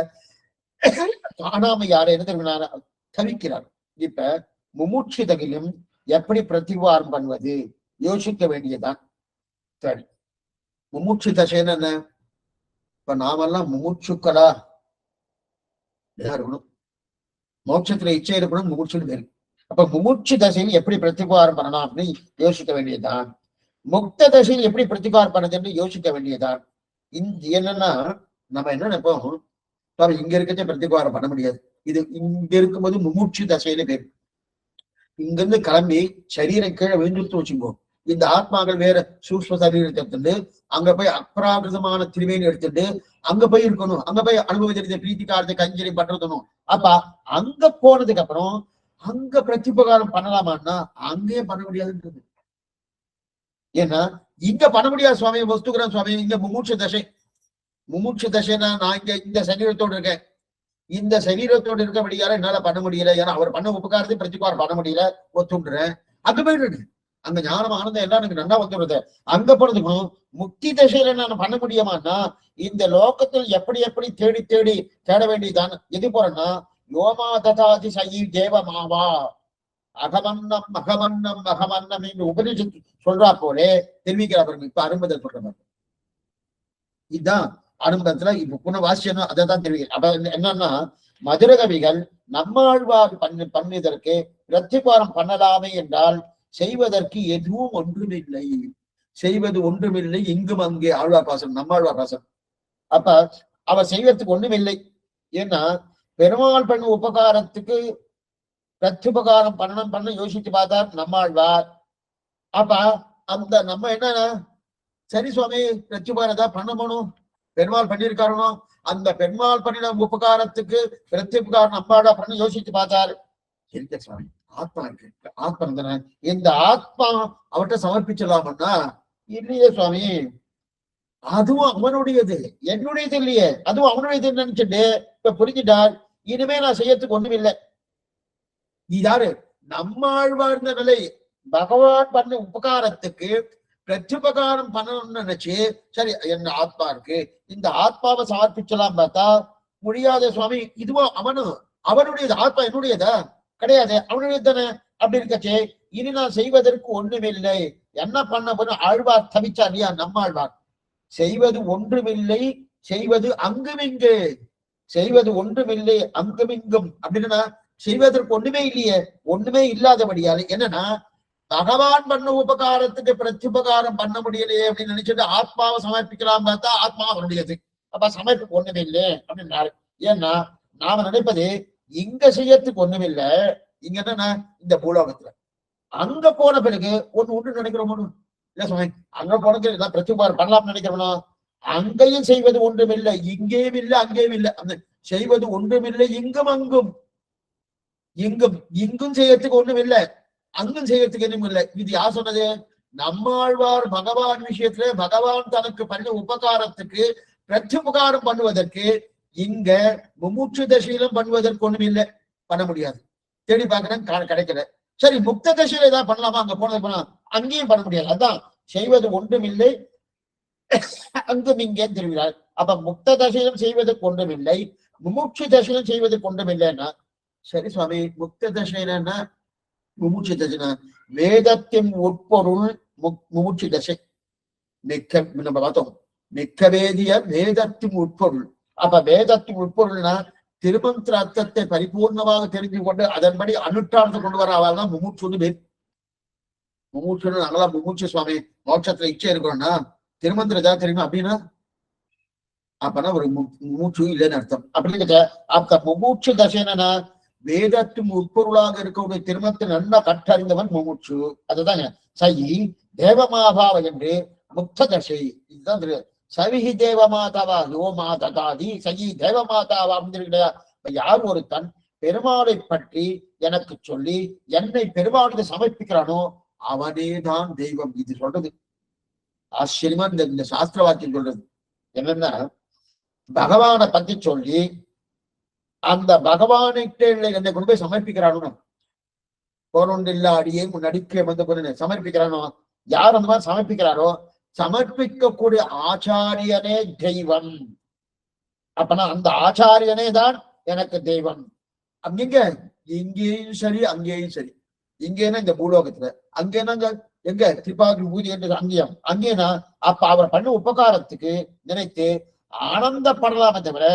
காணாம யாரை என்ன தவிக்கிறார். இப்ப முமுட்சிதகிலும் எப்படி பிரதிவாரம் பண்ணுவது யோசிக்க வேண்டியதுதான். சரி, முமுட்சி தசைன்னு என்ன? இப்ப நாமெல்லாம் முமுட்சுக்களா இருக்கணும், மோட்சத்துல இச்சை இருக்கணும், முமுட்சுன்னு பேரு. அப்ப முமுட்சி தசையில் எப்படி பிரதிபாரம் பண்ணலாம் அப்படின்னு யோசிக்க வேண்டியதுதான். முக்த தசையில் எப்படி பிரதிபாரம் பண்ணதுன்னு யோசிக்க வேண்டியதுதான். என்னன்னா நம்ம என்ன நினைப்போம், இங்க இருக்கச்சே பிரதிபாரம் பண்ண முடியாது, இது இங்க இருக்கும்போது முமுட்சி தசையில பேரு. இங்கிருந்து கிளம்பி சரீரம் கீழே விழுந்துட்டு வச்சுக்கோ, இந்த ஆத்மாக்கள் வேற சூக்ஷ்ம சரீரத்தை எடுத்துட்டு அங்க போய் அப்ராகிருதமான திருவேணி எடுத்துட்டு அங்க போய் இருக்கணும், அங்க போய் அனுபவிச்சிருந்த பிரீத்தி காலத்தை கஞ்சரி பண்றதுணும். அப்ப அங்க போனதுக்கு அப்புறம் அங்க பிரத்யுபகாரம் பண்ணலாமான்னா அங்கேயே பண்ண முடியாதுன்றது. ஏன்னா இங்க பண்ண முடியாது சுவாமி, வஸ்துக்கிறேன் சுவாமி, இங்க முமுட்ச தசை. முமுட்ச தசைன்னா நான் இங்க இந்த சரீரத்தோடு இருக்கேன், இந்த சரீரத்தோடு இருக்கபடியால என்னால பண்ண முடியல, ஏன்னா அவர் பண்ண உபகாரத்தை பிரதிபாரம் பண்ண முடியல, ஒத்துன்றேன். அங்க போயிடுது, அங்க ஞானம் ஆனந்தம் எல்லாம் எனக்கு நல்லா வந்துடுறது. அங்க போனதுக்கும் முக்தி தசையில நான் பண்ண முடியுமான்னா இந்த லோகத்தில் எப்படி எப்படி தேடி தேடி தேட வேண்டியதான். எது போறேன்னா யோமா ததாதி சயி தேவமாவா அகமன்னம் அகமன்னம் அகமன்னம் என்று உபனிஷத்து சொல்றா போலே தெரிவிக்கிறார். இப்ப அரும்பதல் சொல்ற மாதிரி இதுதான் அனுபவத்துல இப்ப புனவாசியம் அதை தான் தெரிவிக்கிறேன். அப்ப என்னன்னா மதுரகவிகள் நம்மாழ்வார் பண்ணுவதற்கு பிரத்திபாரம் பண்ணலாமே என்றால் செய்வதற்கு எதுவும் ஒன்றுமில்லை, செய்வது ஒன்றுமில்லை, இங்கும் அங்கே ஆழ்வார் பாசனம், நம்மாழ்வார் பாசனம். அப்ப அவர் செய்வதற்கு ஒண்ணுமில்லை. ஏன்னா பெருமாள் பண்ண உபகாரத்துக்கு பிரத்யுபகாரம் பண்ண யோசிச்சு பார்த்தார் நம்மாழ்வார். அப்ப அந்த நம்ம என்ன சரி சுவாமி பிரத்யுபகாரத்தான் பண்ணணும், பெருமாள் பண்ணியிருக்காருனோ அந்த பெருமாள் பண்ணின உபகாரத்துக்கு பிரத்யுபகாரம் நம்மாழ்வா பண்ண யோசிச்சு பார்த்தார். இருக்க சுவாமி ஆத்மா இருக்கு, ஆத்மா இருந்தன, இந்த ஆத்மா அவர்கிட்ட சமர்ப்பிச்சலாம்னா இல்லையே சுவாமி, அதுவும் அவனுடையது என்னுடையது இல்லையே, அதுவும் அவனுடையது நினைச்சுட்டு இப்ப புரிஞ்சுட்டார். இனிமே நான் செய்யறதுக்கு ஒண்ணும் இல்லை. இதாரு நம்மாழ்வார்ந்த நிலை, பகவான் பண்ண உபகாரத்துக்கு பிரத்யுபகாரம் பண்ணணும்னு நினைச்சு சரி என்ன ஆத்மா இருக்கு, இந்த ஆத்மாவை சமர்ப்பிச்சலாம் பார்த்தா முடியாத சுவாமி, இதுவும் அவனுடையது, ஆத்மா என்னுடையதா கிடையாது, அவனுடையது தானே. அப்படி இருக்கச்சே இனி நான் செய்வதற்கு ஒண்ணுமில்லை, என்ன பண்ண போன ஆழ்வார் தவிச்சா இல்லையா நம்மாழ்வார், செய்வது ஒன்றுமில்லை, செய்வது அங்குமிங்கு, செய்வது ஒன்றுமில்லை அங்குமிங்கும் அப்படின்னா செய்வதற்கு ஒண்ணுமே இல்லையே, ஒண்ணுமே இல்லாதபடியால என்னன்னா பகவான் பண்ண உபகாரத்துக்கு பிரத்யுபகாரம் பண்ண முடியலையே அப்படின்னு நினைச்சிட்டு ஆத்மாவை சமர்ப்பிக்கலாம் பார்த்தா ஆத்மா அவனுடையது, அப்ப சமர்ப்பிக்க ஒண்ணுமே இல்லை அப்படின்னாரு. ஏன்னா நாம நினைப்பது இங்க செய்யறதுக்கு ஒண்ணுமில்லை, இங்க என்னன்னா இந்த பூலோகத்துல, அங்க போன பிறகு ஒண்ணு நினைக்கிறோம் இல்ல சுவாமி, அங்க போனது எல்லாம் பிரத்யுபகாரம் பண்ணலாம்னு நினைக்கிறோம்னா அங்கேயும் செய்வது ஒன்றுமில்லை, இங்கேயும் இல்லை அங்கேயும் இல்லை, அந்த செய்வது ஒன்றுமில்லை, இங்கும் அங்கும், இங்கும் செய்யறதுக்கு ஒண்ணும் இல்லை, அங்கும் செய்யறதுக்கு எதுவும் இல்லை. இது யார் சொன்னது? நம்மாழ்வார் பகவான் விஷயத்துல பகவான் தனக்கு பண்ண உபகாரத்துக்கு பிரத்யுபகாரம் பண்ணுவதற்கு இங்க முமுட்சு தசையிலும் பண்ணுவதற்கு ஒண்ணும் இல்லை, பண்ண முடியாது, தேடி பார்க்கிறேன் கிடைக்கல. சரி முக்த தசையில ஏதாவது பண்ணலாமா, அங்க போனது அங்கேயும் பண்ண முடியாது, அதான் செய்வது ஒன்றும் இல்லை அங்கும் இங்கே தெரிவிக்கிறார். அப்ப முக்த தசையிலும் செய்வதற்கு ஒன்றும் இல்லை, முமுட்சு தசையிலும் செய்வதற்கு ஒன்றும் இல்லைன்னா சரி சுவாமி முக்த தசைனா முமுட்சு தசைனா வேதத்தின் உட்பொருள் முமுட்சு தசை மிக்க நம்ம பார்த்தோம், மிக்க வேதிய வேதத்தின் உட்பொருள். அப்ப வேதத்தின் உட்பொருள்னா திருமந்திர அர்த்தத்தை பரிபூர்ணமாக தெரிஞ்சு கொண்டு அதன்படி அனுஷ்டானத்தை கொண்டு வர அவள் தான் முமுட்சுன்னு பேர். முமுட்சுன்னு நாங்களாம் முமுட்சு சுவாமி மோட்சத்துல இச்சை இருக்கணும்னா திருமந்திரம் ஏதாவது தெரியுமா அப்படின்னா அப்பனா ஒரு முமுட்சு இல்லைன்னு அர்த்தம். அப்படின்னு அப்ப முமுட்சு தசைனா வேதத்தின் உட்பொருளாக இருக்கக்கூடிய திருமணத்தை நல்லா கற்றறிந்தவன் முமுட்சு. அதுதாங்க சயி தேவமாபாவ என்று முக்த தசை, இதுதான் சவிஹி தேவமாதாவா யோ மாதகாதி சகி தேவமாதாவா அப்படின்னு யார் ஒரு தன் பெருமாளை பற்றி எனக்கு சொல்லி என்னை பெருமாளுக்கு சமர்ப்பிக்கிறானோ அவனேதான் தெய்வம். இது சொல்றது ஆச்சரியமா இந்த சாஸ்திர வாக்கியம் சொல்றது என்னன்னா, பகவானை பத்தி சொல்லி அந்த பகவானுக்கு என்னை கொண்டு போய் சமர்ப்பிக்கிறானோ, போனொன்றில்லா அடியே நடிக்க வந்து கொண்டு சமர்ப்பிக்கிறானோ, யார் அந்த மாதிரி சமர்ப்பிக்கிறாரோ சமர்ப்பிக்கக்கூடிய ஆச்சாரியனே தெய்வம். அப்பனா அந்த ஆச்சாரியனே தான் எனக்கு தெய்வம். அங்க இங்கேயும் சரி அங்கேயும் சரி. இங்கேனா இந்த பூலோகத்துல, அங்கேனா எங்க திரிபாதி பூஜை என்று அங்கேயும் அங்கேனா அப்ப அவர் பண்ண உபகாரத்துக்கு நினைத்து ஆனந்தப்படலாமே தவிர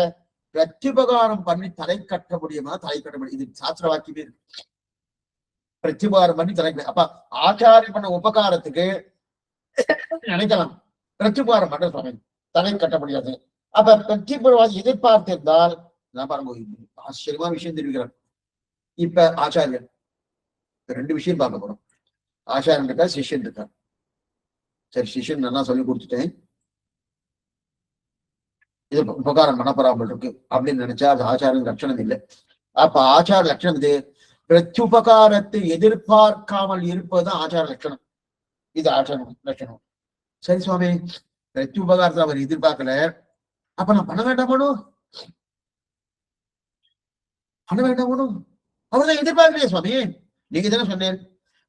பிரத்யுபகாரம் பண்ணி தலை கட்ட முடியுமா? தலை கட்ட முடியும். இது சாஸ்திர வாக்கியமே இருக்கு. பிரத்யுபகாரம் பண்ணி தலை அப்ப ஆச்சாரியம் பண்ண உபகாரத்துக்கு நினைக்கலாம், பிரத்யுபகாரம் பண்ற சுவாமி தலை கட்ட முடியாது. அப்ப பிரத்யுபகாரம் எதிர்பார்த்திருந்தால் நான் பாருங்க ஆச்சரியமா விஷயம் தெரிவிக்கிறேன். இப்ப ஆச்சாரியன் ரெண்டு விஷயம் பார்க்க போறோம். ஆச்சாரியன் இருக்கா, சிஷ்யன் இருக்கா. சரி, சிஷ்யன் நல்லா சொல்லி கொடுத்துட்டேன், இது உபகாரம் மனப்பராமல் இருக்கு அப்படின்னு நினைச்சா அது ஆச்சாரின் லட்சணம் இல்லை. அப்ப ஆச்சார லட்சணம் இது பிரத்யுபகாரத்தை எதிர்பார்க்காமல் இருப்பதுதான் ஆச்சார லட்சணம். இது ஆச்சார லட்சணம். சரி சுவாமி, பிரத்யுபகாரத்தை அவர் எதிர்பார்க்கல, அப்ப நான் பண்ண வேண்டாமனோ? பண்ண வேண்டாமனோ? அவர்தான் எதிர்பார்க்கலையே சுவாமி. நீங்க தானே சொன்னேன்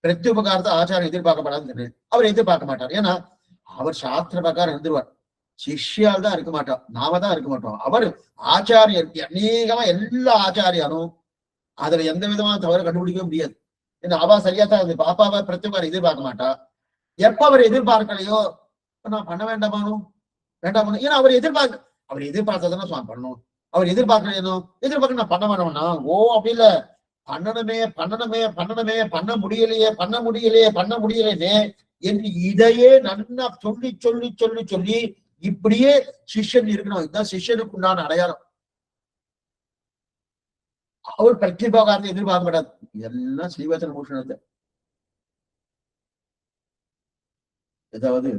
பிரத்யுபகாரத்தை ஆச்சாரம் எதிர்பார்க்கப்படாதுன்னு சொன்னேன். அவர் எதிர்பார்க்க மாட்டார். ஏன்னா அவர் சாஸ்திர பிரகாரம் இருந்துருவார். சிஷ்யால் தான் இருக்க மாட்டோம், நாம தான் இருக்க மாட்டோம். அவர் ஆச்சாரியர் அநேகமா எல்லா ஆச்சாரியாரும் அதுல எந்த விதமான தவறு கண்டுபிடிக்கவே முடியாது. ஏன்னா அவ சரியா தான் பாப்பாவை பிரத்யுபகாரம் எதிர்பார்க்க மாட்டா. எப்ப அவர் எதிர்பார்க்கலையோ நான் பண்ண வேண்டாமானோ வேண்டாமனோ. ஏன்னா அவர் எதிர்பார்த்ததானே சுவாமி பண்ணணும். அவர் எதிர்பார்க்கலையோ எதிர்பார்க்க நான் பண்ண வேண்டாம்னா ஓ அப்படி இல்ல, பண்ணணுமே பண்ணணுமே பண்ணணுமே பண்ண முடியலையே பண்ண முடியலையே பண்ண முடியலையே என்று இதையே நன்னா சொல்லி சொல்லி சொல்லி சொல்லி இப்படியே சிஷ்யன் இருக்கணும். இதுதான் சிஷ்யனுக்கு உண்டான அடையாளம். அவர் பிரத்யுபகாரத்தை எதிர்பார்க்க மாட்டார். எல்லாம் ஸ்ரீவச்சன பூஷணத்தை ஏதாவது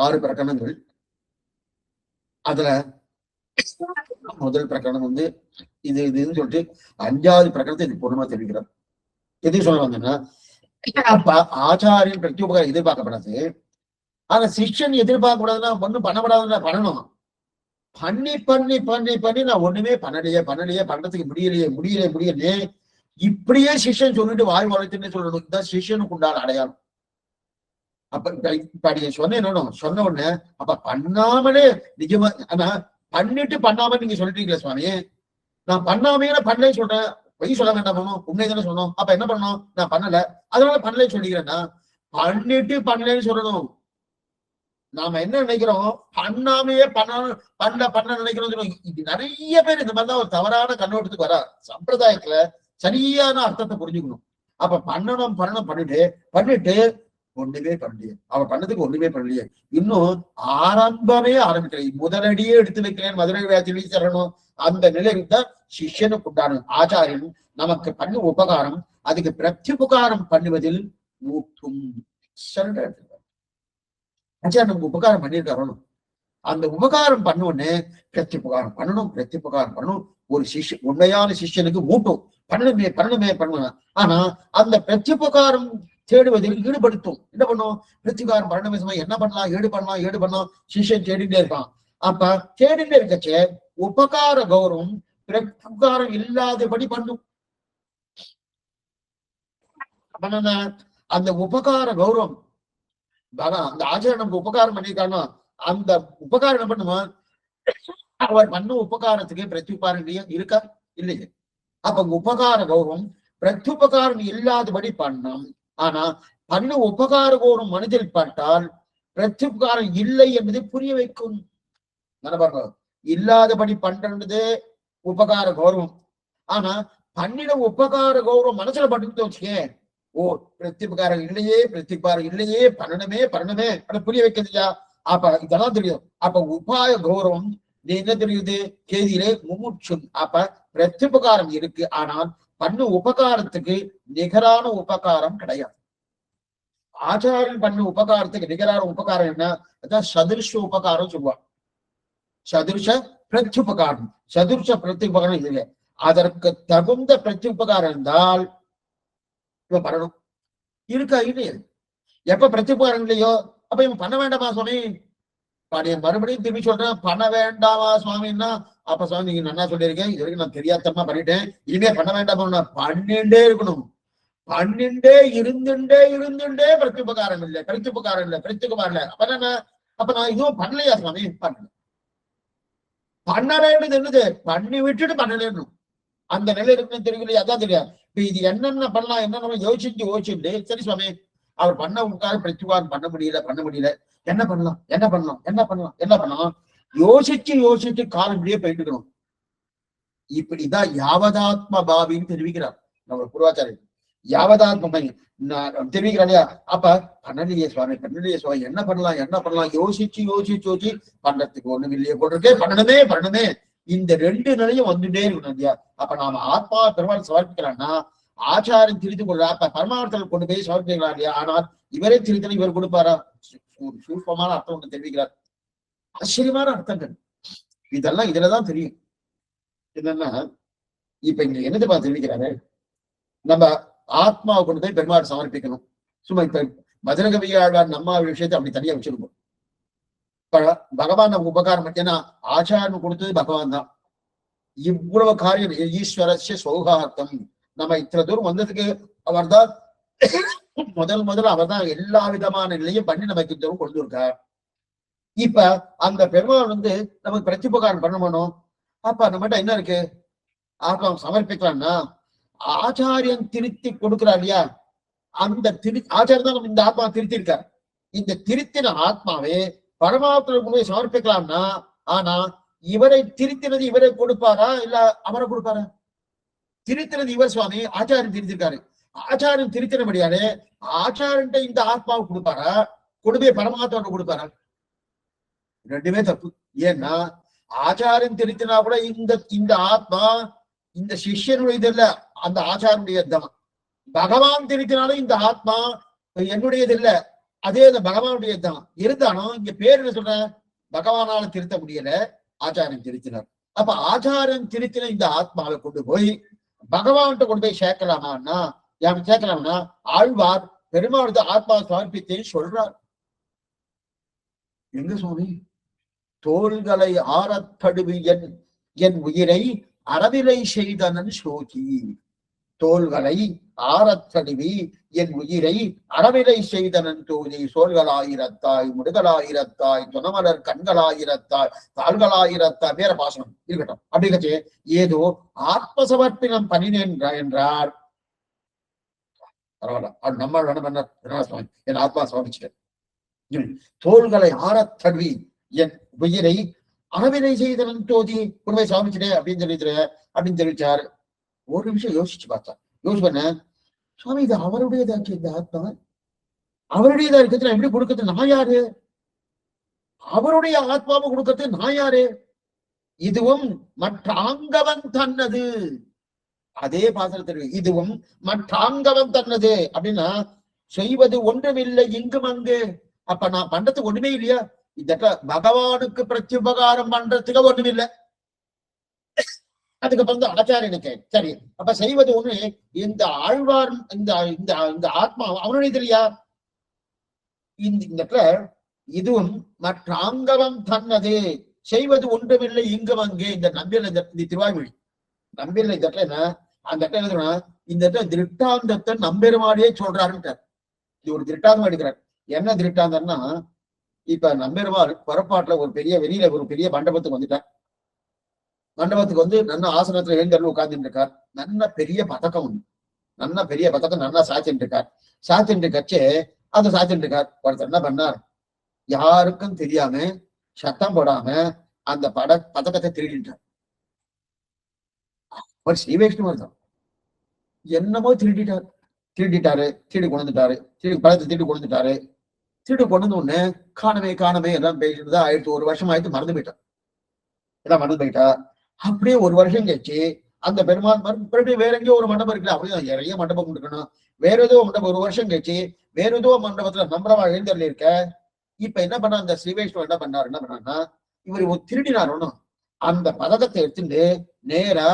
6 பிரகடனங்கள். அதுல முதல் பிரகடனம் வந்து இது இதுன்னு சொல்லிட்டு 5வது பிரகடனத்தை இது பூர்ணமா தெரிவிக்கிறார். எது சொல்ல வந்தேன்னா, அப்ப ஆச்சாரியன் பிரத்யுபகாரம் எதிர்பார்க்கப்படாது. ஆனா சிஷ்யன் எதிர்பார்க்க கூடாதுன்னா ஒண்ணும் பண்ணப்படாதுன்னா பண்ணணும். பண்ணி பண்ணி பண்ணி பண்ணி நான் ஒண்ணுமே பண்ணலையே பண்றதுக்கு முடியலையே இப்படியே சிஷ்யன் சொல்லிட்டு வாய் வளர்த்துன்னு சொல்லணும். இதுதான் சிஷ்யனுக்கு உண்டான அடையாளம். அப்ப இப்ப நீங்க சொன்ன உடனே அப்ப பண்ணாமலே நிஜமா பண்ணிட்டு பண்ணாம நீங்க சொல்றீங்களா சுவாமி? நான் பண்ணாமே பண்ணலே சொல்றேன், பொய் சொல்ல வேண்டாம், உண்மை தானே சொன்னோம். அப்ப என்ன பண்ணணும்? நான் பண்ணல, அதனால பண்ணலே சொல்லிக்கிறேன்னா பண்ணிட்டு பண்ணலன்னு சொல்லணும். நாம என்ன நினைக்கிறோம், பண்ணாமையே பண்ண நினைக்கிறோம். இது நிறைய பேர் இந்த மாதிரிதான் ஒரு தவறான கண்ணோட்டத்துக்கு வரா. சம்பிரதாயத்துல சரியான அர்த்தத்தை புரிஞ்சுக்கணும். அப்ப பண்ணணும் பண்ணிட்டு ஒண்ணுமே பண்ணலையே, அவன் பண்ணதுக்கு ஒண்ணுமே பண்ணலையே, இன்னும் ஆரம்பமே ஆரம்பிக்கல, முதலடியே எடுத்து வைக்கிறேன் மதுரை வேலை தரணும். அந்த நிலையில் தான் சிஷ்யனுக்கு உண்டான ஆச்சாரியன் நமக்கு பண்ண உபகாரம் அதுக்கு பிரத்யுபகாரம் பண்ணுவதில் ஊட்டும். ஆச்சாரியன் நமக்கு உபகாரம் பண்ணியிருக்காரணும். அந்த உபகாரம் பண்ணுவோன்னு பிரத்யுபகாரம் பண்ணணும். ஒரு சிஷ்ய உண்மையான சிஷ்யனுக்கு ஊட்டும். பண்ணணுமே. ஆனா அந்த பிரத்யுபகாரம் தேடுவதில் ஈடுபடுத்தும். என்ன பண்ணும்? பிரத்யுபகாரம் பண்ணணுமே, என்ன பண்ணலாம், ஏடு பண்ணலாம் சிஷ்யன் தேடிட்டே இருக்கான். அப்ப தேடிட்டே இருக்கச்சே உபகார கௌரவம் பிரத்யுபகாரம் இல்லாதபடி பண்ணும். அந்த உபகார கௌரவம் அந்த ஆச்சாரம் நமக்கு உபகாரம் பண்ணிருக்கானோ அந்த உபகாரம் என்ன பண்ணுவான்? அவர் பண்ண உபகாரத்துக்கு பிரத்யுபகாரம் இருக்கா இல்லையே. அப்ப உபகார கௌரவம் பிரத்யுபகாரம் இல்லாதபடி பண்ணம். ஆனா பண்ண உபகார கௌரவம் மனதில் பட்டால் பிரத்யுபகாரம் இல்லை என்பதை புரிய வைக்கும். பாருங்க, இல்லாதபடி பண்றது உபகார கௌரவம். ஆனா பண்ணிட உபகார கௌரவம் மனசுல பட்டு வச்சுக்கே, ஓ பிரத்யுபகாரம் இல்லையே பண்ணணுமே புரிய வைக்கிறது இல்லையா? அப்ப இதெல்லாம் தெரியும். அப்ப உபாய கௌரவம் என்ன தெரியுது? கேதியிலே முமுட்சு. அப்ப பிரத்யுபகாரம் இருக்கு, ஆனால் பண்ணு உபகாரத்துக்கு நிகரான உபகாரம் கிடையாது. ஆச்சாரியன் பண்ண உபகாரத்துக்கு நிகரான உபகாரம் என்ன? அதான் சதுர்ஷ உபகாரம் சொல்லுவான். சதுர்ஷ பிரத்யுபகாரம். சதுர்ஷ பிரத்யுபகாரம் இல்லை, அதற்கு தகுந்த பிரத்யுபகாரம் இருந்தால் இப்ப பண்ணணும். இருக்கா இல்லையே? எப்ப பிரத்யுபகாரம் இல்லையோ அப்ப இவன் பண்ண வேண்டாமா சுவாமி? மறுபடியும் திரும்பி சொல்றேன், பண்ண வேண்டாமா சுவாமின்னா, அப்ப சுவாமி நீங்க நல்லா சொல்லியிருக்கேன், இது வரைக்கும் நான் தெரியாதமா பண்ணிட்டேன், இனிமே பண்ண வேண்டாமா? பண்ணிண்டே இருக்கணும். பண்ணிண்டே இருந்துட்டே பிரத்யுபகாரம் இல்லை, பிரத்யுபகாரம் இல்லை, பிரத்யுபகாரம் இல்லை. அப்ப என்ன? அப்ப நான் இதுவும் பண்ணலையா சுவாமி? பண்ணல. பண்ண வேண்டியது என்னது? பண்ணி விட்டுட்டு பண்ணணும். அந்த நிலை இருக்குன்னு தெரியலையா? அதான் தெரியாது. இப்ப இது என்னென்ன பண்ணலாம், என்னென்ன யோசிச்சுட்டு சரி சுவாமி அவர் பண்ண உட்கார பிரத்யுபகாரம் பண்ண முடியல, என்ன பண்ணலாம் யோசிச்சு காலம்படியே போயிட்டு இருக்கணும். இப்படிதான் யாவதாத்ம பாவின்னு தெரிவிக்கிறார் நம்ம பூர்வாச்சாரியர். யாவதாத்ம தெரிவிக்கிறார் இல்லையா? அப்ப பண்ணலையே சுவாமி, என்ன பண்ணலாம் யோசிச்சு பண்றதுக்கு ஒண்ணும் இல்லையே போட்டிருக்கே, பண்ணணுமே. இந்த ரெண்டு நிலையும் வந்துட்டே இருக்கணும் இல்லையா? அப்ப நாம ஆத்மா பெருமாள் சமர்ப்பிக்கலாம்னா ஆச்சாரம் திரித்து கொள்றா, அப்ப பரமார்த்தத்தில் கொண்டு போய் சமர்ப்பிக்கலாம் இல்லையா? ஆனால் இவரே திருத்தனை இவர் கொடுப்பாரா? ஒரு சூட்சமான அர்த்தம் ஒன்று தெரிவிக்கிறார். ஆச்சரியமான அர்த்தங்கள் இதெல்லாம் இதுலதான் தெரியும். என்னன்னா இப்ப இங்க என்னது தெரிவிக்கிறாரு? நம்ம ஆத்மாவை கொண்டு போய் பெருமாள் சமர்ப்பிக்கணும். சும்மா இப்ப மதுரகவியாழ்வார் நம்ம விஷயத்தை அப்படி தனியா வச்சிருக்கோம். பகவான் நமக்கு உபகாரம், ஏன்னா ஆச்சாரம் கொடுத்தது பகவான் தான். இவ்வளவு காரியம் ஈஸ்வரஸ்ய சௌகார்த்தம், நம்ம இத்தனை தூரம் வந்ததுக்கு அவர் தான் முதல் அவர் தான் எல்லா விதமான நிலையும் பண்ணி நமக்கு இந்த கொண்டு இருக்கார். இப்ப அந்த பெருமாள் நமக்கு பிரத்யுபகாரம் பண்ணணும். அப்ப நம்மகிட்ட என்ன இருக்கு? ஆத்மா சமர்ப்பிக்கலாம்னா ஆச்சாரியன் திருத்தி கொடுக்கிறார் இல்லையா? அந்த ஆச்சாரம் தான் நம்ம இந்த ஆத்மா திருத்தி இருக்கார். இந்த திருத்தின ஆத்மாவே பரமாத்மாவுக்கு போய் சமர்ப்பிக்கலாம்னா, ஆனா இவரை திருத்தினது இவரை கொடுப்பாரா இல்ல அவரை கொடுப்பாரா? திருத்தினது இவர் சுவாமி, ஆச்சாரியன் திருத்திருக்காரு. ஆச்சாரியன் திருத்தினபடியாலே ஆச்சாரன்ட்ட இந்த ஆத்மாவை கொடுப்பாரா, கொடுமையை பரமாத்மாவை கொடுப்பாரா? ரெண்டுமே தப்பு. ஏன்னா ஆச்சாரியன் திருத்தினா கூட இந்த ஆத்மா இந்த சிஷ்யனுடைய இது இல்ல, அந்த ஆச்சாரனுடைய தான். பகவான் திருத்தினாலும் இந்த ஆத்மா என்னுடையது இல்ல, அதே அந்த பகவானுடைய தான். இருந்தாலும் இங்க பேர் என்ன சொல்ற? பகவானால திருத்த முடியல, ஆச்சாரியன் திருத்தினார். அப்ப ஆச்சாரியன் திருத்தின இந்த ஆத்மாவை கொண்டு போய் பகவான்கிட்ட கொண்டு போய் சேர்க்கலாமான்னா, சேர்க்கலாம்னா ஆழ்வார் பெருமாள் ஆத்மா சமர்ப்பித்தேன்னு சொல்றார். எங்க சுவாமி? தோள்களை ஆரத்தடுவி என் உயிரை அறவிலை செய்தனன் சோதி. தோள்களை ஆரத்தடுவி என் உயிரை அறவிலை செய்தனன் தோதி. சோள்களாயிரத்தாய், முடுகளாயிரத்தாய், துணமலர் கண்களாயிரத்தாய், தாள்களாயிரத்தாய், வேற பாசனம் இருக்கட்டும். அப்படிங்கச்சு ஏதோ ஆத்மசமர்ப்பினம் பண்ணினேன் என்றார். பரவாயில்ல, அது நம்ம வேணும். என் ஆத்மா சமர்ப்பிச்சிட்டேன். தோள்களை ஆரத்தடுவி என் உயிரை அறவிலை செய்தனன் தோதி உண்மை சமர்ப்பிச்சிட்டேன் அப்படின்னு தெரிவிச்சாரு. ஒரு நிமிஷம் யோசிச்சு பார்த்தா, யோசிச்சு பண்ண, சுவாமி இது அவருடையதா இருக்கு, இந்த ஆத்மா அவருடையதா இருக்கிறது, எப்படி கொடுக்கறது? நான் யாரு? அவருடைய ஆத்மாவை கொடுக்கறது நான் யாரு? இதுவும் மற்ற ஆங்கவன் தன்னது. அதே பாசனத்தில் இதுவும் மற்ற ஆங்கவன் தன்னது அப்படின்னா செய்வது ஒன்றுமில்லை இங்கும் அங்கு. அப்ப நான் பண்றதுக்கு ஒண்ணுமே இல்லையா? இந்த பகவானுக்கு பிரத்யுபகாரம் பண்றதுக்கு ஒண்ணுமில்லை. அதுக்கப்புறம் ஆச்சாரியனுக்கு சரி, அப்ப செய்வது ஒண்ணு. இந்த ஆழ்வார் இந்த ஆத்மா அவனுடைய இல்லையா? இந்த இதுவும் மற்ற ஆங்கவம் தன்னது செய்வது ஒன்றுமில்லை இங்கும் அங்கே. இந்த நம்பியல் இந்த திருவாய்மொழி நம்பியல் இந்த இடத்துல என்ன? அந்த இடத்துல என்ன? இந்த இடத்துல திருட்டாந்தத்தை நம்பெருமாடியே சொல்றாருன்ட்டார். இது ஒரு திருட்டாந்தம் எடுக்கிறார். என்ன திருட்டாந்தம்னா, இப்ப நம்பெருமாள் புறப்பாட்டுல ஒரு பெரிய வெளியில ஒரு பெரிய மண்டபத்துக்கு வந்துட்டார். மண்டபத்துக்கு நல்ல ஆசனத்துல எழுந்தருள் உட்கார்ந்துட்டு இருக்கார். நல்ல பெரிய பதக்கம் உண்டு, நல்ல பெரிய பதக்கம் நல்லா சாய்ச்சிட்டு இருக்கார். சாய்ச்சிட்டு கட்சி அந்த சாய்ச்சிட்டு இருக்கார். ஒருத்தர் என்ன பண்ணார்? யாருக்கும் தெரியாம சத்தம் போடாம அந்த பதக்கத்தை திருடிட்டார். ஒரு ஸ்ரீ வைஷ்ணவர் தான், என்னமோ திருடிட்டாரு. திருடி கொண்டுட்டாரு. பழத்தை திருடி கொண்டுட்டாரு. திருடி கொண்டு ஒண்ணு காணமே எல்லாம் பேசிட்டு தான் ஆயிடுச்சு. ஒரு வருஷம் ஆயிடுச்சு, மறந்து போயிட்டார். எல்லாம் மறந்து போயிட்டா. அப்படியே ஒரு வருஷம் கழிச்சு அந்த பெருமாள் மறுபடியும் வேற எங்கேயோ ஒரு மண்டபம் இருக்குல்ல, அப்படியே நிறைய மண்டபம் இருக்கணும். வேற ஏதோ மண்டபம் ஒரு வருஷம் கழிச்சு வேற ஏதோ மண்டபத்துல நம்பரமா எழுந்தருள் இருக்க. இப்ப என்ன பண்ண அந்த ஸ்ரீ வைஷ்ணவ என்ன பண்ணாருன்னா இவர் ஒரு திருடினார் ஒண்ணும். அந்த பதக்கத்தை எடுத்துட்டு நேரா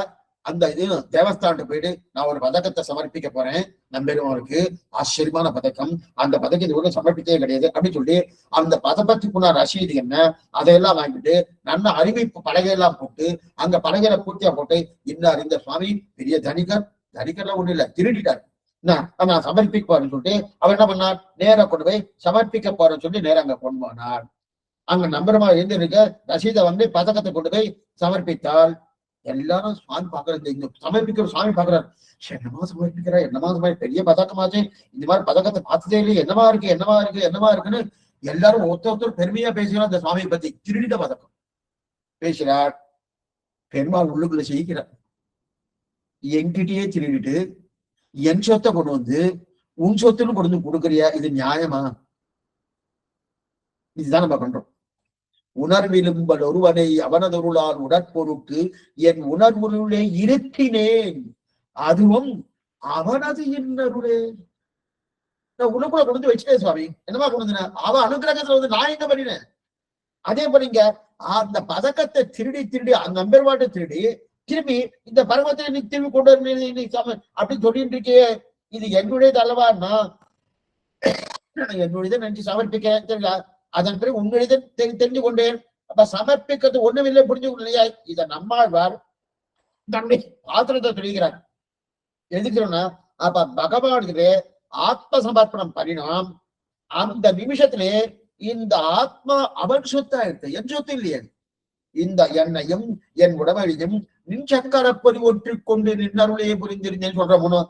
அந்த இது தேவஸ்தானத்து போயிட்டு நான் ஒரு பதக்கத்தை சமர்ப்பிக்க போறேன் நம்பெருமானுக்கு, ஆச்சரியமான பதக்கம், அந்த பதக்கம் இது கூட சமர்ப்பிக்கவே கிடையாது அப்படின்னு சொல்லி அந்த பதக்கத்துக்குள்ள ரசீது என்ன அதையெல்லாம் வாங்கிட்டு நல்ல அறிவிப்பு பலகையெல்லாம் போட்டு அங்க பலகையில பூர்த்தியா போட்டு இன்னார் இந்த சுவாமி பெரிய தனிகர்லாம் ஒண்ணு இல்ல, திருடிட்டார், நான் சமர்ப்பிக்க போறேன்னு சொல்லிட்டு அவர் என்ன பண்ணார், நேரா கொண்டு போய் சமர்ப்பிக்க போறேன்னு சொல்லி நேரம் அங்க கொண்டு போனார். அங்க நம்பரமா இருந்து இருக்க ரசீதை வந்து பதக்கத்தை கொண்டு போய் சமர்ப்பித்தால் எல்லாரும் சுவாமி பாக்குறது, இங்க சமர்ப்பிக்கிற சுவாமி பாக்குறாரு, என்னமா சமர்ப்பிக்கிறா, என்னமா பெரிய பதக்கமாச்சு, இந்த மாதிரி பதக்கத்தை பார்த்ததே இல்லையே, என்னமா இருக்குன்னு எல்லாரும் ஒருத்தர் பெருமையா பேசுகிறார். அந்த சுவாமியை பத்தி திருடிட்ட பதக்கம் பேசுறார். பெருமாள் உள்ளுக்குள்ள செய்கிறார், என்கிட்டயே திருடிட்டு என் சொத்தை கொண்டு வந்து உன் சொத்துன்னு கொண்டு வந்து கொடுக்குறியா, இது நியாயமா? இதுதான் நம்ம பண்றோம். உணர்விலும்பல் ஒருவனை அவனதொருளால் உடற்பொருட்டு என் உணர்வுள்ளே இருத்தினேன், அதுவும் அவனது இன்னருளே. நான் உனக்குள்ள கொண்டு வந்து வச்சுட்டேன் சுவாமி, என்னமா கொண்டு வந்து அவன் அனுகிரகத்துல வந்து நான் எங்க பண்ணினேன். அதே போலீங்க அந்த பதக்கத்தை திருடி அந்த நம்பர்வாட்டை திருடி திரும்பி இந்த பருவத்தை நீ திரும்பி கொண்டு வர அப்படின்னு சொல்லிட்டு இருக்கே, இது என்னுடையது அல்லவான்னா என்னுடையதை நினைச்சு சமர்ப்பிக்க தெரியல. அதன் பிறகு உங்களுடைய தெரிஞ்சு கொண்டேன். அப்ப சமர்ப்பிக்கிறது ஒண்ணுமில்லை, புரிஞ்சு இல்லையா? இத நம்மாழ்வார் தன்னுடைய பாத்திரத்தை தெரிவிக்கிறார். எதுக்குறோம்னா அப்ப பகவானுக்கு ஆத்ம சமர்ப்பணம் பண்ணினோம். அந்த நிமிஷத்திலே இந்த ஆத்மா அவன் சொத்தா இருக்கு, என் சொத்து இல்லையே. இந்த என்னையும் என் உடமையும் நின் சக்கரப்பதி ஒற்றிக் கொண்டு நின்னருளையே புரிந்திருந்தேன்னு சொல்ற முன்னும்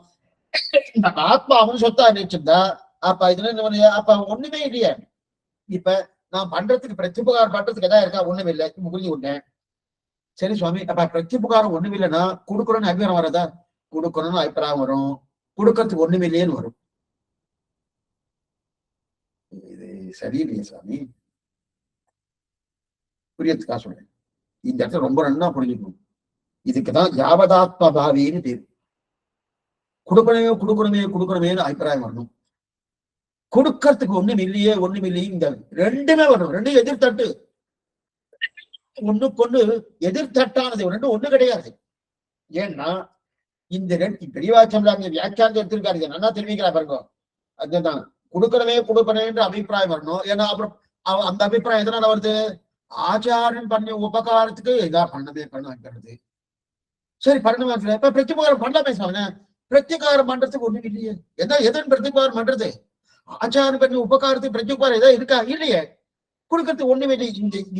இந்த ஆத்மா அவன் சொத்தா நினைச்சிருந்தா அப்ப இதுல அப்ப ஒண்ணுமே இல்லையே. இப்ப நான் பண்றதுக்கு பிரத்யுபகாரம் பண்றதுக்கு எதாவது இருக்கா? ஒண்ணும் இல்லை, புரிஞ்சு கொண்டேன். சரி சுவாமி, அப்ப பிரத்யுபகாரம் ஒண்ணும் இல்லைன்னா கொடுக்கணும்னு அபிப்பிராயம் வராதா? கொடுக்கணும்னு அபிப்பிராயம் வரும், கொடுக்கறதுக்கு ஒண்ணுமே இல்லையேன்னு வரும். இது சரியில்லையே சுவாமி, புரியறதுக்காக சொல்றேன். இந்த இடத்துல ரொம்ப நன்னா புரிஞ்சுக்கணும். இதுக்குதான் யாவதாத்ம பாவின்னு பேரு. கொடுக்கணுமேனு அபிப்பிராயம் வரணும். கொடுக்கறதுக்கு ஒண்ணும் இல்லையே இந்த ரெண்டுமே வரணும். ரெண்டும் எதிர்த்தட்டு, ஒண்ணுக்கொண்டு எதிர்த்தட்டானது, ரெண்டும் ஒண்ணு கிடையாது. ஏன்னா இந்த ரெண்டு பெரியவாச்சம் வியாக்கியானத்தை எடுத்திருக்காரு, இதை நல்லா தெரிவிக்கிறா பாருங்க. அதுதான் கொடுக்கணுமேன்ற அபிப்பிராயம் வரணும். ஏன்னா அப்புறம் அந்த அபிப்பிராயம் எதனால வருது? ஆச்சாரன் பண்ண உபகாரத்துக்கு இதா பண்ணது. சரி பண்ண இப்ப பிரத்யுபகாரம் பண்ணலாமே சாமி, பிரத்யுகாரம் பண்றதுக்கு ஒண்ணும் இல்லையே. எதன் பிரத்யுபகாரம் பண்றது? ஆச்சாரம் பண்ணி உபகாரத்துக்கு பிரத்யுபகாரம் ஏதாவது இருக்கா? இல்லையே. கொடுக்கறதுக்கு ஒண்ணுமே இல்லை.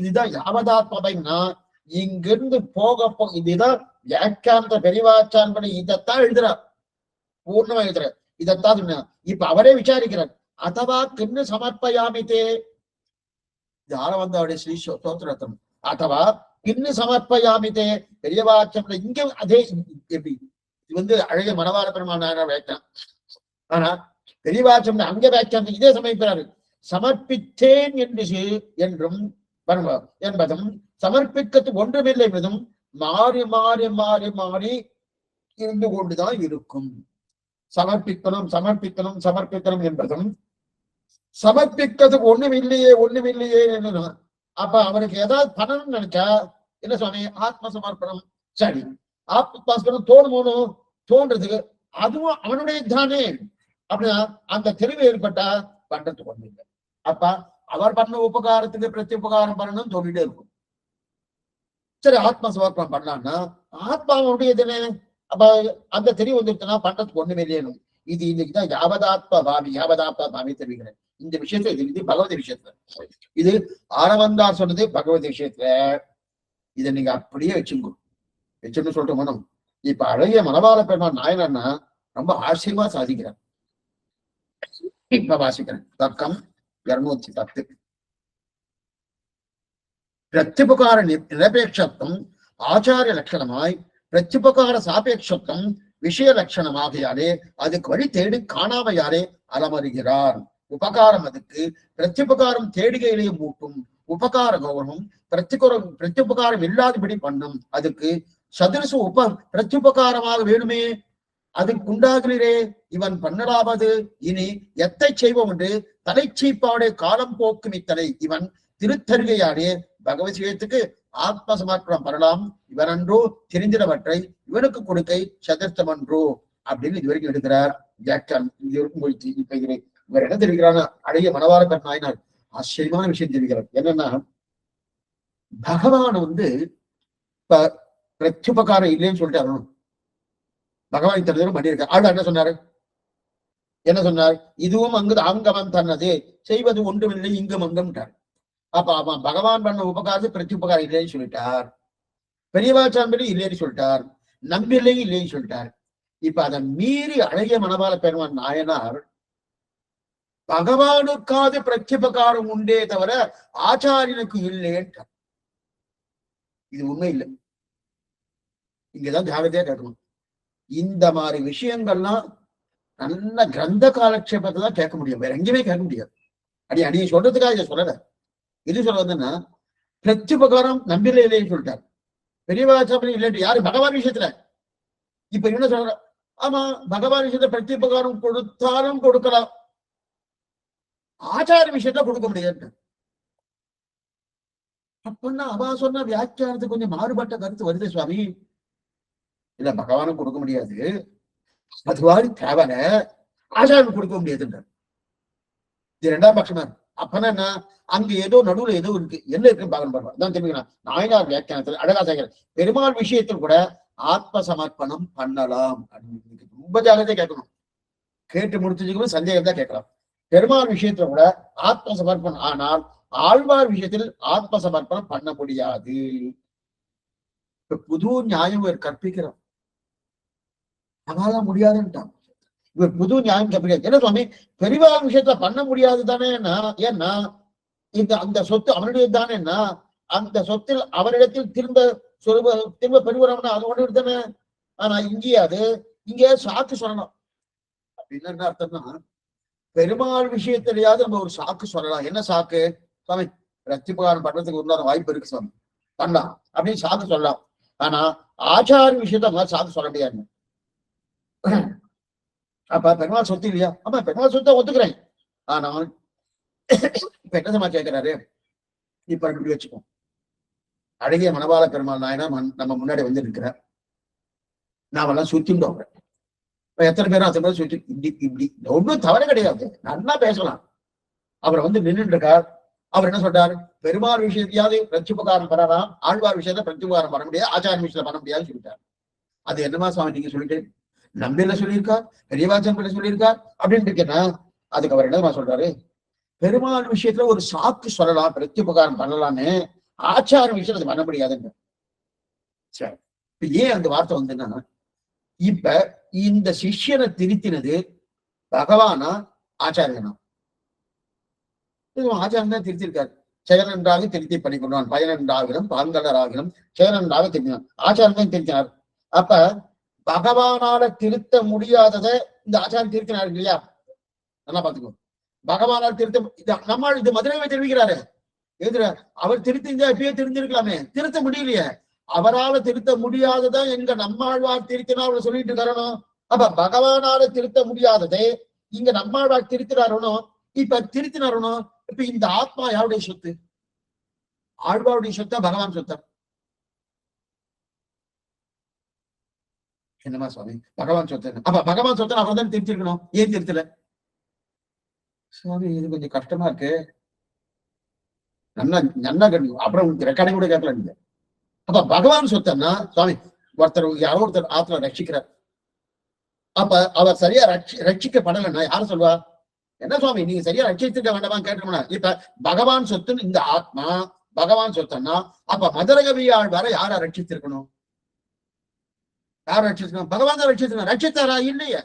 இதுதான் யாவதாத்மதைன்னா இங்கிருந்து போக இதுதான் வியாக்கியாந்த பெரிவாச்சாரம் பண்ணி இதைத்தான் எழுதுறார், பூர்ணமா எழுதுறார். இதைத்தான் சொன்ன. இப்ப அவரே விசாரிக்கிறார், அதவா கிண்ணு சமர்ப்பயாமித்தே. இது ஆரவந்தாவுடைய ஸ்ரீ ஸ்தோத்திரத்தம். அதவா கிண்ணு சமர்ப்பயாமித்தே பெரியவாச்சம். இங்க அதே எப்படி இது வந்து அழகிய மனவாள பெருமாள் வியாக்கியம். ஆனா பெரியவாச்சம் அங்க வியாக்கியம் இதே சமர்ப்பிக்கிறாரு. சமர்ப்பித்தேன் என்றும் என்பதும் சமர்ப்பிக்கிறது ஒன்றுமில்லை என்பதும் மாறி மாறி மாறி மாறி இருந்து கொண்டுதான் இருக்கும். சமர்ப்பிக்கணும் என்பதும் சமர்ப்பிக்கிறது ஒண்ணுமில்லையே என்ன. அப்ப அவனுக்கு ஏதாவது பண்ணணும்னு நினைச்சா என்ன சுவாமி? ஆத்ம சமர்ப்பணம். சரி, ஆத்ம சமர்ப்பணம் தோன்றதுக்கு அதுவும் அவனுடைய தானே. அப்படின்னா அந்த தெளிவு ஏற்பட்டா பண்றதுக்கு ஒண்ணு இல்லை. அப்ப அவர் பண்ண உபகாரத்துக்கு பிரத்யுபகாரம் பண்ணணும்னு சொல்லிட்டே இருக்கும். சரி, ஆத்ம சமர்ப்பணம் பண்ணலாம்னா ஆத்மாவுடைய தானே. அப்ப அந்த தெளிவு வந்துருச்சுன்னா பண்றதுக்கு ஒண்ணுமே இல்லையணும். இது இன்னைக்குதான் யாவதாத்ம பாவி தெரிவிக்கிறேன். இந்த விஷயத்துல இது பகவதி விஷயத்துல, இது ஆரவந்தார் சொன்னது பகவதி விஷயத்துல. இதை நீங்க அப்படியே வச்சுன்னு சொல்ற மனம். இப்ப அழகிய மனவாள பெருமாள் நாயனர்னா ரொம்ப ஆச்சரியமா சாதிக்கிறார். இப்ப வாசிக்கிறேன். தர்க்கம் 210. பிரத்யுபகார நிரபேட்சத்துவம் ஆச்சாரிய லட்சணமாய் பிரத்யுபகார சாபேட்சத்துவம் விஷய லட்சணமாகையாலே அதுக்கு வழி தேடி காணாமையாலே அலமருகிறார். உபகாரம் அதுக்கு பிரத்யுபகாரம் தேடுகையிலேயே மூட்டும். உபகார கௌரவம் பிரத்யுபகாரம் இல்லாதபடி பண்ணும். அதுக்கு சதுரசு பிரத்யுபகாரமாக வேணுமே. அதுக்குண்டாகிறே இவன் பண்ணலாவது இனி எத்தை செய்வோம் என்று தலைச்சீப்பாடே காலம் போக்கும் இத்தனை இவன் திருத்தருகையாடே பகவத்கீதத்துக்கு ஆத்ம சமர்ப்பணம் பண்ணலாம் இவனன்றோ தெரிந்திடவற்றை இவனுக்கு கொடுக்கை சதர்த்தமன்றோ அப்படின்னு இது வரைக்கும் எடுக்கிறார் வியாக்கியான். இது வரைக்கும் போயிடுச்சு. இப்ப இது இவர் என்ன தெரிவிக்கிறான்னா அழகிய மனவார நாயனார் ஆச்சரியமான விஷயம் தெரிவிக்கிறார். என்னன்னா பகவான் இப்ப பிரத்யுபகாரம் இல்லைன்னு சொல்லிட்டு வரணும். பகவான் இத்தனை பண்ணியிருக்கார். ஆள் என்ன சொன்னாரு? என்ன சொன்னார்? இதுவும் அங்கு ஆங்கமம் தன்னது செய்வது ஒன்றுமில்லை இங்கும் அங்கம்ட்டார். அப்ப அவன் பகவான் பண்ண உபகாரத்து பிரத்யுபகாரம் இல்லைன்னு சொல்லிட்டார். பெரியவாச்சான் இல்லைன்னு சொல்லிட்டார். நம்பில்லையும் இல்லைன்னு சொல்லிட்டார். இப்ப அதை மீறி அழகிய மனபால பெருமான் நாயனார் பகவானுக்காவது பிரத்யுபகாரம் உண்டே தவிர ஆச்சாரியனுக்கு இல்லைன்றார். இது உண்மை இல்லை. இங்கதான் ஜாகிரதையா கேட்கணும். இந்த மாதிரி விஷயங்கள்லாம் நல்ல கிரந்த காலட்சேபத்தை தான் கேட்க முடியும், வேற எங்கேயுமே கேட்க முடியாது. அடி சொல்றதுக்காக இதை சொல்லல. இது சொல்றதுன்னா பிரத்யுபகாரம் நம்பில இல்லைன்னு சொல்லிட்டார். பெரியவாச்சாரம் இல்லைன்னு யாரு? பகவான் விஷயத்துல. இப்ப என்ன சொல்ற? ஆமா, பகவான் விஷயத்துல பிரத்யுபகாரம் கொடுத்தாலும் கொடுக்கலாம், ஆச்சார விஷயத்துல கொடுக்க முடியாது. அப்படின்னா அவ சொன்ன வியாக்கியானத்துக்கு கொஞ்சம் மாறுபட்ட கருத்து வருது சுவாமி. இல்ல, பகவானும் கொடுக்க முடியாது, அதுவாரி தேவல ஆச்சாரம் கொடுக்க முடியாதுன்ற இது ரெண்டாம் பட்சமா இருக்கு. அப்பனா என்ன? அங்க ஏதோ நடுவுல ஏதோ இருக்கு, என்ன இருக்குன்னு பாக்கணும் பாருங்க. அதான் தெரிஞ்சுக்கலாம். நாயனார் வியாக்கியானத்தில் அழகா செய்கிறார். பெருமாள் விஷயத்தில் கூட ஆத்ம சமர்ப்பணம் பண்ணலாம் அப்படின்னு ரொம்ப ஜாகிரதையா கேட்கணும். கேட்டு முடிச்சதுக்கு சந்தேகம் தான் கேட்கலாம். பெருமாள் விஷயத்துல கூட ஆத்ம சமர்ப்பணம், ஆனால் ஆழ்வார் விஷயத்தில் ஆத்ம சமர்ப்பணம் பண்ண முடியாது. இப்ப புது நியாயம் கற்பிக்கிறோம், அவதான் முடியாதுன்ட்டான். இவர் புது நியாயம் கற்பிக்கிறார். என்ன சுவாமி, பெரியவாள் விஷயத்துல பண்ண முடியாது தானேன்னா, ஏன்னா அந்த சொத்து அவனுடைய தானேன்னா அந்த சொத்தில் அவரிடத்தில் திரும்ப பெறுவரம்னா அது ஒன்று தானே. ஆனா இங்கே சாக்கு சொல்லணும் அப்படின்னு என்ன அர்த்தம்னா, பெருமாள் விஷயத்திலேயாவது நம்ம ஒரு சாக்கு சொல்லலாம். என்ன சாக்கு? சுவாமி பிரத்யுபகாரம் பண்றதுக்கு உண்டான வாய்ப்பு இருக்கு சுவாமி, பண்ணலாம் அப்படின்னு சாக்கு சொல்லலாம். ஆனா ஆச்சார விஷயத்த மாதிரி சாக்கு சொல்ல முடியாது. அப்ப பெருமாள் சொத்து இல்லையா? ஆமா, பெருமாள் சொத்தை ஒத்துக்கிறேன். ஆனால் இப்ப என்ன சமா கேட்கிறாரு? இப்ப இப்படி வச்சுப்போம். அழகிய மனபால பெருமாள் நாயனா நம்ம முன்னாடி வந்து இருக்கிறார். நாமெல்லாம் சுத்திட்டோம். இப்ப எத்தனை பேரும் அத்தனை பேர் சுத்தி இப்படி ஒன்றும் தவறு கிடையாது, நல்லா பேசலாம். அவர் நின்றுட்டு இருக்கார். அவர் என்ன சொல்றாரு? பெருமாள் விஷயத்தையாவது பிரத்யுபகாரம் பண்ணலாம், ஆழ்வார் விஷயத்த பிரத்யுபகாரம் பண்ண முடியாது, ஆச்சார விஷயத்துல பண்ண முடியாதுன்னு சொல்லிட்டார். அது என்னமா சுவாமி நீங்க சொல்லிட்டு நம்பில சொல்லியிருக்கார், பெரியவாச்சன் பிள்ளை சொல்லியிருக்கார் அப்படின்னு இருக்கேன்னா, அதுக்கு அவர் என்னமா சொல்றாரு? பெருமாள் விஷயத்துல ஒரு சாக்கு சொல்லலாம், பிரத்யுபகாரம் பண்ணலான்னு, ஆச்சார விஷயத்துல பண்ண முடியாதுன்னு. சரி, இப்ப ஏன் அந்த வார்த்தை வந்துன்னா, இப்ப இந்த சிஷ்யனை திருத்தினது பகவானா ஆச்சாரியனா? ஆச்சாரம் தான் திருத்திருக்காரு. செயலன்றாக திருத்தி பண்ணிக்கொண்டான், பயனன்றாகிலும் பாங்கலராகிலும் செயலன்றாக திருத்தினான், ஆச்சாரம் தான் திருத்தினார். அப்ப பகவானால திருத்த முடியாதத இந்த ஆச்சாரம் திருத்தினார் இல்லையா? நல்லா பாத்துக்கோ. பகவானால் திருத்த நம்மால் இது மதுரையை தெரிவிக்கிறாரு. எதிர அவர் திருத்திருந்தா எப்பயே தெரிஞ்சிருக்கலாமே, திருத்த முடியலையே. அவரால் திருத்த முடியாததான் எங்க நம்மாழ்வார் திருத்தினார் சொல்லிட்டு தரணும். அப்ப பகவானால திருத்த முடியாததே இங்க நம்மாழ்வார் திருத்தினாரணும். இப்ப திருத்தினாரணும். இப்ப இந்த ஆத்மா யாருடைய சொத்து? ஆழ்வாருடைய சொத்தா பகவான் சொத்தா? என்னமா சுவாமி, பகவான் சொத்து. அப்ப பகவான் சொத்தை அவர் தான் திருத்திருக்கணும், ஏன் திருத்தல? சுவாமி இது கொஞ்சம் கஷ்டமா இருக்கு. நல்லா அப்புறம் ரெக்கார்டிங் கூட கேட்கல நீங்க. அப்ப பகவான் சொத்தன்னா சுவாமி, யாரோ ஒருத்தர் ஆத்மா ரட்சிக்கிறார். அப்ப அவர் சரியா ரட்சிக்கப்படலைன்னா யார சொல்வா? என்ன சுவாமி நீங்க சரியா ரட்சித்திருக்க வேண்டாமா கேட்டோம்னா, இப்ப பகவான் சொத்துன்னு இந்த ஆத்மா பகவான் சொத்தன்னா, அப்ப மதுரகவி ஆழ்வார யாரா ரட்சித்திருக்கணும்? யார் ரட்சிச்சிருக்கணும்? பகவான் தான் ரட்சித்திருக்கணும். ரட்சித்தாரா? இல்லையே.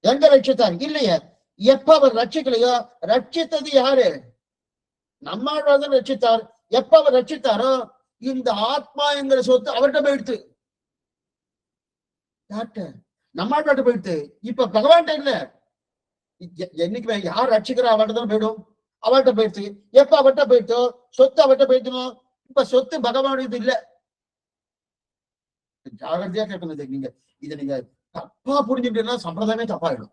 எங்க ரட்சித்தார்? இல்லையே. எப்ப அவர் ரட்சிக்கலையோ, ரட்சித்தது யாரு? நம்மாழ்வார் தான் ரட்சித்தார். எப்ப அவர் ரட்சித்தாரோ, இந்த ஆத்மா என்கிற சொத்து அவர்கிட்ட போயிடுத்து. யார்கிட்ட? நம்மாழ்வார்கிட்ட போயிடுத்து. இப்ப பகவான்கிட்ட இல்ல. என்னைக்குமே யார் ரட்சிக்கிறா அவர்கிட்ட தான் போயிடும். அவர்கிட்ட போயிடுச்சு. எப்ப அவர்கிட்ட போயிட்டோ, சொத்து அவர்கிட்ட போயிட்டணும். இப்ப சொத்து பகவானுடைய இல்ல. ஜாகிரதையா கேட்கணும். நீங்க இதை நீங்க தப்பா புரிஞ்சுட்டேன்னா சம்பிரதாயமே தப்பாயிடும்.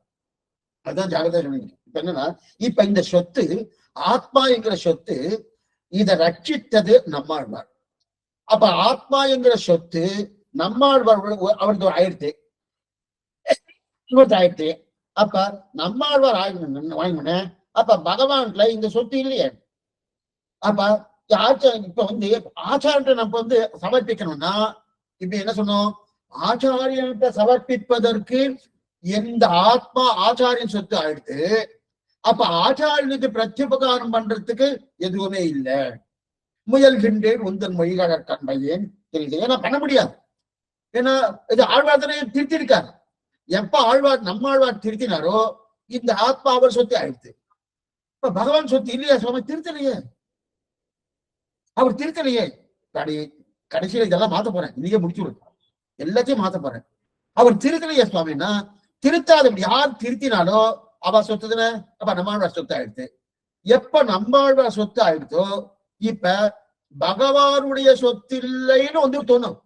அதுதான் ஜாகிரதா சொன்னீங்க. இப்ப என்னன்னா, இப்ப இந்த சொத்து ஆத்மா என்கிற சொத்து இதை ரட்சித்தது நம்மாழ்வார். அப்ப ஆத்மா என்கிற சொத்து நம்மாழ்வார் அவருக்கு ஆயிடுத்து, இவருக்கு ஆயிடுத்து. அப்ப நம்மாழ்வார் வாங்கின அப்ப பகவான்ல இந்த சொத்து இல்லையே. அப்ப இப்ப ஆச்சாரத்தை நம்ம சமர்ப்பிக்கணும்னா இப்ப என்ன சொன்னோம், ஆச்சாரியன்ட்ட சமர்ப்பிப்பதற்கு எந்த ஆத்மா ஆச்சாரியன் சொத்து ஆயிடுத்து. அப்ப ஆச்சாரியனுக்கு பிரத்யுபகாரம் பண்றதுக்கு எதுவுமே இல்லை. முயல்கின்றேன் உந்தன் மொழிகாரர் கண்மையேன் தெரியுது. ஏன்னா பண்ண முடியாது. ஏன்னா இது ஆழ்வார்த்தனை திருத்திருக்காரு. எப்ப நம்மாழ்வார் திருத்தினாரோ இந்த ஆத்மா அவர் சொத்து ஆயிடுச்சு. இப்ப பகவான் சொத்து இல்லையா சுவாமி? திருத்தலையே, அவர் திருத்தலையே. கடைசியில இதெல்லாம் மாத்த போறேன், இன்னைக்கே முடிச்சு விடு, எல்லாத்தையும் மாத்த போறேன். அவர் திருத்தலையே சுவாமின்னா, திருத்தாத யார் திருத்தினாலோ அவ சொத்துதுன. அப்ப நம்மாழ்வார் சொத்து ஆயிடுச்சு. எப்ப நம்மாழ்வார் சொத்து ஆயிடுச்சோ இப்ப பகவானுடைய சொத்து இல்லைன்னு தோணும்.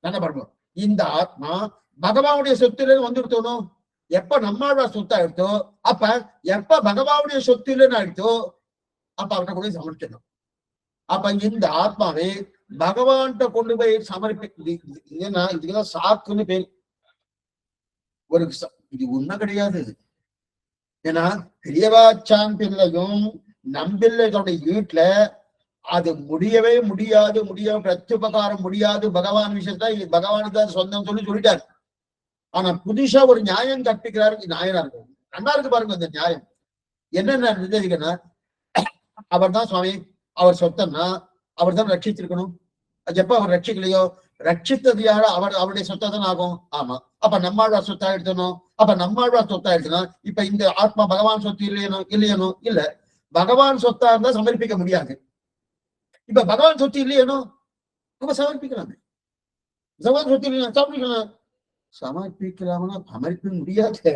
என்ன பண்ணுவோம், இந்த ஆத்மா பகவானுடைய சொத்து இல்லைன்னு தோணும். எப்ப நம்மாழ்வார் சொத்து ஆயிடுச்சோ அப்ப எப்ப பகவானுடைய சொத்து இல்லைன்னு ஆயிடுச்சோ அப்ப அவர்கிட்ட கொண்டு போய் சமர்ப்பிக்கணும். அப்ப இந்த ஆத்மாவை பகவான்கிட்ட கொண்டு போய் ஏன்னா இதுக்குதான் சாக்குன்னு பேர். ஒரு இது உண்மை கிடையாது. ஏன்னா பெரியவாச்சான் பிள்ளையும் நம்பிள்ளைகளுடைய வீட்டுல அது முடியவே முடியாது, பிரத்யுபகாரம் முடியாது. பகவான் விஷயத்த பகவானுக்கு தான் சொந்தம் சொல்லிட்டாரு. ஆனா புதுசா ஒரு நியாயம் கற்பிக்கிறாரு நாயனா இருக்கும். நல்லா இருக்கு பாருங்க அந்த நியாயம். என்னென்ன நிர்ணயிக்கன்னா, அவர் தான் சுவாமி, அவர் சொத்தம்னா அவர் தான் ரட்சிச்சிருக்கணும். எப்ப அவர் ரட்சிக்கலையோ, ரட்சித்தது யாரோ அவருடைய சொத்தை தான் ஆகும். ஆமா, அப்ப நம்மாழ்வார் சொத்தா எடுத்தணும். அப்ப நம்மாழ்வார் சொத்தா எடுத்தனா இப்ப இந்த ஆத்மா பகவான் சொத்து இல்லையனோ இல்ல, பகவான் சொத்தா இருந்தா சமர்ப்பிக்க முடியாது. இப்ப பகவான் சொத்து இல்லையனோ அப்ப சமர்ப்பிக்கலாமே. பகவான் சொத்து இல்லையா சமர்ப்பிக்கலாம். சமர்ப்பிக்கலாம்னா சமர்ப்பிக்க முடியாது,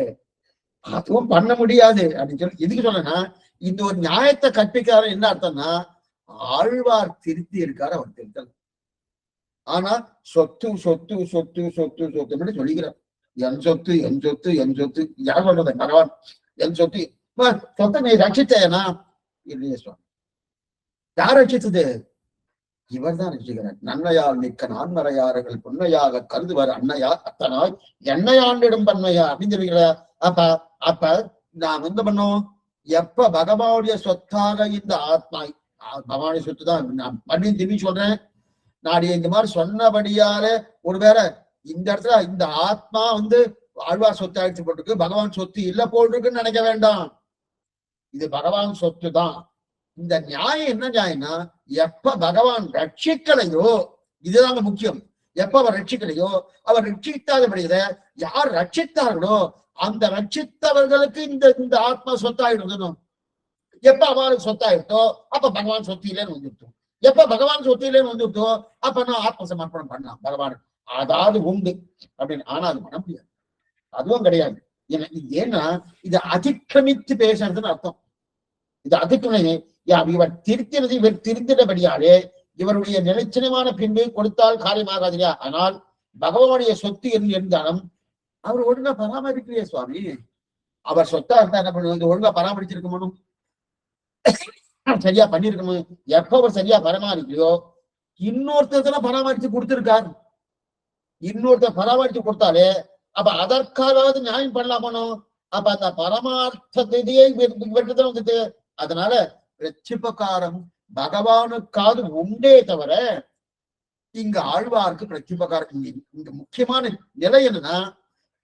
அதுவும் பண்ண முடியாது அப்படின்னு சொல்லி எதுக்கு சொன்னா, இந்த ஒரு நியாயத்தை கற்பிக்கார என்ன அர்த்தம்னா, ஆழ்வார் திருத்தி இருக்காரு, அவர் திருத்தல். ஆனா சொத்து சொத்து சொத்து சொத்து சொத்து சொல்லிக்கிறார். என் சொத்து என் சொத்து என் சொத்து யார் சொல்றது? பகவான். என் சொத்து சொத்தை நீ ரட்சித்தேனா? இல்லையே சுவாமி. யார் ரட்சித்தது? இவர் தான் ரட்சிக்கிறார். நன்மையால் மிக்க நான்மறையார்கள் பொன்மையாக கருதுவார் அன்னையா அத்தனாய் என்னையாண்டிடும் பன்மையா அப்படின்னு சொல்லிக்கிற. அப்ப நான் என்ன பண்ணோம், எப்ப பகவானுடைய சொத்தாக இந்த ஆத்மா, பகவானுடைய சொத்து தான் நான் பண்ணி திரும்பி சொல்றேன். நான் இந்த மாதிரி சொன்னபடியால ஒருவேளை இந்த இடத்துல இந்த ஆத்மா ஆழ்வார் சொத்து ஆயிடுச்சு போட்டுருக்கு, பகவான் சொத்து இல்ல போட்டிருக்குன்னு நினைக்க வேண்டாம். இது பகவான் சொத்து தான். இந்த நியாயம் என்ன நியாயம்னா, எப்ப பகவான் ரட்சிக்கலையோ, இதுதாங்க முக்கியம். எப்ப அவர் ரட்சிக்கலையோ, அவர் ரட்சித்தாதபடியில யார் ரட்சித்தார்களோ அந்த ரட்சித்தவர்களுக்கு இந்த ஆத்மா சொத்தாயிடும். எப்ப அவருக்கு சொத்தாயிட்டோ அப்ப பகவான் சொத்து இல்லைன்னு வந்துட்டோம். எப்ப பகவான் சொத்து இல்லைன்னு வந்துட்டோ அப்ப நான் ஆத்ம சமர்ப்பணம் பண்ணலாம் பகவானுக்கு. அதாவது உண்டு அப்படின்னு. ஆனா அது பண்ண முடியாது, அதுவும் கிடையாது. ஏன்னா இது அதிக்கிரமித்து பேசுறதுன்னு அர்த்தம். இது அதிக்கிரமே. இவர் திருத்தினது, இவர் திருத்தினபடியாலே இவருடைய நிலைச்சினமான பின்பு கொடுத்தால் காரியமாகாது இல்லையா? ஆனால் பகவானுடைய சொத்து என்று இருந்தாலும் அவர் ஒழுங்கா பராமரிக்கலையே சுவாமி. அவர் சொத்தா இருந்தா என்ன பண்ணுவது? ஒழுங்கா பராமரிச்சிருக்கணும், சரியா பண்ணிருக்கணும். எப்ப அவர் சரியா பராமரிக்கலையோ இன்னொருத்தர் பராமரிச்சு கொடுத்திருக்காரு. இன்னொருத்தர் பராமரிச்சு கொடுத்தாலே அப்ப அதற்காவது நியாயம் பண்ணலாமோ? அப்ப அந்த பரமார்த்தத்தையே இவர்கிட்ட வந்துட்டு, அதனால பிரத்யுபகாரம் பகவானுக்காவது உண்டே தவிர இங்க ஆழ்வாருக்கு பிரத்யுபகாரம். இங்க முக்கியமான நிலை என்னன்னா,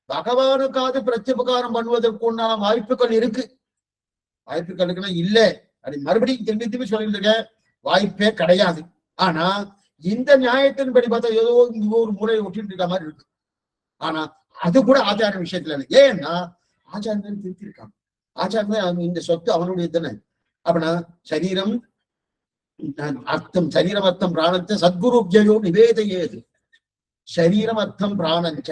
பகவானுக்காவது பிரத்யுபகாரம் பண்ணுவதற்கு உண்டான வாய்ப்புகள் இருக்கு. வாய்ப்புகள் இருக்குன்னா இல்லை அது மறுபடியும் திரும்பி திரும்பி சொல்லிட்டு இருக்க, வாய்ப்பே கிடையாது. ஆனா இந்த நியாயத்தின்படி பார்த்தா ஏதோ ஒரு முறையை ஒட்டிட்டு இருக்க மாதிரி இருக்கு. ஆனா அது கூட ஆச்சாரிய விஷயத்துல இல்லை. ஏன்னா ஆச்சாரியன் திருத்திருக்காங்க. ஆச்சாரியன் இந்த சொத்து அவனுடைய தானே. அப்படின்னா சரீரம் அர்த்தம், சரீரம் அர்த்தம் பிராணத்தை சத்குருப்யோ நிவேதையேது. சரீரம் அர்த்தம் பிராணஞ்ச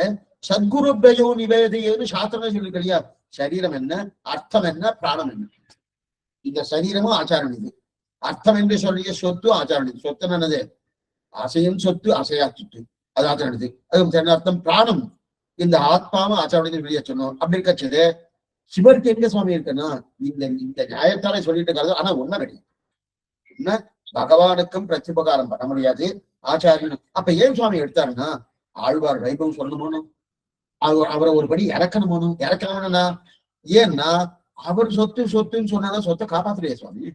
சத்குருப்யோ நிவேதையேது சாஸ்திரமே சொல்லிருக்கியா. சரீரம் என்ன, அர்த்தம் என்ன, பிராணம் என்ன. இந்த சரீரமும் ஆச்சாரம் இது. அர்த்தம் என்று சொல்லிய சொத்து ஆச்சாரம் இது. சொத்து என்னது? அசையும் சொத்து, அசையா சொத்து, அது ஆச்சாரம் இது. அது அர்த்தம் பிராணம். இந்த ஆத்மாவும் ஆச்சாரத்தை வெளியே சொன்னோம். அப்படி இருக்கச்சது சிவருக்கு எங்க சுவாமி இருக்குன்னா இந்த இந்த நியாயத்தாலே சொல்லிட்டு இருக்காரு. ஆனா ஒன்னும் கிடையாது. என்ன பகவானுக்கும் பிரத்யுபகாரம் பண்ண முடியாது ஆச்சாரியன். அப்ப ஏன் சுவாமி எடுத்தாருன்னா ஆழ்வார் வைபவம் சொல்லணுமோனும் அவரை ஒரு படி இறக்கணுமோனும் இறக்கணும்னா ஏன்னா அவர் சொத்துன்னு சொன்னா சொத்தை காப்பாத்துலையே சுவாமி.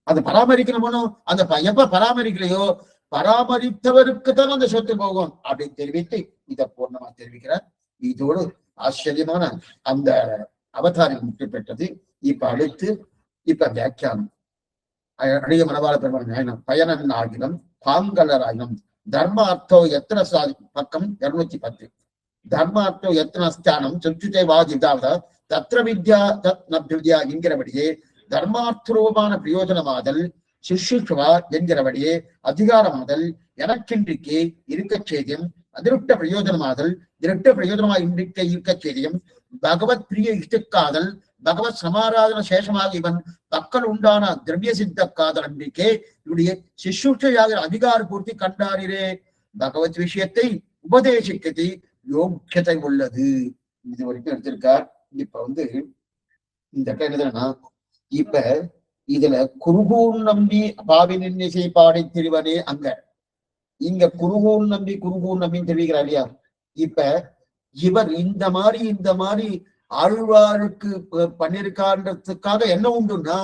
அது பராமரிக்கணுமோனும் அந்த எப்ப பராமரிக்கலையோ பராமரித்தவருக்கு தான் அந்த சொத்து போகும் அப்படின்னு தெரிவித்து இதை பூர்ணமா தெரிவிக்கிறார். இதோடு ஆச்சரியமான அந்த அவதாரம் முற்று பெற்றது. இப்ப அடுத்து இப்ப வியாக்கியானம் அழிய மனவாள பெருமாள் நியாயம் பயனன் ஆகினம் பாங்கலராயினம் தர்மார்த்தோ எத்தனை பக்கம் 210 தர்மார்த்தோ எத்தனை ஸ்தானம் சுற்றுத்தை வாதிதாவது தத்ர வித்யா தத் நப்வித்யா என்கிறபடியே தர்மார்த்தரூபமான பிரயோஜனமாதல் சிஷ்யுவா என்கிறபடியே அதிகாரமாதல் எனக்கின்றிக்கு இருக்கச் செய்தியும் அதிருஷ்ட பிரயோஜனமாதல் திருஷ்ட பிரயோஜனமா இன்றிக்க இருக்கச் செய்தியும் பகவத் பிரிய இஷ்டக்காதல் பகவத் சமாராதன சேஷமாக இவன் மக்கள் உண்டான திரவிய சித்த காதல் அன்றைக்கே இவருடைய சிசுஷையாக அதிகார பூர்த்தி கண்டாரிரே பகவத் விஷயத்தை உபதேசிக்கத்தை யோக்கியத்தை உள்ளது. இது வரைக்கும் எடுத்திருக்கார். இப்ப இந்த என்னதுன்னா இப்ப இதுல குருகூர் நம்பி பாவினின் இசை பாடி திரிவனே அங்க இங்க குருகூர் நம்பின்னு தெரிவிக்கிறார் இல்லையா. இப்ப இவர் இந்த மாதிரி ஆழ்வாருக்கு பண்ணிருக்கான்றதுக்காக என்ன உண்டுன்னா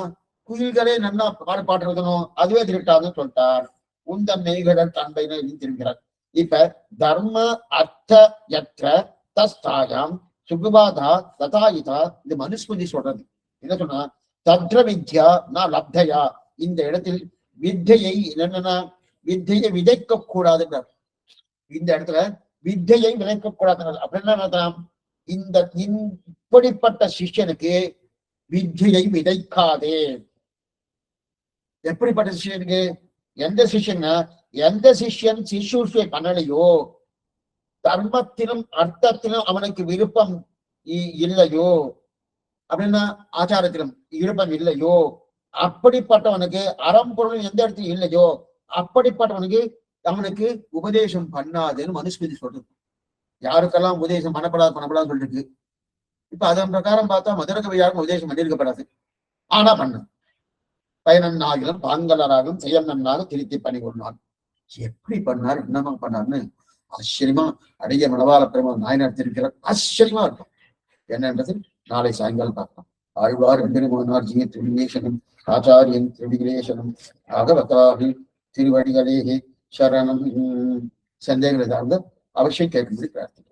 குயில்களே நல்லா பாடுறதுனும் அதுவே திருட்டான்னு சொல்லிட்டார். உந்த மெய்கடல் தன்பைன்னு திரும்பிக்கிறார். இப்ப தர்ம அர்த்த யத்ர தஸ்தாயாம் சுகுபாதா ததாயிதா இந்த மனுஸ்மதி சொல்றது என்ன சொன்னா தத்ர வித்யா நான் லப்தையா இந்த இடத்தில் வித்தையை என்னன்னா வித்தையை விதைக்க கூடாதுன்றார். இந்த இடத்துல வித்தையை விதைக்க கூடாதுன்றார். அப்படின்னா இந்த இப்படிப்பட்ட சிஷ்யனுக்கு வித்தையை விதைக்காதே. எப்படிப்பட்ட சிஷ்யனுக்கு எந்த சிஷ்யன் சிசுஷை பண்ணலையோ தர்மத்திலும் அர்த்தத்திலும் அவனுக்கு விருப்பம் இல்லையோ அப்படின்னா ஆச்சாரத்திலும் விருப்பம் இல்லையோ அப்படிப்பட்டவனுக்கு அறம்பொருள் எந்த இடத்துல இல்லையோ அப்படிப்பட்டவனுக்கு அவனுக்கு உபதேசம் பண்ணாதுன்னு மனுஸ்மிருதி சொல்றது. யாருக்கெல்லாம் உபதேசம் பண்ணப்படாது சொல்லிருக்கு. இப்ப அதன் பிரகாரம் பார்த்தா மதுரகவி யாருக்கும் உபதேசம் பண்ணியிருக்கப்படாது. ஆனா பண்ண பயனன்னாகிலும் பாங்கலராகும் செயல் நன்னாக திருத்தி பண்ணி கொண்டான். எப்படி பண்ணார் என்னமா பண்ணார்னு ஆச்சரியமா அடைய மனவாள பெருமாள் நாயனார் திருக்கிறார். ஆச்சரியமா இருக்கும். என்னன்றது நாளை சாயங்காலம் பார்க்கலாம். ஆழ்வார் பெருமானார் ஜிய திருவிநேசனம் ஆச்சாரியன் திருவிநேசனம் ஆகவதாகி திருவடிகளே சரணம். சந்தேகங்கள் அவசியம் கேட்கும்படி பிரார்த்தனை.